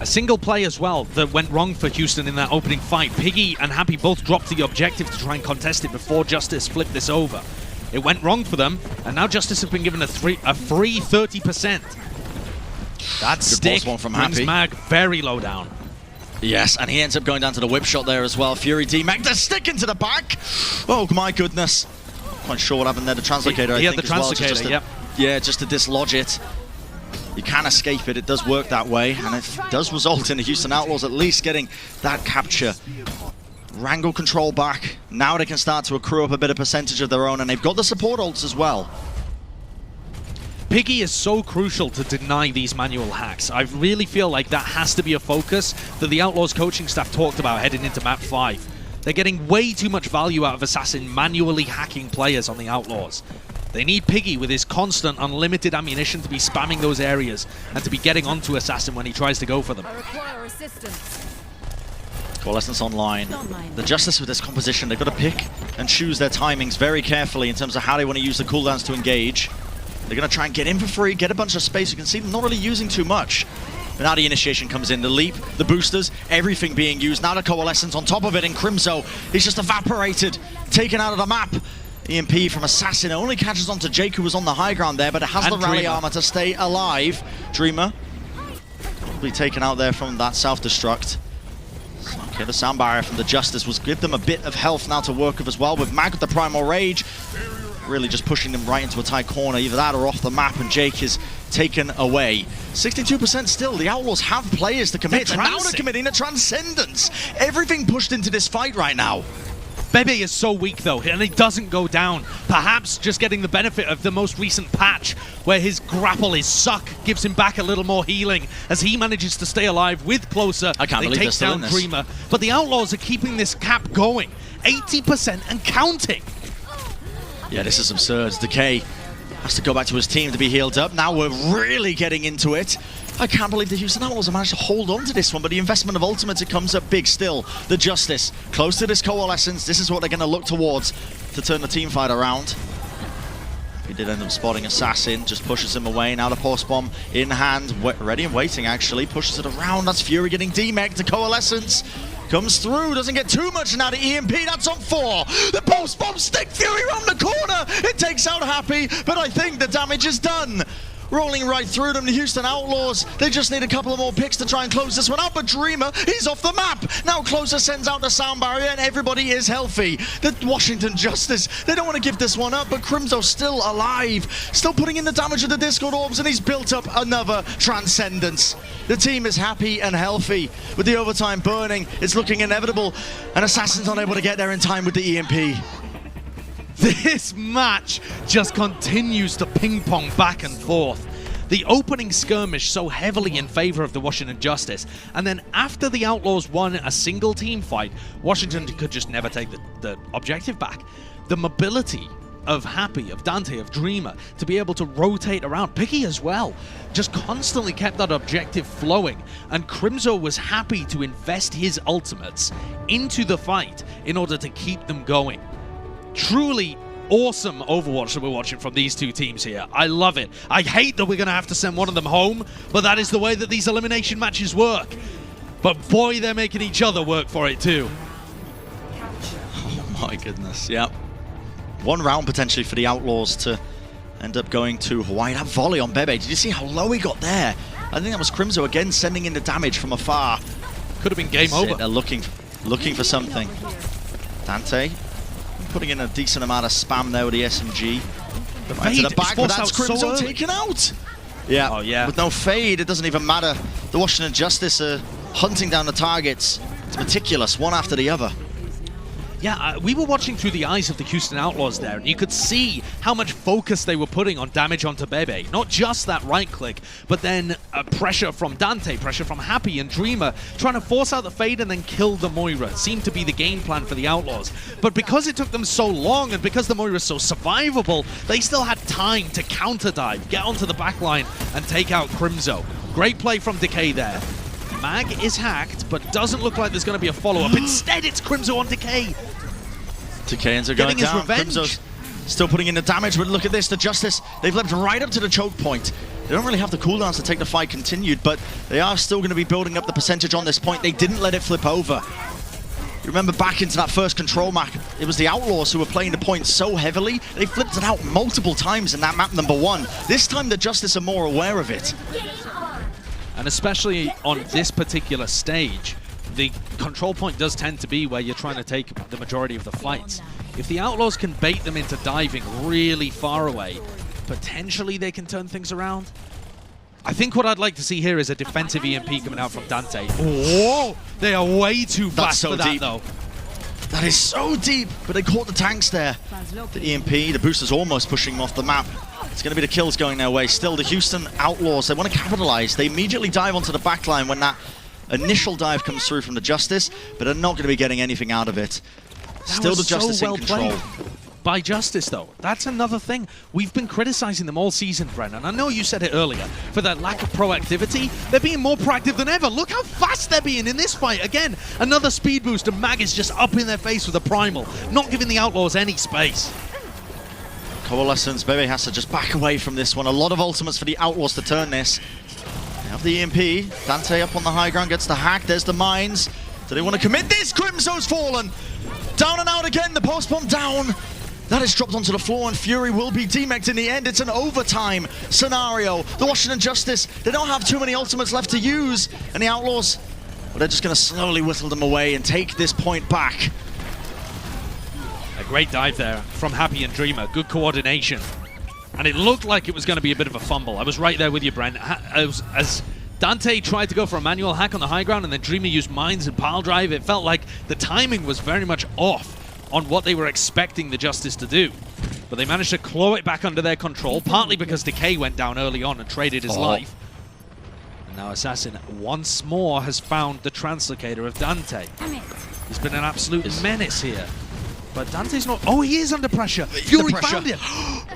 A single play as well that went wrong for Houston in that opening fight. Piggy and Happy both dropped the objective to try and contest it before Justice flipped this over. It went wrong for them, and now Justice have been given a free 30%. That stick from brings Happy. Mag very low down. Yes, and he ends up going down to the whip shot there as well. Fury D, Mag the stick into the back. Oh my goodness. Quite sure what happened there. The translocator, I think, the translocator, well, yep. Yeah, just to dislodge it. You can escape it. It does work that way, and it does result in the Houston Outlaws at least getting that capture. Wrangle control back. Now they can start to accrue up a bit of percentage of their own, and they've got the support ults as well. Piggy is so crucial to deny these manual hacks. I really feel like that has to be a focus that the Outlaws coaching staff talked about heading into map 5. They're getting way too much value out of Assassin manually hacking players on the Outlaws. They need Piggy with his constant unlimited ammunition to be spamming those areas and to be getting onto Assassin when he tries to go for them. I require assistance. Coalescence online. The Justice with this composition, they've got to pick and choose their timings very carefully in terms of how they want to use the cooldowns to engage. They're going to try and get in for free, get a bunch of space. You can see them not really using too much. But now the initiation comes in, the leap, the boosters, everything being used. Now the Coalescence on top of it, and Crimzo is just evaporated, taken out of the map. EMP from Assassin only catches onto Jake, who was on the high ground there, but it has And the rally Dreamer. armor to stay alive. Dreamer will be taken out there from that self-destruct. Okay, the sound barrier from the Justice will give them a bit of health now to work with as well, with Mag with the Primal Rage. Really just pushing them right into a tight corner, either that or off the map, and Jake is taken away. 62% still, the Outlaws have players to commit, and now they're committing a Transcendence. Everything pushed into this fight right now. Bebe is so weak though, and he doesn't go down. Perhaps just getting the benefit of the most recent patch, where his grapple, his suck, gives him back a little more healing as he manages to stay alive with Closer. I can't they believe they're take still down in this. Dreamer, but the Outlaws are keeping this cap going. 80% and counting. Yeah, this is absurd. Decay has to go back to his team to be healed up. Now we're really getting into it. I can't believe the Houston Outlaws have managed to hold on to this one, but the investment of ultimates, it comes up big still. The Justice, close to this coalescence. This is what they're going to look towards to turn the team fight around. He did end up spotting Assassin, just pushes him away. Now the post bomb in hand, ready and waiting actually. Pushes it around, that's Fury getting demech to coalescence. Comes through, doesn't get too much now to EMP, that's on 4. The post bomb stick Fury around the corner. It takes out Happy, but I think the damage is done. Rolling right through them, the Houston Outlaws. They just need a couple of more picks to try and close this one out, but Dreamer, he's off the map. Now Closer sends out the sound barrier and everybody is healthy. The Washington Justice, they don't want to give this one up, but Crimzo's still alive. Still putting in the damage of the Discord Orbs, and he's built up another Transcendence. The team is happy and healthy. With the overtime burning, it's looking inevitable, and Assassin's unable to get there in time with the EMP. This match just continues to ping-pong back and forth. The opening skirmish so heavily in favor of the Washington Justice, and then after the Outlaws won a single team fight, Washington could just never take the objective back. The mobility of Happy, of Dante, of Dreamer, to be able to rotate around, Picky as well, just constantly kept that objective flowing, and Crimzo was happy to invest his ultimates into the fight in order to keep them going. Truly awesome Overwatch that we're watching from these two teams here. I love it. I hate that we're going to have to send one of them home, but that is the way that these elimination matches work. But boy, they're making each other work for it too. Oh my goodness, yeah. One round potentially for the Outlaws to end up going to Hawaii. That volley on Bebe, did you see how low he got there? I think that was Crimzo again sending in the damage from afar. Could have been game over. They're looking for something. Dante putting in a decent amount of spam there with the SMG. Right to the back, but that's Crimzo taken out. Yeah. Oh, yeah. With no fade, it doesn't even matter. The Washington Justice are hunting down the targets. It's meticulous, one after the other. Yeah, we were watching through the eyes of the Houston Outlaws there, and you could see how much focus they were putting on damage onto Bebe. Not just that right click, but then pressure from Dante, pressure from Happy and Dreamer, trying to force out the fade and then kill the Moira. It seemed to be the game plan for the Outlaws. But because it took them so long, and because the Moira is so survivable, they still had time to counter dive, get onto the back line, and take out Crimzo. Great play from Decay there. Mag is hacked, but doesn't look like there's going to be a follow-up. Instead, it's Crimzo on Decay. Decay ends up going Getting his down. revenge. Crimzo's still putting in the damage, but look at this, the Justice, they've leapt right up to the choke point. They don't really have the cooldowns to take the fight continued, but they are still going to be building up the percentage on this point. They didn't let it flip over. You remember back into that first control map, it was the Outlaws who were playing the point so heavily, they flipped it out multiple times in that map number 1. This time the Justice are more aware of it. And especially on this particular stage, the control point does tend to be where you're trying to take the majority of the fights. If the Outlaws can bait them into diving really far away, potentially they can turn things around. I think what I'd like to see here is a defensive EMP coming out from Dante. Whoa! They are way too fast for that, though. That is so deep, but they caught the tanks there. The EMP, the booster's almost pushing them off the map. It's going to be the kills going their way. Still, the Houston Outlaws, they want to capitalize. They immediately dive onto the backline when that initial dive comes through from the Justice, but they're not going to be getting anything out of it. Still the Justice in control. By Justice, though. That's another thing. We've been criticizing them all season, Brennan. I know you said it earlier. For their lack of proactivity, they're being more proactive than ever. Look how fast they're being in this fight. Again, another speed boost, and Mag is just up in their face with a Primal, not giving the Outlaws any space. Coalescence, Bebe has to just back away from this one. A lot of ultimates for the Outlaws to turn this. They have the EMP. Dante up on the high ground, gets the hack. There's the mines. Do they want to commit this? Crimzo's fallen. Down and out again. The post bomb down. That is dropped onto the floor, and Fury will be demeched in the end. It's an overtime scenario. The Washington Justice, they don't have too many ultimates left to use, and the Outlaws, well, they're just going to slowly whittle them away and take this point back. A great dive there from Happy and Dreamer. Good coordination. And it looked like it was going to be a bit of a fumble. I was right there with you, Brent. As Dante tried to go for a manual hack on the high ground and then Dreamer used mines and pile drive, it felt like the timing was very much off on what they were expecting the Justice to do. But they managed to claw it back under their control, partly because Decay went down early on and traded his life. And now Assassin once more has found the translocator of Dante. He's been an absolute menace here. But Dante's not... Oh, he is under pressure. Fury found him.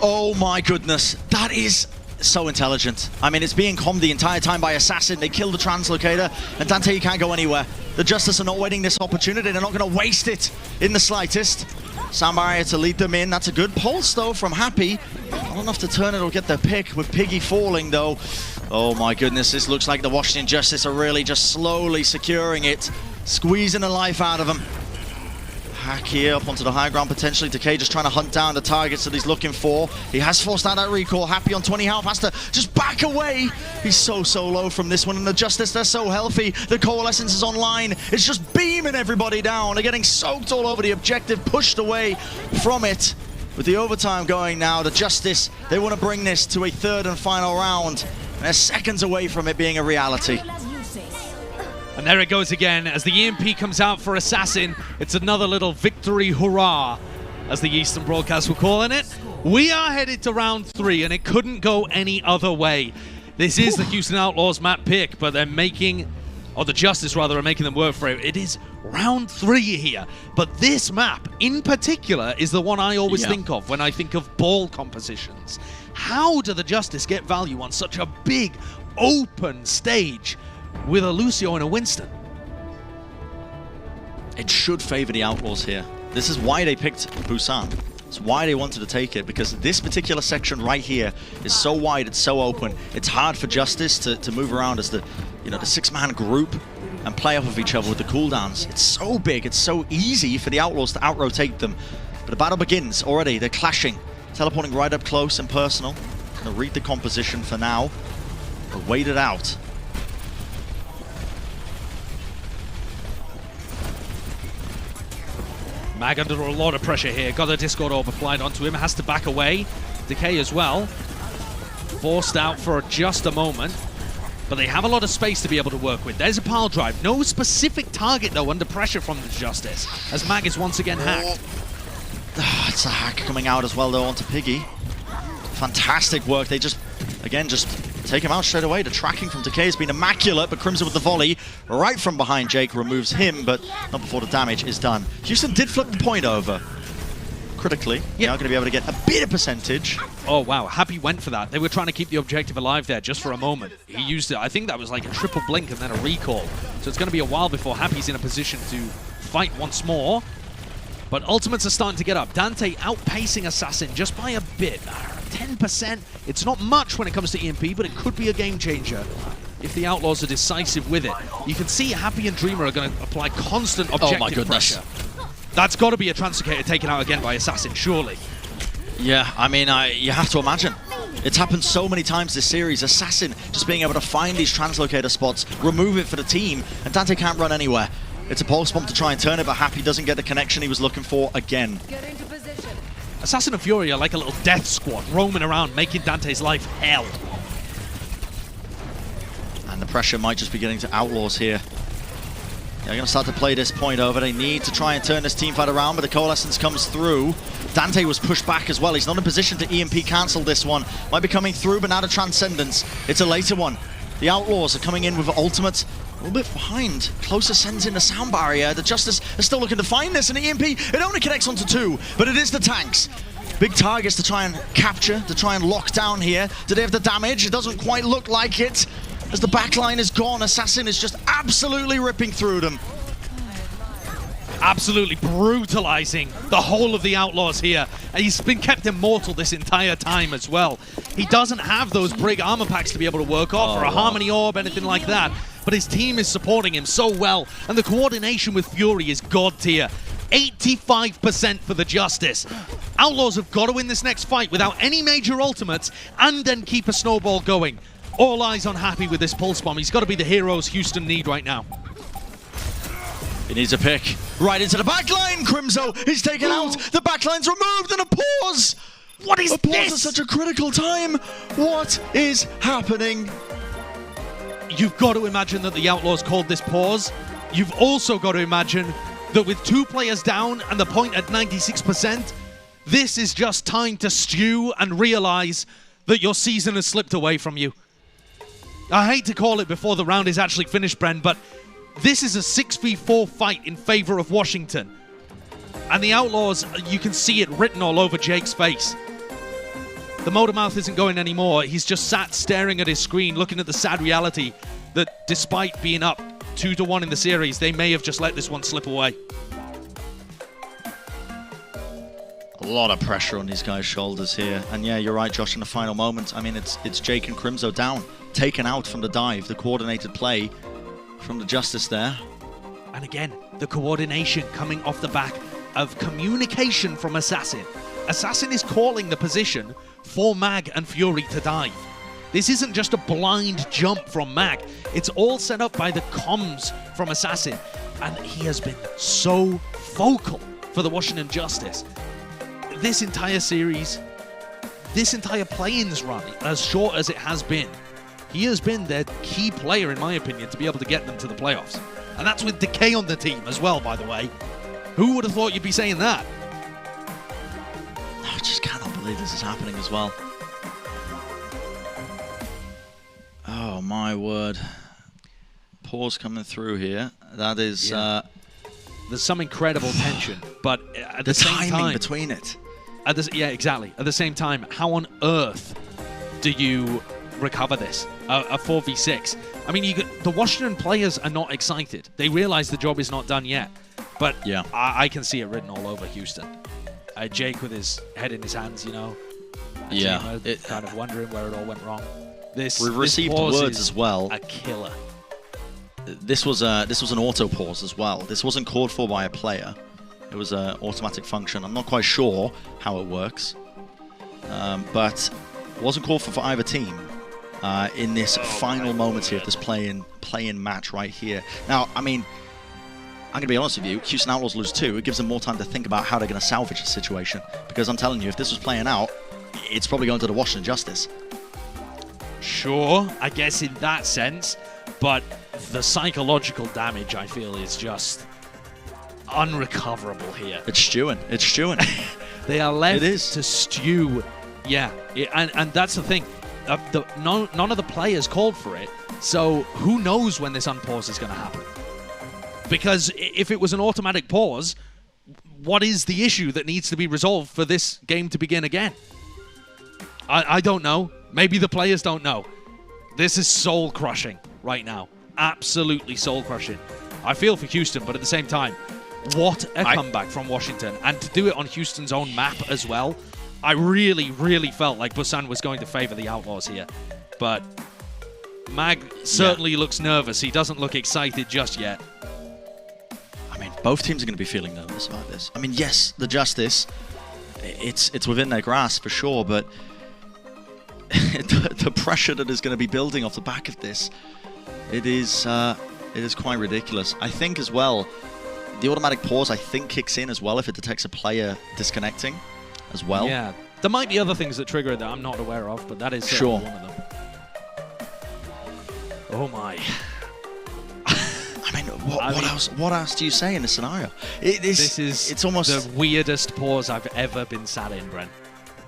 Oh my goodness. That is so intelligent. I mean, it's being commed the entire time by Assassin. They kill the translocator, and Dante, you can't go anywhere. The Justice are not waiting this opportunity. They're not going to waste it in the slightest. Sound barrier to lead them in. That's a good pulse, though, from Happy. Not enough to turn it or get the pick with Piggy falling, though. Oh my goodness, this looks like the Washington Justice are really just slowly securing it, squeezing the life out of them. Hack here up onto the high ground, potentially. Decay just trying to hunt down the targets that he's looking for. He has forced out that recall. Happy on 20 health, has to just back away. He's so low from this one, and the Justice, they're so healthy. The Coalescence is online. It's just beaming everybody down. They're getting soaked all over the objective, pushed away from it. With the overtime going now, the Justice, they want to bring this to a third and final round. And they're seconds away from it being a reality. And there it goes again, as the EMP comes out for Assassin. It's another little victory hurrah, as the Eastern broadcast were calling it. We are headed to round 3, and it couldn't go any other way. This is the Houston Outlaws map pick, but they're making, or the Justice rather, are making them work for it. It is round 3 here, but this map in particular is the one I always think of when I think of ball compositions. How do the Justice get value on such a big, open stage with a Lucio and a Winston? It should favor the Outlaws here. This is why they picked Busan. It's why they wanted to take it, because this particular section right here is so wide, it's so open. It's hard for Justice to move around as the, the 6-man group and play off of each other with the cooldowns. It's so big, it's so easy for the Outlaws to out-rotate them. But the battle begins already. They're clashing, teleporting right up close and personal. Gonna read the composition for now, but wait it out. Mag under a lot of pressure here. Got a Discord Orb applied onto him. Has to back away. Decay as well. Forced out for just a moment. But they have a lot of space to be able to work with. There's a pile drive. No specific target, though, under pressure from the Justice, as Mag is once again hacked. It's a hack coming out as well, though, onto Piggy. Fantastic work. They just take him out straight away. The tracking from Decay has been immaculate, but Crimson with the volley right from behind Jake removes him, but not before the damage is done. Houston did flip the point over. Critically, now going to be able to get a bit of percentage. Oh, wow. Happy went for that. They were trying to keep the objective alive there just for a moment. He used it. I think that was like a triple blink and then a recall. So it's going to be a while before Happy's in a position to fight once more. But ultimates are starting to get up. Dante outpacing Assassin just by a bit. 10%. It's not much when it comes to EMP, but it could be a game changer if the Outlaws are decisive with it. You can see Happy and Dreamer are going to apply constant objective pressure. That's got to be a translocator taken out again by Assassin, surely. Yeah, I mean, you have to imagine. It's happened so many times this series. Assassin just being able to find these translocator spots, remove it for the team, and Dante can't run anywhere. It's a pulse bomb to try and turn it, but Happy doesn't get the connection he was looking for again. Assassin and Fury are like a little death squad roaming around, making Dante's life hell. And the pressure might just be getting to Outlaws here. They're going to start to play this point over. They need to try and turn this team fight around, but the Coalescence comes through. Dante was pushed back as well. He's not in position to EMP cancel this one. Might be coming through, but now the Transcendence. It's a later one. The Outlaws are coming in with ultimates. A little bit behind. Closer sends in the sound barrier. The Justice is still looking to find this, and the EMP, it only connects onto 2, but it is the tanks. Big targets to try and capture, to try and lock down here. Do they have the damage? It doesn't quite look like it. As the backline is gone, Assassin is just absolutely ripping through them. Absolutely brutalizing the whole of the Outlaws here. And he's been kept immortal this entire time as well. He doesn't have those Brig armor packs to be able to work off, or a Harmony Orb, anything like that. But his team is supporting him so well, and the coordination with Fury is god tier. 85% for the Justice. Outlaws have got to win this next fight without any major ultimates and then keep a snowball going. All eyes on Happy with this pulse bomb. He's got to be the heroes Houston need right now. He needs a pick right into the backline. Crimzo is taken out. The backline's removed and a pause. What is a pause this? at such a critical time. What is happening? You've got to imagine that the Outlaws called this pause. You've also got to imagine that with 2 players down and the point at 96%, this is just time to stew and realize that your season has slipped away from you. I hate to call it before the round is actually finished, Bren, but this is a 6v4 fight in favor of Washington. And the Outlaws, you can see it written all over Jake's face. The motor mouth isn't going anymore. He's just sat staring at his screen, looking at the sad reality that despite being up 2-1 in the series, they may have just let this one slip away. A lot of pressure on these guys' shoulders here. And yeah, you're right, Josh, in the final moment. I mean, it's Jake and Crimzo down, taken out from the dive, the coordinated play from the Justice there. And again, the coordination coming off the back of communication from Assassin. Assassin is calling the position for Mag and Fury to dive. This isn't just a blind jump from Mag. It's all set up by the comms from Assassin. And he has been so vocal for the Washington Justice. This entire series, this entire play-ins run, as short as it has been, he has been their key player, in my opinion, to be able to get them to the playoffs. And that's with Decay on the team as well, by the way. Who would have thought you'd be saying that? I just cannot believe this is happening as well. Oh, my word. Pause coming through here. That is... There's some incredible tension, but at the same timing time... between it. Yeah, exactly. At the same time, how on earth do you recover this? A 4v6. I mean, the Washington players are not excited. They realize the job is not done yet. But yeah, I can see it written all over Houston. Jake with his head in his hands, you know. Yeah. Kind of wondering where it all went wrong. We've received words as well. A killer. This was an auto pause as well. This wasn't called for by a player. It was an automatic function. I'm not quite sure how it works, but it wasn't called for either team in this final moments here of this play-in match right here. Now, I mean, I'm going to be honest with you, Houston Outlaws lose 2. It gives them more time to think about how they're going to salvage the situation, because I'm telling you, if this was playing out, it's probably going to the Washington Justice. Sure, I guess in that sense, but the psychological damage, I feel, is just unrecoverable here. It's stewing. It's stewing. They are left to stew. Yeah, and that's the thing. None of the players called for it, so who knows when this unpause is going to happen? Because if it was an automatic pause, what is the issue that needs to be resolved for this game to begin again? I don't know. Maybe the players don't know. This is soul-crushing right now. Absolutely soul-crushing. I feel for Houston, but at the same time, what a comeback from Washington. And to do it on Houston's own map as well, I really, really felt like Busan was going to favor the Outlaws here. But Mag certainly looks nervous. He doesn't look excited just yet. I mean, both teams are going to be feeling nervous about this. I mean, yes, the Justice, it's within their grasp for sure, but the pressure that is going to be building off the back of this, it is quite ridiculous. I think as well, the automatic pause, I think, kicks in as well if it detects a player disconnecting as well. Yeah, there might be other things that trigger it that I'm not aware of, but that is certainly one of them. Oh my. I mean, what else do you say in this scenario? It's almost the weirdest pause I've ever been sat in, Brent.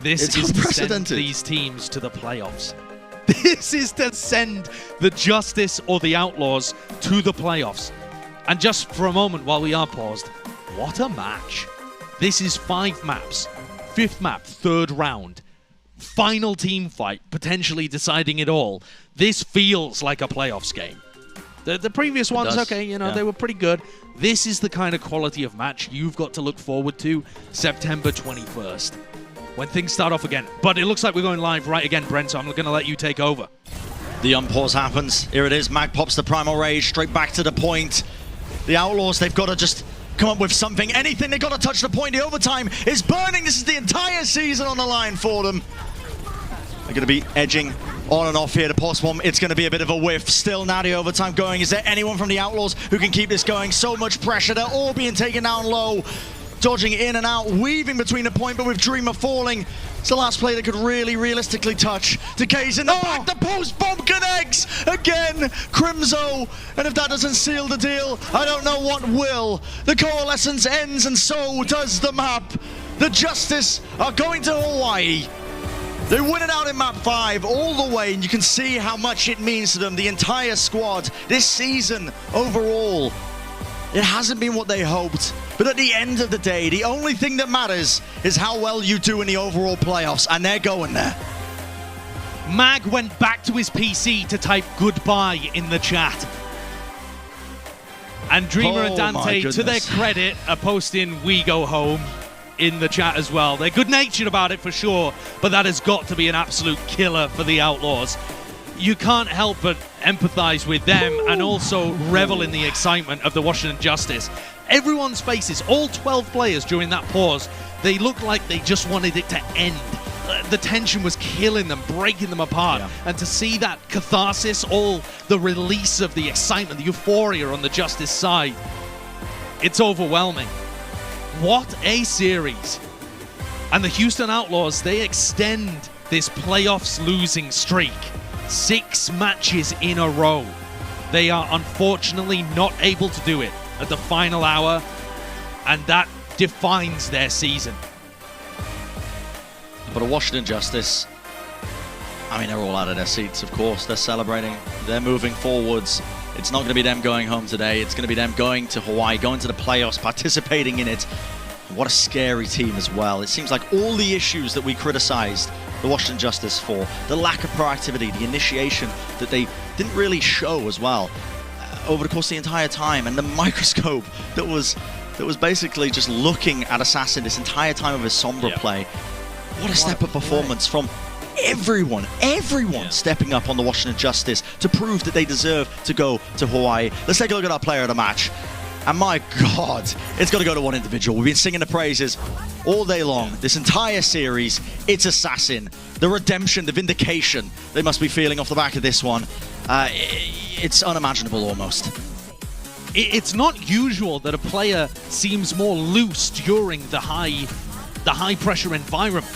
This is to send these teams to the playoffs. This is to send the Justice or the Outlaws to the playoffs. And just for a moment while we are paused, what a match. This is 5 maps. 5th map, 3rd round. Final team fight, potentially deciding it all. This feels like a playoffs game. The previous ones, okay, you know, they were pretty good. This is the kind of quality of match you've got to look forward to September 21st. When things start off again. But it looks like we're going live right again, Brent, so I'm going to let you take over. The unpause happens. Here it is. Mag pops the Primal Rage straight back to the point. The Outlaws, they've got to just come up with something, anything. They got to touch the point. The overtime is burning. This is the entire season on the line for them. They're going to be edging on and off here. The pulse bomb, it's going to be a bit of a whiff. Still now the overtime going. Is there anyone from the Outlaws who can keep this going? So much pressure. They're all being taken down low. Dodging in and out, weaving between the point, but with Dreamer falling. It's the last play that could really realistically touch. Decay's in the back, the post bomb connects again. Crimzo, and if that doesn't seal the deal, I don't know what will. The coalescence ends, and so does the map. The Justice are going to Hawaii. They win it out in map 5 all the way, and you can see how much it means to them. The entire squad this season overall, it hasn't been what they hoped. But at the end of the day, the only thing that matters is how well you do in the overall playoffs, and they're going there. Mag went back to his PC to type goodbye in the chat. And Dreamer and Dante, to their credit, are posting "We go home" in the chat as well. They're good-natured about it for sure, but that has got to be an absolute killer for the Outlaws. You can't help but empathize with them and also revel in the excitement of the Washington Justice. Everyone's faces, all 12 players during that pause, they looked like they just wanted it to end. The tension was killing them, breaking them apart. Yeah. And to see that catharsis, all the release of the excitement, the euphoria on the Justice side, it's overwhelming. What a series. And the Houston Outlaws, they extend this playoffs losing streak. 6 matches in a row. They are unfortunately not able to do it at the final hour, and that defines their season. But a Washington Justice, I mean, they're all out of their seats, of course. They're celebrating, they're moving forwards. It's not going to be them going home today. It's going to be them going to Hawaii, going to the playoffs, participating in it. What a scary team as well. It seems like all the issues that we criticized the Washington Justice for, the lack of proactivity, the initiation that they didn't really show as well over the course of the entire time, and the microscope that was basically just looking at Assassin this entire time of his Sombra play. What a step up performance from everyone stepping up on the Washington Justice to prove that they deserve to go to Hawaii. Let's take a look at our player of the match. And my God, it's got to go to one individual. We've been singing the praises all day long. This entire series, it's Assassin. The redemption, the vindication they must be feeling off the back of this one. It's unimaginable almost. It's not usual that a player seems more loose during the high pressure environment,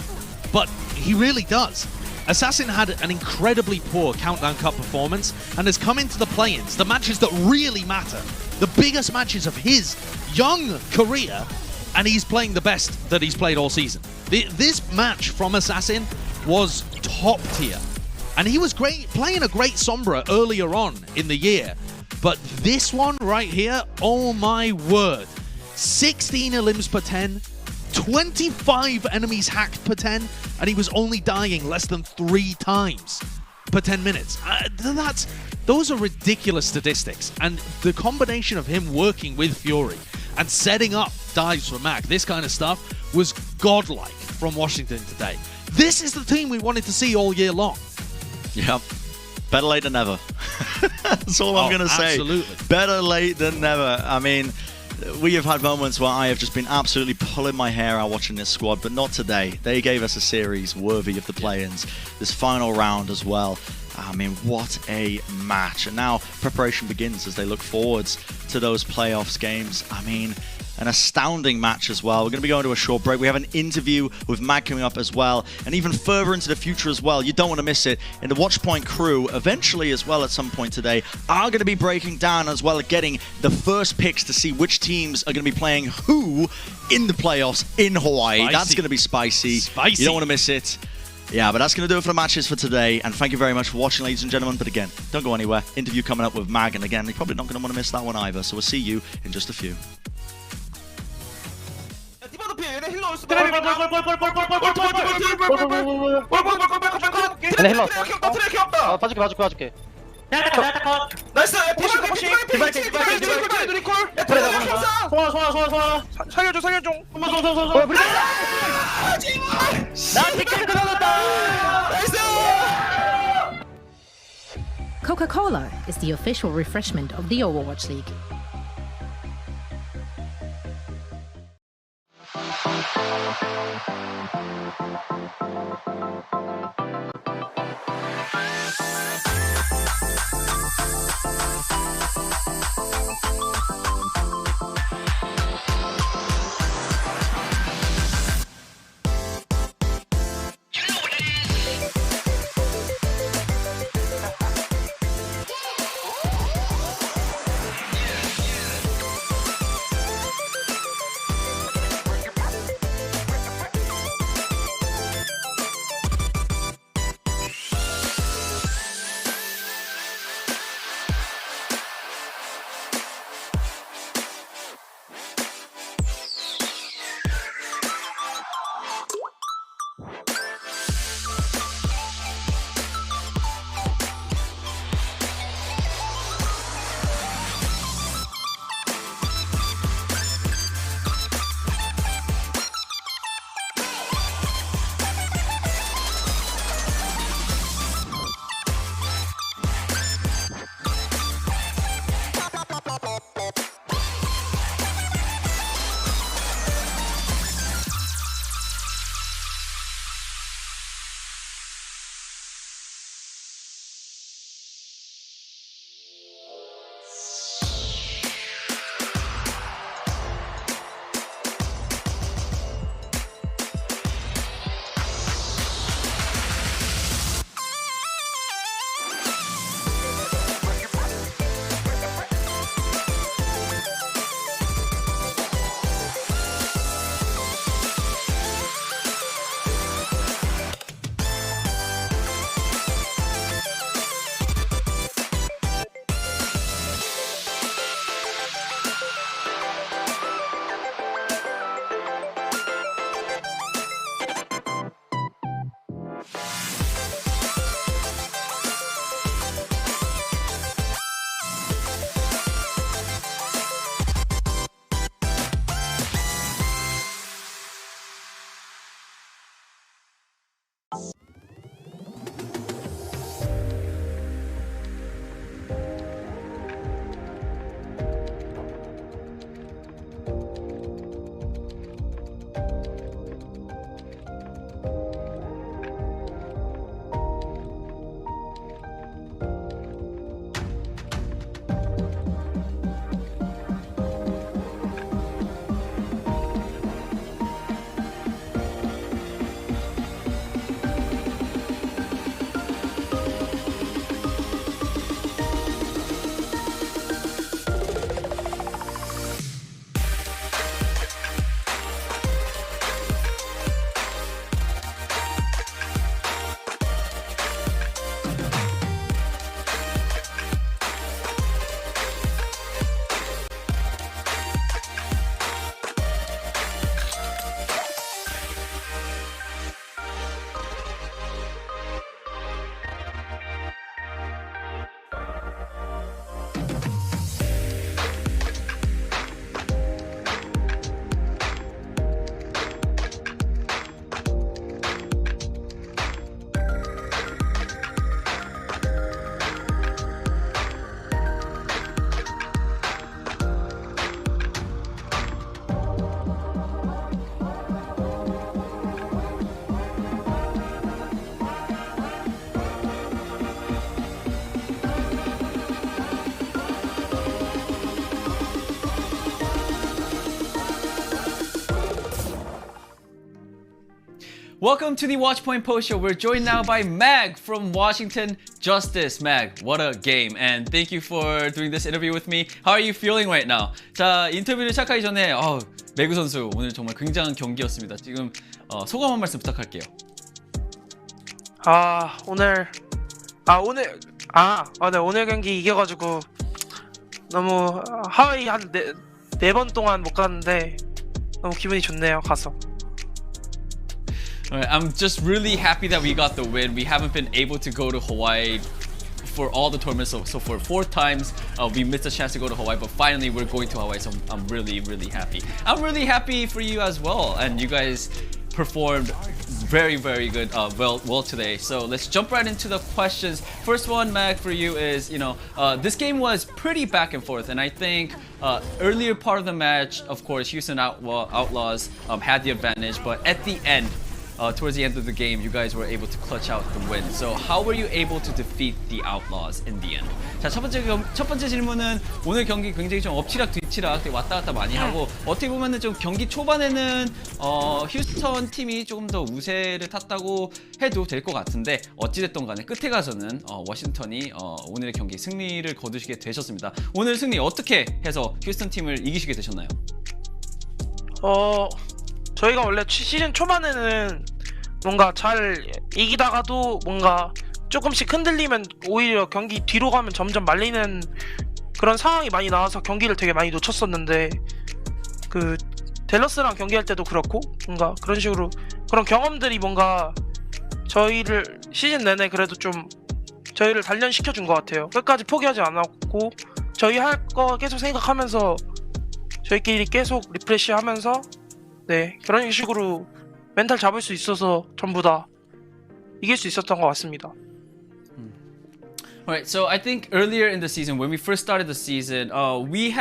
but he really does. Assassin had an incredibly poor Countdown Cup performance and has come into the play-ins, the matches that really matter, the biggest matches of his young career, and he's playing the best that he's played all season. This match from Assassin was top tier, and he was great, playing a great Sombra earlier on in the year, but this one right here, oh my word, 16 elims per 10, 25 enemies hacked per 10, and he was only dying less than 3 times per 10 minutes. Those are ridiculous statistics, and the combination of him working with Fury and setting up dives for Mac, this kind of stuff, was godlike from Washington today. This is the team we wanted to see all year long. Yep. Better late than never. That's all I'm going to say. Absolutely. Better late than never. I mean, we have had moments where I have just been absolutely pulling my hair out watching this squad, but not today. They gave us a series worthy of the play-ins. This final round as well. I mean, what a match. And now preparation begins as they look forwards to those playoffs games. I mean, an astounding match as well. We're going to be going to a short break. We have an interview with Mag coming up as well, and even further into the future as well. You don't want to miss it. And the Watchpoint crew, eventually as well at some point today, are going to be breaking down as well, getting the first picks to see which teams are going to be playing who in the playoffs in Hawaii. Spicy. That's going to be spicy. Spicy. You don't want to miss it. Yeah, but that's going to do it for the matches for today. And thank you very much for watching, ladies and gentlemen. But again, don't go anywhere. Interview coming up with Mag. And again, you're probably not going to want to miss that one either. So we'll see you in just a few. 얘네 힐러 왔어. 봐줄게. 나이스. 포싱. 디바이스. 소화. 살려줘. 소화. 나 티켓 들어갔다. 나이스. Coca-Cola is the official refreshment of the Overwatch League. Welcome to the Watchpoint Post Show. We're joined now by Mag from Washington Justice. Mag, what a game. And thank you for doing this interview with me. How are you feeling right now? 자, 인터뷰를 시작하기 전에 매구 선수 오늘 정말 굉장한 경기였습니다. 지금 소감 한 말씀 부탁할게요. 오늘 경기 이겨가지고 너무 하와이 한 네 번 동안 못 갔는데 너무 기분이 좋네요. 가서. Alright, I'm just really happy that we got the win. We haven't been able to go to Hawaii for all the tournaments, so for 4 times we missed a chance to go to Hawaii, but finally we're going to Hawaii, so I'm really, really happy. I'm really happy for you as well, and you guys performed very good well today. So let's jump right into the questions. First one, Mag, for you is, this game was pretty back and forth, and I think earlier part of the match, of course, Houston Outlaws had the advantage, but at the end, towards the end of the game, you guys were able to clutch out the win. So how were you able to defeat the Outlaws in the end? 자, 첫 번째 질문은 오늘 경기 굉장히 좀 엎치락 뒤치락 되게 왔다 갔다 많이 하고 어떻게 보면은 좀 경기 초반에는 휴스턴 팀이 조금 더 우세를 탔다고 해도 될 것 같은데 어찌됐든 간에 끝에 가서는 워싱턴이 오늘의 경기 승리를 거두시게 되셨습니다. 오늘 승리 어떻게 해서 휴스턴 팀을 이기시게 되셨나요? 저희가 원래 시즌 초반에는 뭔가 잘 이기다가도 뭔가 조금씩 흔들리면 오히려 경기 뒤로 가면 점점 말리는 그런 상황이 많이 나와서 경기를 되게 많이 놓쳤었는데 그 댈러스랑 경기할 때도 그렇고 뭔가 그런 식으로 그런 경험들이 뭔가 저희를 시즌 내내 그래도 좀 저희를 단련시켜 준 것 같아요. 끝까지 포기하지 않았고 저희 할 거 계속 생각하면서 저희끼리 계속 리프레시 하면서 네, 그런 식으로 멘탈 잡을 수 있어서 전부 다 이길 수 있었던 것 같습니다. Alright, so I think earlier in the season, when we first started the season, we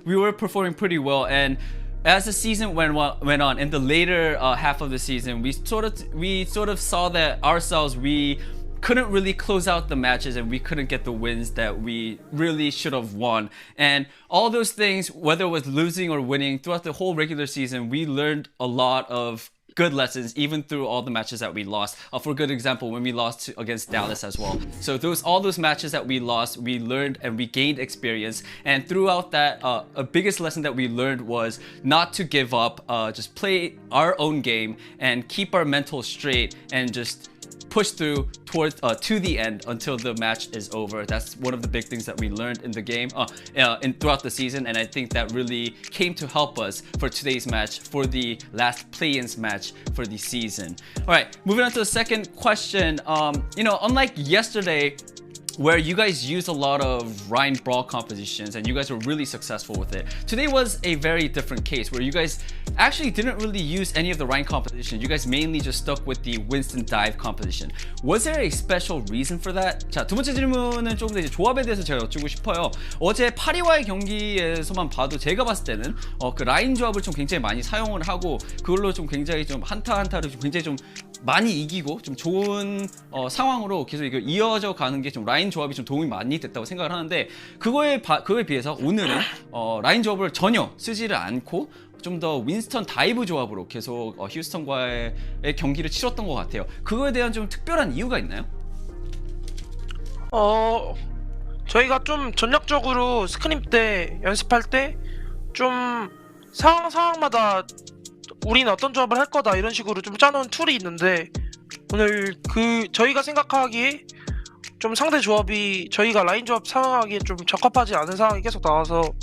were performing pretty well, and as the season went on, in the later half of the season, we sort of saw that ourselves we couldn't really close out the matches and we couldn't get the wins that we really should have won. And all those things, whether it was losing or winning, throughout the whole regular season, we learned a lot of good lessons even through all the matches that we lost. For a good example, when we lost against Dallas as well. So all those matches that we lost, we learned and we gained experience. And throughout that, a biggest lesson that we learned was not to give up, just play our own game and keep our mental straight and just push through towards to the end until the match is over. That's one of the big things that we learned in the game throughout the season, and I think that really came to help us for today's match, for the last play-ins match for the season. All right, moving on to the second question. Unlike yesterday, where you guys used a lot of Rhine Brawl compositions and you guys were really successful with it. Today was a very different case where you guys actually didn't really use any of the Rhine compositions. You guys mainly just stuck with the Winston Dive composition. Was there a special reason for that? 자, 두 번째 질문은 조금 더 이제 조합에 대해서 제가 여쭈고 싶어요. 어제 파리와의 경기에서만 봐도 제가 봤을 때는 그 라인 조합을 좀 굉장히 많이 사용을 하고 그걸로 좀 굉장히 좀 한타를 좀 굉장히 좀 많이 이기고 좀 좋은 상황으로 계속 이어져 가는 게 좀 라인 조합이 좀 도움이 많이 됐다고 생각을 하는데 그거에 비해서 오늘은 라인 조합을 전혀 쓰지를 않고 좀 더 윈스턴 다이브 조합으로 계속 휴스턴과의 경기를 치렀던 것 같아요. 그거에 대한 좀 특별한 이유가 있나요? 저희가 좀 전략적으로 스크림 때 연습할 때 좀 상황마다 우리는 어떤 조합을 할 거다 이런 식으로 좀 짜놓은 툴이 있는데 오늘 저희가 생각하기에 좀 상대 조합이 저희가 라인 조합 사용하기에 좀 적합하지 않은 상황이 계속 나와서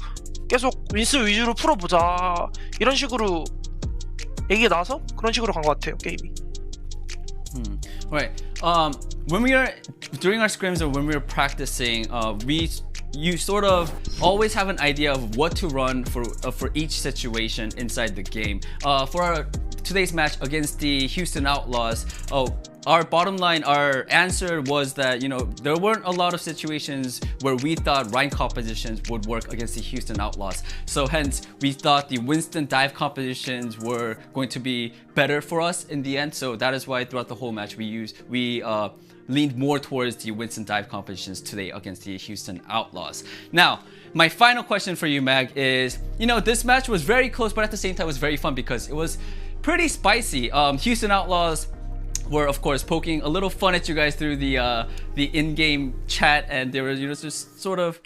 계속 윈스 위주로 풀어보자 이런 식으로 얘기가 나와서 그런 식으로 간 것 같아요 게임이. Right. When we are during our scrims or when we were practicing, you sort of always have an idea of what to run for each situation inside the game. For today's match against the Houston Outlaws, our bottom line, our answer was that there weren't a lot of situations where we thought Rhine compositions would work against the Houston Outlaws. So hence, we thought the Winston dive compositions were going to be better for us in the end. So that is why throughout the whole match we leaned more towards the Winston dive compositions today against the Houston Outlaws. Now, my final question for you, Mag, is this match was very close, but at the same time it was very fun because it was pretty spicy. Houston Outlaws were of course poking a little fun at you guys through the in-game chat, and they were just sort of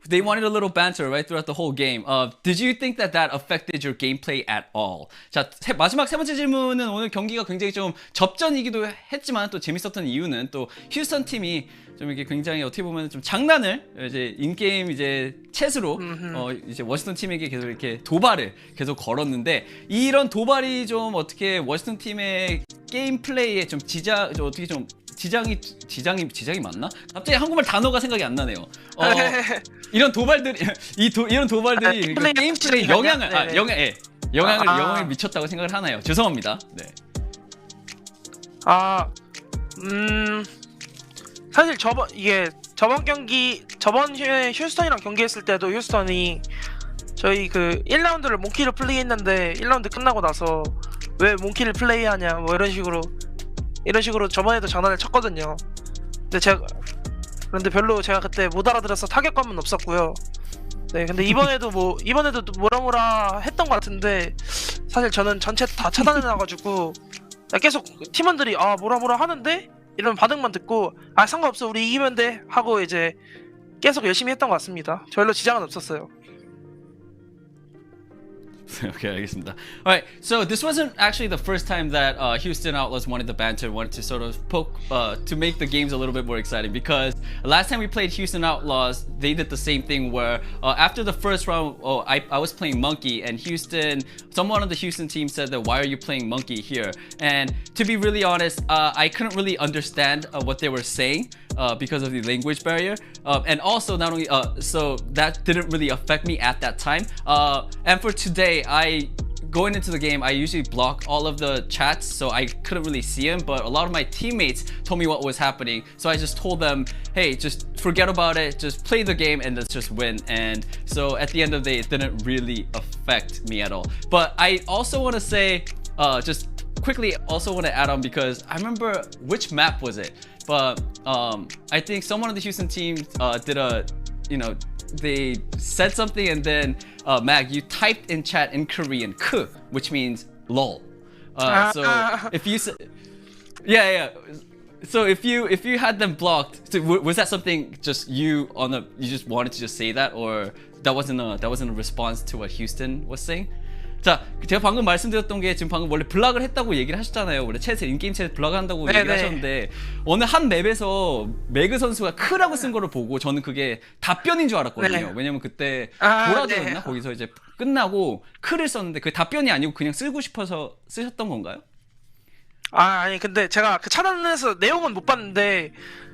they wanted a little banter right throughout the whole game. Did you think that affected your gameplay at all? 자, 마지막 세 번째 질문은 오늘 경기가 굉장히 좀 접전이기도 했지만 또 재밌었던 이유는 또 휴스턴 팀이 좀 이렇게 굉장히 어떻게 보면 좀 장난을 이제 인게임 이제 챗으로 이제 워싱턴 팀에게 계속 이렇게 도발을 계속 걸었는데 이런 도발이 좀 어떻게 워싱턴 팀의 게임 플레이에 좀 어떻게 좀 지장이 맞나? 갑자기 한국말 단어가 생각이 안 나네요. 이런 도발들이 게임 플레이 영향을 미쳤다고 생각을 하나요? 죄송합니다. 네. 사실 저번 휴스턴이랑 경기했을 때도 휴스턴이 저희 그 1라운드를 몽키를 플레이했는데 1라운드 끝나고 나서 왜 몽키를 플레이하냐 뭐 이런 식으로 저번에도 장난을 쳤거든요. 그런데 별로 제가 그때 못 알아들어서 타격감은 없었고요. 네, 근데 이번에도 뭐라 했던 것 같은데 사실 저는 전체 다 차단해놔가지고 계속 팀원들이 뭐라 하는데 이런 반응만 듣고 상관없어 우리 이기면 돼 하고 이제 계속 열심히 했던 것 같습니다. 별로 지장은 없었어요. Okay, 알겠습니다. Alright, so this wasn't actually the first time that Houston Outlaws wanted the banter, wanted to sort of poke, to make the games a little bit more exciting, because last time we played Houston Outlaws, they did the same thing where after the first round, I was playing Monkey, and someone on the Houston team said that why are you playing Monkey here? And to be really honest, I couldn't really understand what they were saying because of the language barrier, and also not only, so that didn't really affect me at that time. And for today, going into the game, I usually block all of the chats, so I couldn't really see them, but a lot of my teammates told me what was happening, so I just told them, hey, just forget about it, just play the game and let's just win. And so at the end of the day, it didn't really affect me at all. But I also want to say, just quickly also want to add on, because I remember, which map was it? But I think someone on the Houston team did a, they said something, and then Mag, you typed in chat in Korean "k," which means lol. So if you said, so if you had them blocked, so was that something just you just wanted to just say that, or that wasn't a response to what Houston was saying? 자, 제가 방금 말씀드렸던 게, 지금 방금 원래 블락을 했다고 얘기를 하셨잖아요. 원래 챗에, 인게임 챗에 블락을 한다고 얘기를 하셨는데, 어느 한 맵에서 매그 선수가 크라고 쓴 거를 보고 저는 그게 답변인 줄 알았거든요. 왜냐면 그때 보라더였나? 거기서 이제 끝나고 크를 썼는데 그게 답변이 아니고 그냥 쓰고 싶어서 쓰셨던 건가요? 아니 근데 제가 그 차단해서 내용은 못 봤는데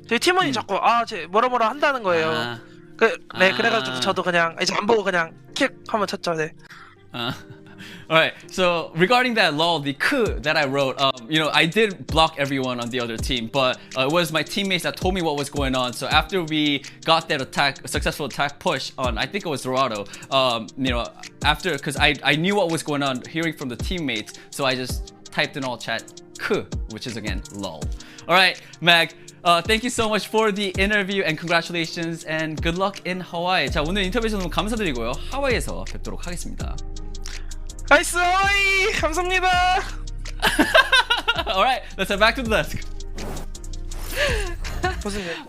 저희 팀원이 자꾸 제 뭐라 한다는 거예요. 그래가지고 저도 그냥 이제 안 보고 그냥 킥 하면 쳤죠. 네. Alright, so regarding that lol, the "k" that I wrote, I did block everyone on the other team, but it was my teammates that told me what was going on. So after we got that successful attack push on, I think it was Dorado, after, because I knew what was going on, hearing from the teammates, so I just typed in all chat "k," which is again lol. Alright, Mag, thank you so much for the interview and congratulations and good luck in Hawaii. 자, 오늘 인터뷰 해주셔서 너무 감사드리고요. 하와이에서 뵙도록 하겠습니다. 나이스 하와이! 감사합니다. Alright, let's head back to the desk.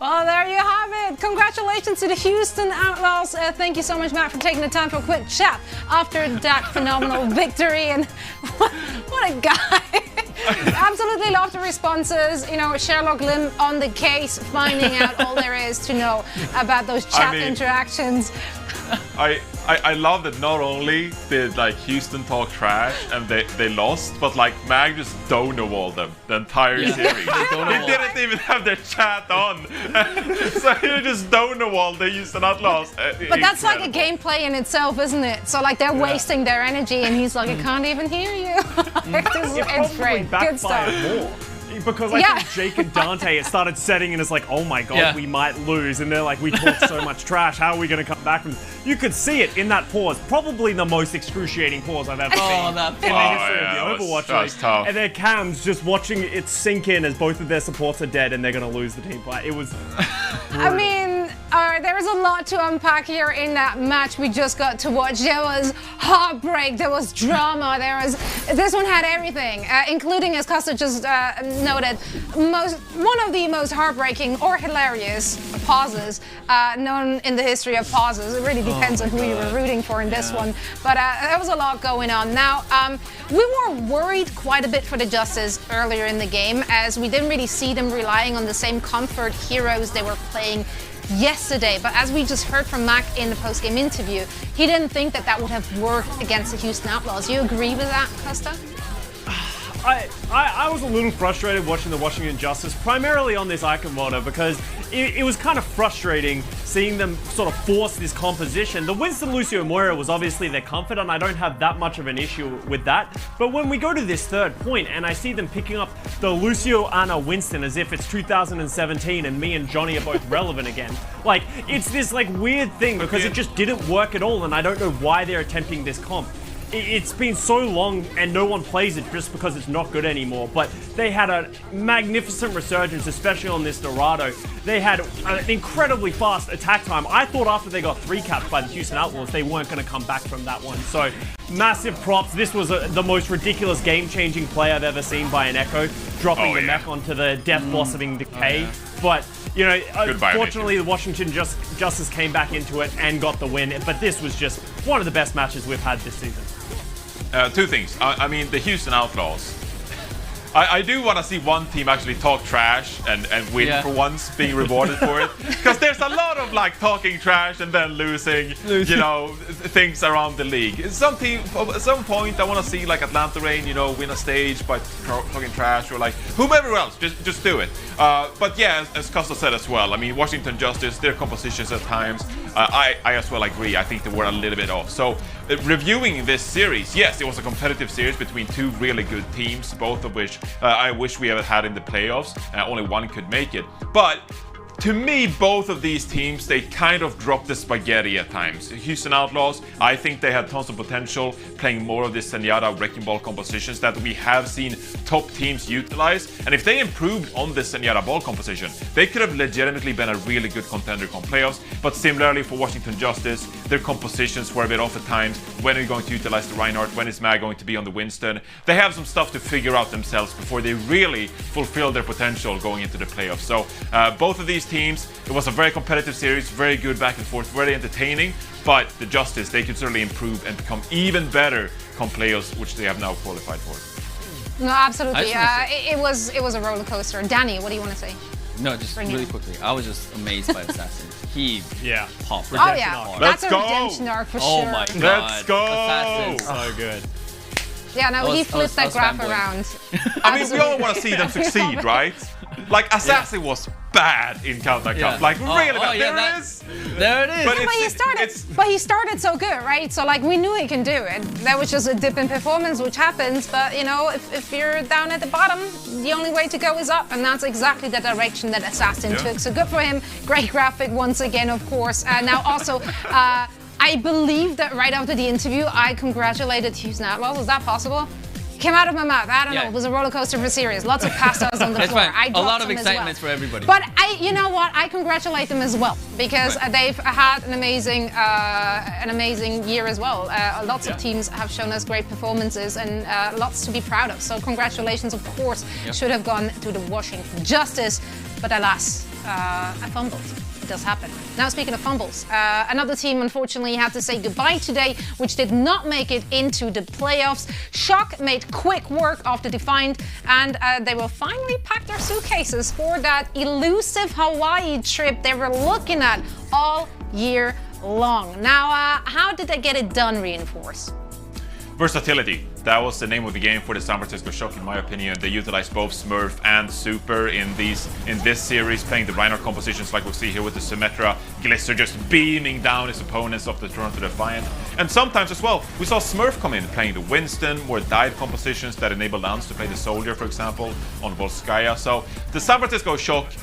Well, there you have it. Congratulations to the Houston Outlaws. Thank you so much, Matt, for taking the time for a quick chat after that phenomenal victory. And what a guy. Absolutely love the responses. Sherlock Lim on the case, finding out all there is to know about those chat interactions. I love that not only did Houston talk trash and they lost, but Mag just donor-walled them the entire series. He didn't even have their chat on. So he just donor-walled the Houston Outlaws. But that's like a gameplay in itself, isn't it? So they're wasting their energy and he's like, I can't even hear you. It's great. Good stuff. More. Because I think Jake and Dante started setting and it's like, oh my god, we might lose. And they're like, we talked so much trash, how are we going to come back from this? You could see it in that pause. Probably the most excruciating pause I've ever seen in the history of the Overwatch League. Tough. And their cams just watching it sink in as both of their supports are dead and they're going to lose the team fight. It was I mean, there is a lot to unpack here in that match we just got to watch. There was heartbreak, there was drama, this one had everything, including, as Costa just noted, one of the most heartbreaking or hilarious pauses known in the history of pauses. It really depends on who you were rooting for in this one. But there was a lot going on. Now, we were worried quite a bit for the Justice earlier in the game, as we didn't really see them relying on the same comfort heroes they were playing yesterday. But as we just heard from Mac in the post-game interview, he didn't think that would have worked against the Houston Outlaws. You agree with that, Costa? I was a little frustrated watching the Washington Justice, primarily on this icon modder, because it was kind of frustrating seeing them sort of force this composition. The Winston Lucio Moira was obviously their comfort, and I don't have that much of an issue with that. But when we go to this third point, and I see them picking up the Lucio Ana Winston as if it's 2017 and me and Johnny are both relevant again. Like, it's this like weird thing because it just didn't work at all, and I don't know why they're attempting this comp. It's been so long and no one plays it just because it's not good anymore, but they had a magnificent resurgence, especially on this Dorado. They had an incredibly fast attack time. I thought after they got 3-capped by the Houston Outlaws, they weren't going to come back from that one. So massive props. This was the most ridiculous game-changing play I've ever seen by an Echo, dropping the mech onto the Death Blossoming Decay. But, you know, fortunately the Washington Justice came back into it and got the win, but this was just one of the best matches we've had this season. Two things. I mean, the Houston Outlaws. I do want to see one team actually talk trash and win for once, being rewarded for it. Because there's a lot of like talking trash and then losing. You know, things around the league. At some point, I want to see like Atlanta Reign, you know, win a stage by talking trash, or like whomever else. Just do it. But yeah, as Costa said as well. I mean, Washington Justice, their compositions at times, I as well agree. I think they were a little bit off. So reviewing this series, yes, it was a competitive series between two really good teams, both of which I wish we had in the playoffs. Only one could make it. But to me, both of these teams, they kind of dropped the spaghetti at times. Houston Outlaws, I think they had tons of potential playing more of this Zenyatta Wrecking Ball compositions that we have seen top teams utilize. And if they improved on this Zenyatta Ball composition, they could have legitimately been a really good contender come playoffs. But similarly for Washington Justice, their compositions were a bit off at times. When are you going to utilize the Reinhardt? When is Mag going to be on the Winston? They have some stuff to figure out themselves before they really fulfill their potential going into the playoffs. So both of these teams, it was a very competitive series, very good back and forth, very entertaining, but the Justice, they could certainly improve and become even better come playoffs, which they have now qualified for. No, absolutely. It was a roller coaster. Danny, what do you want to say? No, just really quickly. I was just amazed by Assassin. He popped. Oh yeah, that's a redemption arc for sure. Oh my god. Let's go! Assassin. So good. Yeah, no, he flipped that graph around. I mean, we all want to see them succeed, right? Like, Assassin was bad in Counter Cup. Like, really bad. There it is. There it is. But he started so good, right? So, like, we knew he can do it. That was just a dip in performance, which happens. But, you know, if you're down at the bottom, the only way to go is up. And that's exactly the direction that Assassin took. So good for him. Great graphic once again, of course. Now, also... I believe that right after the interview, I congratulated Houston Outlaws. Was that possible? Came out of my mouth. I don't know. It was a roller coaster for serious. Lots of pastas on the floor. I a lot of excitement for everybody. But you know what? I congratulate them as well because they've had an amazing year as well. Lots of teams have shown us great performances and lots to be proud of. So congratulations, of course, should have gone to the Washington Justice, but alas, I fumbled. It does happen. Now, speaking of fumbles, another team unfortunately had to say goodbye today, which did not make it into the playoffs. Shock made quick work of the Defiant, and they will finally pack their suitcases for that elusive Hawaii trip they were looking at all year long. Now, how did they get it done, Reinforce? Versatility. That was the name of the game for the San Francisco Shock, in my opinion. They utilized both Smurf and Super in this series, playing the Reinhardt compositions like we see here with the Symmetra. Glisser just beaming down his opponents off the Toronto Defiant. And sometimes as well, we saw Smurf come in playing the Winston, more dive compositions that enabled Lance to play the Soldier, for example, on Volskaya. So the San Francisco Shock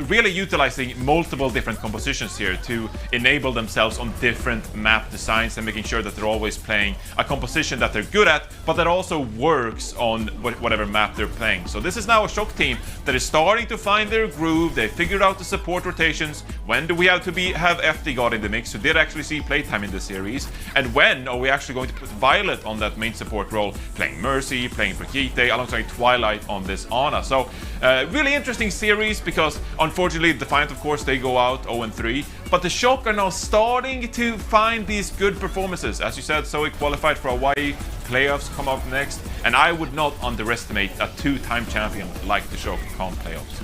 really utilizing multiple different compositions here to enable themselves on different map designs and making sure that they're always playing a composition that they're good at, but that also works on whatever map they're playing. So this is now a Shock team that is starting to find their groove. They figured out the support rotations. When do we have to have FD God in the mix, who did actually see playtime in the series? And when are we actually going to put Violet on that main support role, playing Mercy, playing Brigitte, alongside Twilight on this Ana? So really interesting series because unfortunately Defiant, of course, they go out 0-3, but the Shock are now starting to find these good performances. As you said, Zoe qualified for Hawaii, playoffs come up next, and I would not underestimate a two-time champion like the Shock come playoffs.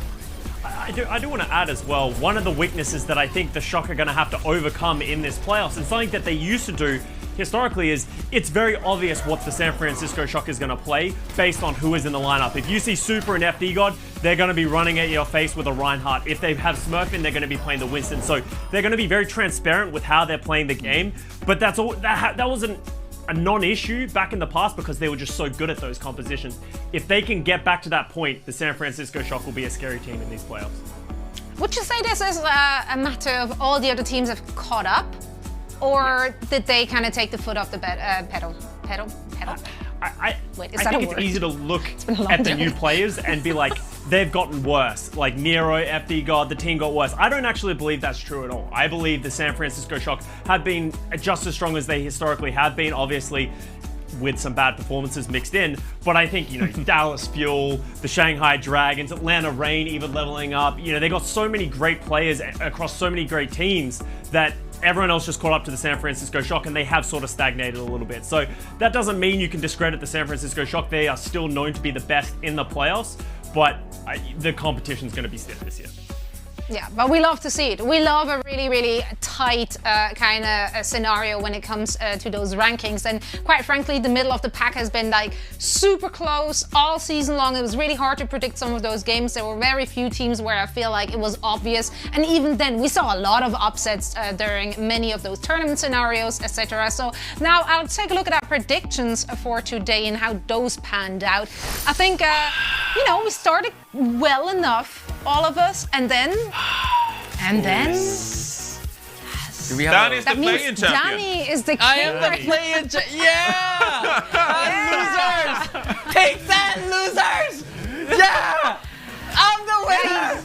I do want to add as well, one of the weaknesses that I think the Shock are going to have to overcome in this playoffs, and something that they used to do historically is it's very obvious what the San Francisco Shock is going to play based on who is in the lineup. If you see Super and FD God, they're going to be running at your face with a Reinhardt. If they have Smurf in, they're going to be playing the Winston. So they're going to be very transparent with how they're playing the game. But that's all. That wasn't a non-issue back in the past because they were just so good at those compositions. If they can get back to that point, the San Francisco Shock will be a scary team in these playoffs. Would you say this is a matter of all the other teams have caught up? Or did they kind of take the foot off the pedal? Wait, I think it's easy to look at the new players and be like, they've gotten worse. Like Nero, FD God, the team got worse. I don't actually believe that's true at all. I believe the San Francisco Shock have been just as strong as they historically have been, obviously with some bad performances mixed in. But I think, Dallas Fuel, the Shanghai Dragons, Atlanta Reign even leveling up. They got so many great players across so many great teams that everyone else just caught up to the San Francisco Shock and they have sort of stagnated a little bit. So that doesn't mean you can discredit the San Francisco Shock. They are still known to be the best in the playoffs, but the competition's going to be stiff this year. Yeah, but we love to see it. We love a really, really tight kind of scenario when it comes to those rankings. And quite frankly, the middle of the pack has been like super close all season long. It was really hard to predict some of those games. There were very few teams where I feel like it was obvious. And even then, we saw a lot of upsets during many of those tournament scenarios, etc. So now I'll take a look at our predictions for today and how those panned out. I think, we started well enough, all of us, and then... Yes. Danny's the playing champion. Danny is the king. I am the playing champion. Yeah! Losers! Take that, losers! Yeah! I'm the winner!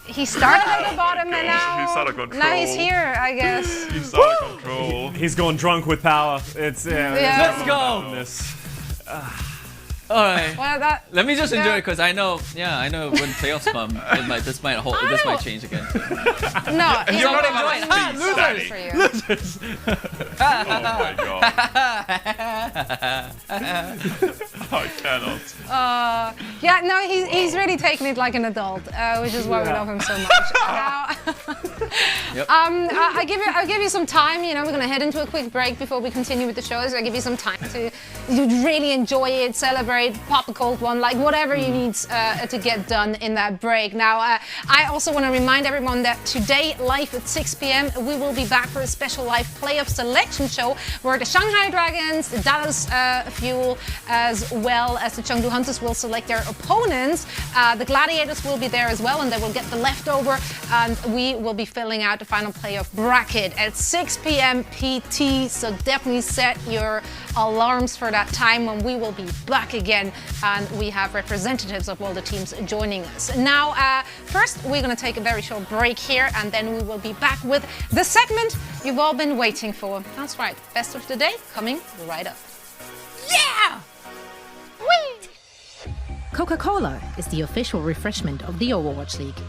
He started at the bottom and now he's out of control. Now he's here, I guess. He's out of control. He's gone drunk with power. It's Let's go! All right. Well, let me just enjoy it because I know when playoffs come, this might change again. No, you're not enjoying it. Losers. Oh my god. I cannot. He's really taking it like an adult, which is why we love him so much. I'll give you some time. We're gonna head into a quick break before we continue with the shows. I'll give you some time to really enjoy it, celebrate, pop a cold one, like whatever you need to get done in that break. Now, I also want to remind everyone that today, live at 6 p.m., we will be back for a special live playoff selection show where the Shanghai Dragons, the Dallas Fuel, as well as the Chengdu Hunters will select their opponents. The Gladiators will be there as well, and they will get the leftover, and we will be filling out the final playoff bracket at 6 p.m. PT, so definitely set your alarms for that time when we will be back again, and we have representatives of all the teams joining us. Now, first we're going to take a very short break here, and then we will be back with the segment you've all been waiting for. That's right, best of the day coming right up. Yeah! Whee! Coca-Cola is the official refreshment of the Overwatch League.